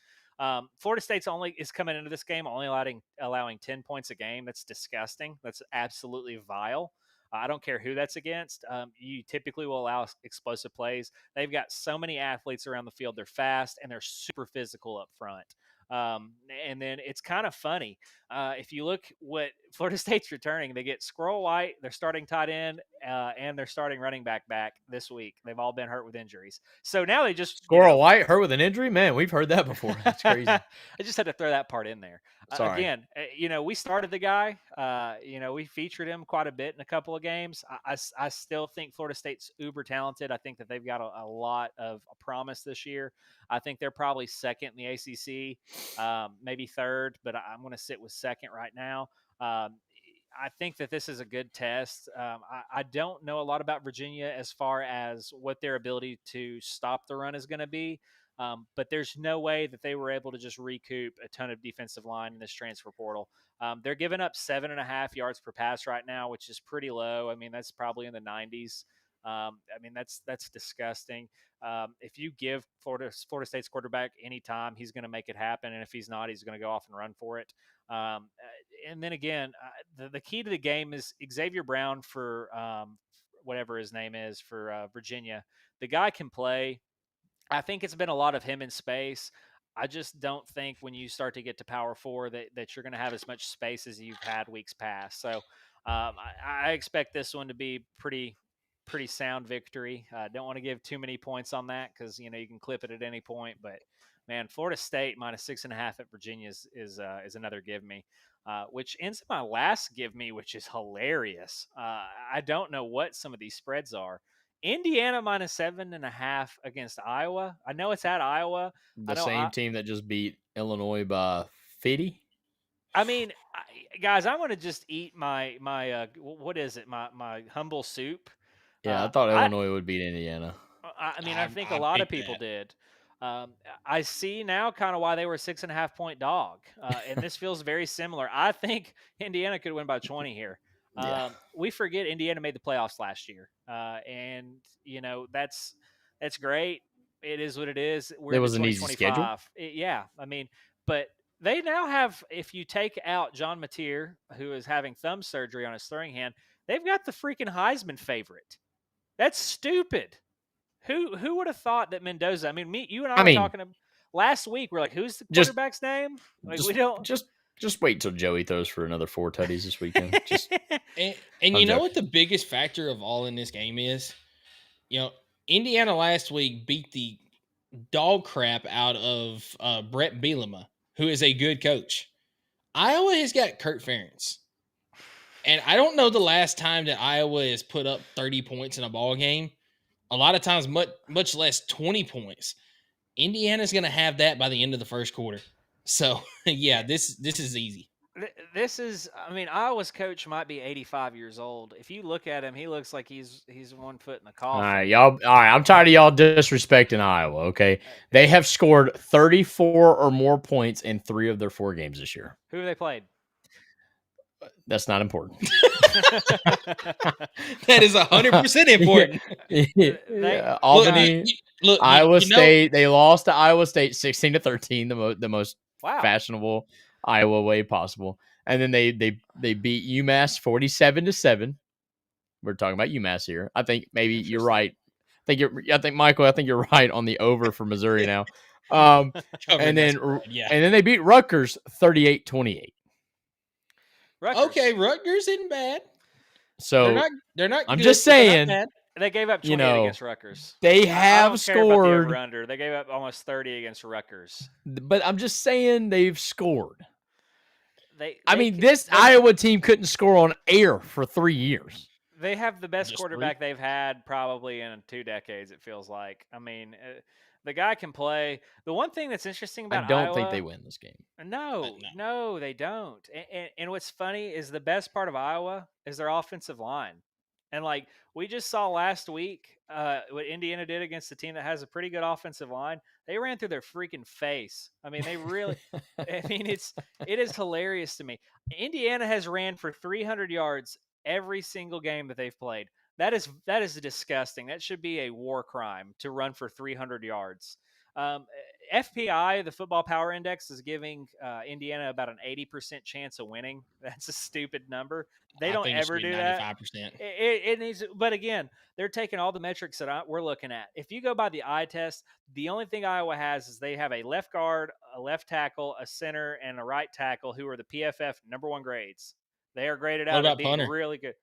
Florida State's is coming into this game only allowing 10 points a game. That's disgusting. That's absolutely vile. I don't care who that's against. You typically will allow explosive plays. They've got so many athletes around the field. They're fast and they're super physical up front. And then it's kind of funny. If you look what Florida State's returning, they get Squirrel White, their starting tight end, and their starting running back this week. They've all been hurt with injuries. So now they just Squirrel White hurt with an injury? Man, we've heard that before. That's crazy. I just had to throw that part in there. Sorry. Again, we started the guy. We featured him quite a bit in a couple of games. I still think Florida State's uber talented. I think that they've got a lot of promise this year. I think they're probably second in the ACC, maybe third, but I'm going to sit with second right now. I think that this is a good test. I don't know a lot about Virginia as far as what their ability to stop the run is going to be. But there's no way that they were able to just recoup a ton of defensive line in this transfer portal. They're giving up 7.5 yards per pass right now, which is pretty low. I mean, that's probably in the 90s. That's disgusting. If you give Florida State's quarterback any time, he's going to make it happen. And if he's not, he's going to go off and run for it. And then again, the key to the game is Xavier Brown whatever his name is for Virginia. The guy can play. I think it's been a lot of him in space. I just don't think when you start to get to Power Four that you're going to have as much space as you've had weeks past. So I expect this one to be pretty sound victory. Don't want to give too many points on that because you can clip it at any point. But man, Florida State -6.5 at Virginia is another give me. Which ends up my last give me, which is hilarious. I don't know what some of these spreads are. Indiana -7.5 against Iowa. I know it's at Iowa. The same team that just beat Illinois by 50. I mean, guys, I'm going to just eat my what is it? My humble soup. Yeah, I thought Illinois would beat Indiana. I think a lot of people did. I see now kind of why they were 6.5-point dog, and this feels very similar. I think Indiana could win by 20 here. We forget Indiana made the playoffs last year, and that's great. It is what it is. It was an easy schedule. Yeah, I mean, but they now have. If you take out John Mateer, who is having thumb surgery on his throwing hand, they've got the freaking Heisman favorite. That's stupid. Who would have thought that Mendoza? I mean, you and I were talking last week. We're like, who's the quarterback's name? Like, we don't just wait till Joey throws for another 4 tutties this weekend. And you know what the biggest factor of all in this game is? Indiana last week beat the dog crap out of Brett Bielema, who is a good coach. Iowa has got Kurt Ferentz. And I don't know the last time that Iowa has put up 30 points in a ball game. A lot of times, much less 20 points. Indiana's going to have that by the end of the first quarter. So, yeah, this is easy. This is, I mean, Iowa's coach might be 85 years old. If you look at him, he looks like he's 1 foot in the coffin. All right, y'all. All right, I'm tired of y'all disrespecting Iowa. Okay, they have scored 34 or more points in 3 of their 4 games this year. Who have they played? That's not important. That is 100% important. Albany, Iowa State. They lost to Iowa State 16-13, the most fashionable Iowa way possible. And then they beat UMass 47-7. We're talking about UMass here. I think maybe you're right. I think Michael. I think you're right on the over for Missouri now. And then they beat Rutgers 38-28. Okay, Rutgers isn't bad. So they're not. I'm just saying they gave up 28 against Rutgers. They have scored. The they gave up almost 30 against Rutgers. But I'm just saying they've scored. This Iowa team couldn't score on air for 3 years. They have the best quarterback they've had probably in 2 decades. It feels like. I mean. The guy can play. The one thing that's interesting about Iowa, I don't think they win this game. No, they don't. And what's funny is the best part of Iowa is their offensive line. And like we just saw last week, what Indiana did against a team that has a pretty good offensive line, they ran through their freaking face. I mean, they really. I mean, it is hilarious to me. Indiana has ran for 300 yards every single game that they've played. That is disgusting. That should be a war crime to run for 300 yards. FPI, the Football Power Index, is giving Indiana about an 80% chance of winning. That's a stupid number. They don't ever do 95%. That. It needs, but again, they're taking all the metrics that we're looking at. If you go by the eye test, the only thing Iowa has is they have a left guard, a left tackle, a center, and a right tackle who are the PFF #1 grades. They are graded out as being really good.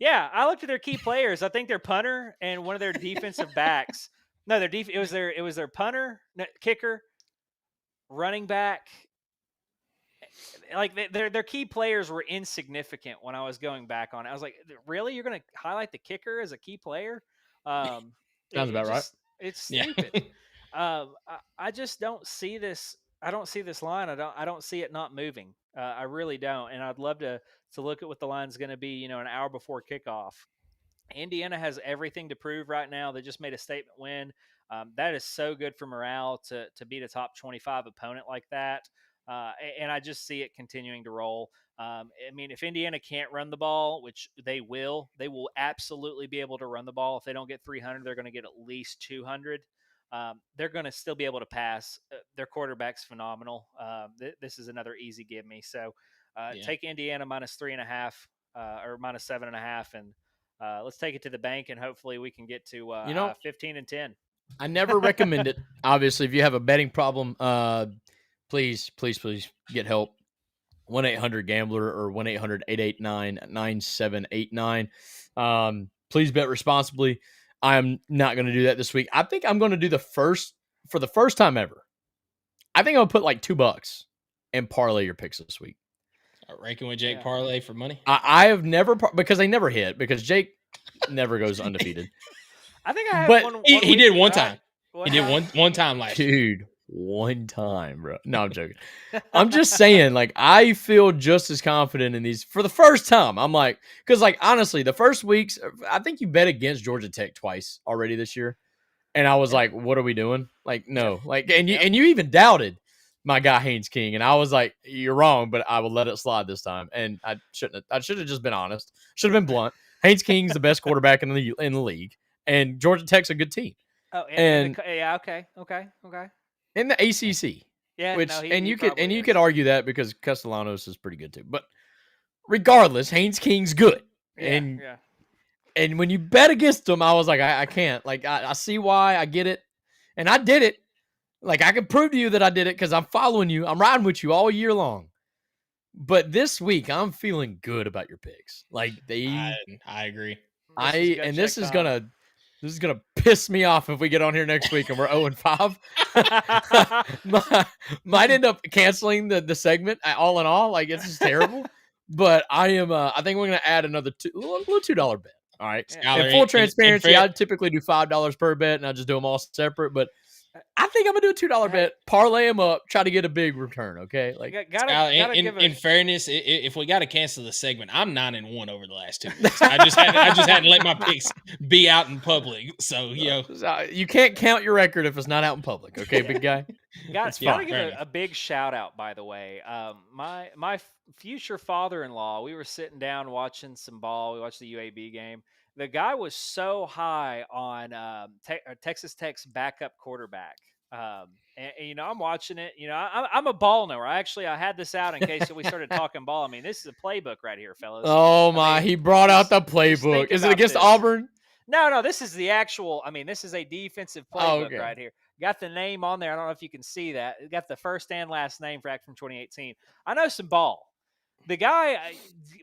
Yeah, I looked at their key players. I think their punter and one of their defensive backs. No, it was their punter, kicker, running back. Like their key players were insignificant when I was going back on it. I was like, really? You're going to highlight the kicker as a key player? Sounds about right. It's stupid. I just don't see this. I don't see this line. I don't see it not moving. I really don't. And I'd love to look at what the line's going to be, an hour before kickoff. Indiana has everything to prove right now. They just made a statement win. That is so good for morale to beat a top 25 opponent like that. And I just see it continuing to roll. I mean, if Indiana can't run the ball, which they will absolutely be able to run the ball. If they don't get 300, they're going to get at least 200. They're going to still be able to pass. Their quarterback's phenomenal. This is another easy give me. So take Indiana -3.5 or -7.5, and let's take it to the bank, and hopefully we can get to 15-10. I never recommend it. Obviously, if you have a betting problem, please get help. 1-800-GAMBLER or 1-800-889-9789. Please bet responsibly. I am not going to do that this week. I think I'm going to do for the first time ever. I think I'll put like $2 and parlay your picks this week. Rakin with Jake parlay for money. I have never because they never hit because Jake never goes undefeated. I think I have But one. He did one right? time. He did one time last year. Dude, one time, bro. No, I'm joking. I'm just saying, like, I feel just as confident in these for the first time. I'm like, because, like, honestly, the first weeks, I think you bet against Georgia Tech twice already this year. And I was like, what are we doing? Like, no. Like, and you even doubted my guy Haynes King. And I was like, you're wrong, but I will let it slide this time. And I should have just been honest. Should have been blunt. Haynes King's the best quarterback in the league. And Georgia Tech's a good team. Oh, okay. In the ACC. Yeah, Which no, you could argue that because Castellanos is pretty good too. But regardless, Haynes King's good. And when you bet against him, I was like, I can't. Like, I see why. I get it. And I did it. Like, I can prove to you that I did it because I'm following you. I'm riding with you all year long. But this week, I'm feeling good about your picks. Like, I agree. This is gonna piss me off if we get on here next week and we're 0-5. Might end up canceling the segment. All in all, like, it's just terrible. But I think we're gonna add another little $2 bet. All right. Skylar, in full transparency, I typically do $5 per bet, and I just do them all separate. But I think I'm gonna do a $2 bet, parlay them up, try to get a big return. Okay, like in fairness, if we got to cancel the segment, I'm 9-1 over the last 2 weeks. I just hadn't let my picks be out in public. So you can't count your record if it's not out in public. Okay, big guy. Got to give a big shout out, by the way. My future father-in-law, we were sitting down watching some ball. We watched the UAB game. The guy was so high on Texas Tech's backup quarterback. And I'm watching it. I'm a ball knower. I had this out in case we started talking ball. I mean, this is a playbook right here, fellas. Oh, my. He brought out the playbook. Is it against Auburn? No, this is the actual. I mean, this is a defensive playbook right here. Got the name on there. I don't know if you can see that. It got the first and last name from 2018. I know some ball. The guy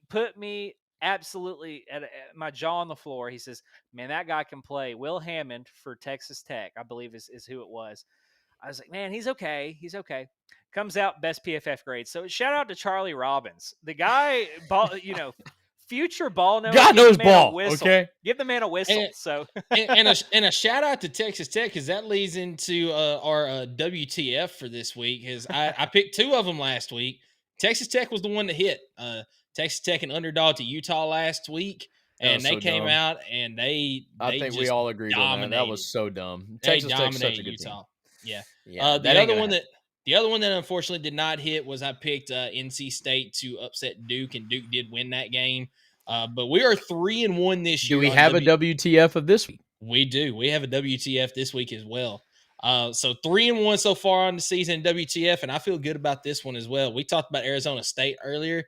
put me absolutely at my jaw on the floor. He says, man, that guy can play. Will Hammond for Texas Tech, I believe is who it was. I was like, man, he's okay. Comes out best PFF grade. So shout out to Charlie Robbins. The guy, future ball knower. God knows ball. Okay, give the man a whistle. And a shout out to Texas Tech because that leads into our WTF for this week. Because I picked 2 of them last week. Texas Tech was the one that hit. Texas Tech an underdog to Utah last week, and they came out and I think we all agreed on that. That was so dumb. Texas Tech's such a good Utah. Team. Yeah. The other one that unfortunately did not hit was I picked NC State to upset Duke, and Duke did win that game. But we are 3-1 this year. Do we have a WTF of this week? We do. We have a WTF this week as well. So 3-1 so far on the season in WTF, and I feel good about this one as well. We talked about Arizona State earlier.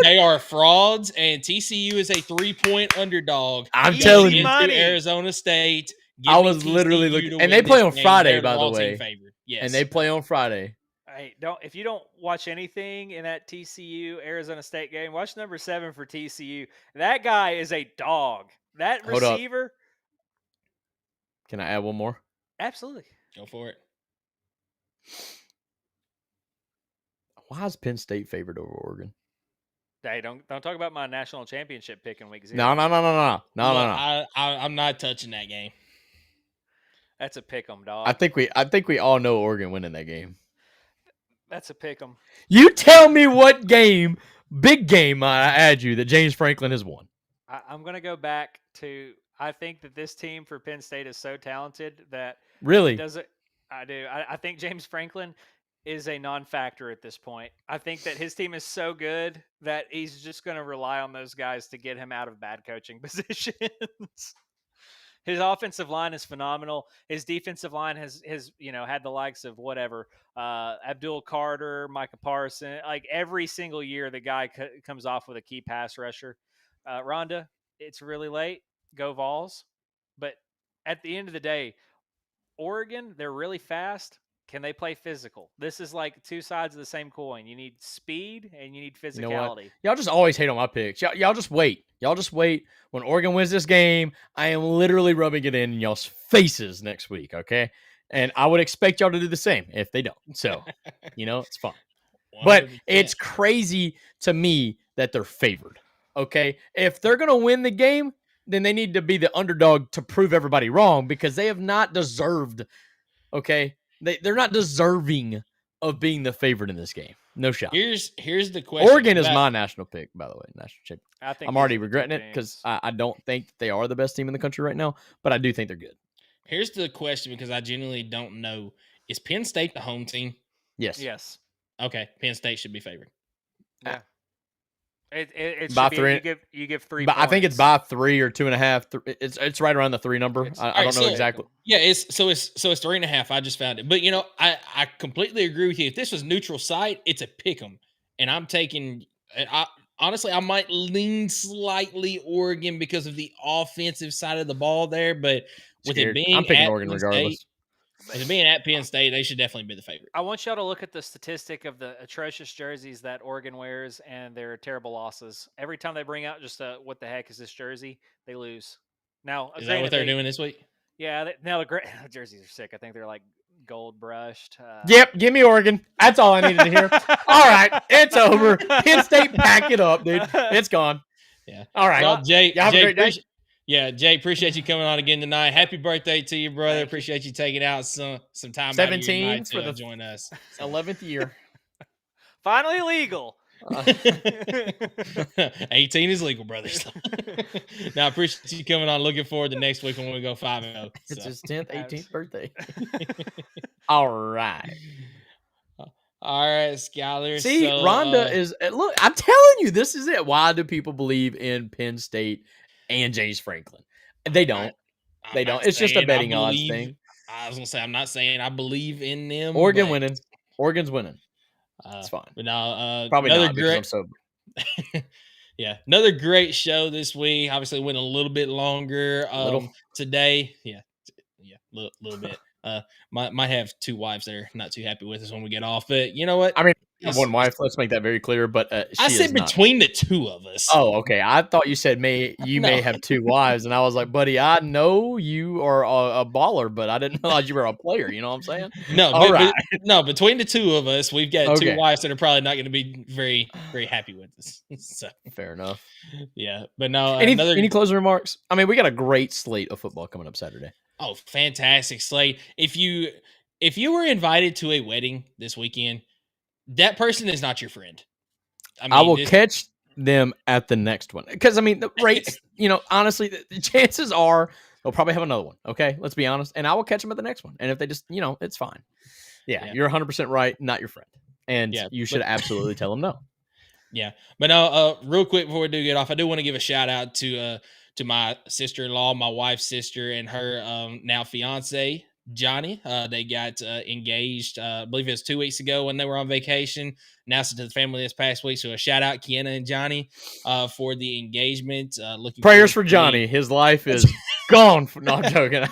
They are frauds, and TCU is a 3-point underdog. I'm telling you, Arizona State. I was literally looking, and they play on Friday, by the way. Yes. And they play on Friday. Hey, if you don't watch anything in that TCU Arizona State game, watch number 7 for TCU. That guy is a dog. That receiver. Can I add one more? Absolutely. Go for it. Why is Penn State favored over Oregon? Hey, don't talk about my national championship pick in week 0. No. I'm not touching that game. That's a pick 'em, dog. I think we all know Oregon winning that game. That's a pick 'em. You tell me what game, big game, I add you that James Franklin has won. I'm going to go back to. I think that this team for Penn State is so talented that really I do. I think James Franklin is a non-factor at this point. I think that his team is so good that he's just going to rely on those guys to get him out of bad coaching positions. His offensive line is phenomenal. His defensive line has had the likes of Abdul Carter, Micah Parson. Like every single year, the guy comes off with a key pass rusher. Rhonda, it's really late. Go Vols. But at the end of the day, Oregon, they're really fast. Can they play physical? This is like two sides of the same coin. You need speed and you need physicality. You know what? Y'all just always hate on my picks. Y'all just wait. Y'all just wait. When Oregon wins this game, I am literally rubbing it in y'all's faces next week, okay? And I would expect y'all to do the same if they don't. So, it's fun. 100%. But it's crazy to me that they're favored, okay? If they're going to win the game, then they need to be the underdog to prove everybody wrong because they have not deserved, okay? They're not deserving of being the favorite in this game. No shot. Here's the question. Oregon is my national pick, by the way. National champion. I'm already regretting it because I don't think that they are the best team in the country right now, but I do think they're good. Here's the question because I genuinely don't know. Is Penn State the home team? Yes. Okay. Penn State should be favored. Yeah. It by should be, 3. You give 3 but points. I think it's by 3 or 2.5. It's right around the 3 number. I don't know exactly. Yeah, it's 3.5. I just found it. But I completely agree with you. If this was neutral site, it's a pick 'em. And I'm taking honestly, I might lean slightly Oregon because of the offensive side of the ball there, but with it being I'm picking Oregon regardless. With it being at Penn State, they should definitely be the favorite. I want y'all to look at the statistic of the atrocious jerseys that Oregon wears and their terrible losses. Every time they bring out just what the heck is this jersey, they lose. Now, is that what they're doing this week? Yeah. Now the great jerseys are sick. I think they're like gold brushed. Yep, give me Oregon. That's all I needed to hear. All right, it's over. Penn State, pack it up, dude. It's gone. Yeah. All right. Well, Jay, have a great day. Jay, appreciate you coming on again tonight. Happy birthday to you, brother. Appreciate you taking out some time 17 out of your for night to join us. 11th year. Finally legal. 18 is legal, brothers. Now, I appreciate you coming on. Looking forward to next week when we go 5-0. It's his 10th, 18th birthday. All right. All right, Skylar. See, Rhonda is look. I'm telling you, this is it. Why do people believe in Penn State and James Franklin? They don't. They don't. It's just a betting odds thing. I was gonna say I'm not saying I believe in them. Oregon winning. Oregon's winning. It's fine. But now, probably another not because I'm sober. Yeah, another great show this week. Obviously, went a little bit longer today. Yeah, little bit. Might have 2 wives that are not too happy with us when we get off. But you know what? I mean, one wife. Let's make that very clear. But I said between the 2 of us. Oh, okay. I thought you said may have 2 wives, and I was like, buddy, I know you are a baller, but I didn't realize you were a player. You know what I'm saying? No, right. No. Between the 2 of us, we've got 2 wives that are probably not going to be very, very happy with us. So fair enough. Yeah, but no. Any closing remarks? I mean, we got a great slate of football coming up Saturday. Oh, fantastic slate! If you were invited to a wedding this weekend, that person is not your friend. I will catch them at the next one because I mean the rates. Honestly, the chances are they'll probably have another one. Okay, let's be honest, and I will catch them at the next one. And if they just, it's fine. Yeah, you're 100% right. Not your friend, and you should absolutely tell them no. Yeah, but now, real quick before we do get off, I do want to give a shout out to my sister-in-law, my wife's sister, and her now fiance, Johnny. They got engaged, I believe it was 2 weeks ago when they were on vacation. Announced it to the family this past week. So a shout out, Kiana and Johnny, for the engagement. Looking prayers for Johnny. His life is gone. No, I'm joking.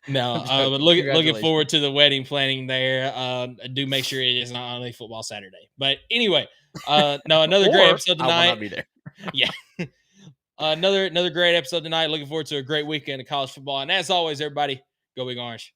No, but looking forward to the wedding planning there. Do make sure it is not only football Saturday. But anyway, no, another great episode tonight. I will not be there. Yeah. Another great episode tonight. Looking forward to a great weekend of college football. And as always, everybody, go Big Orange.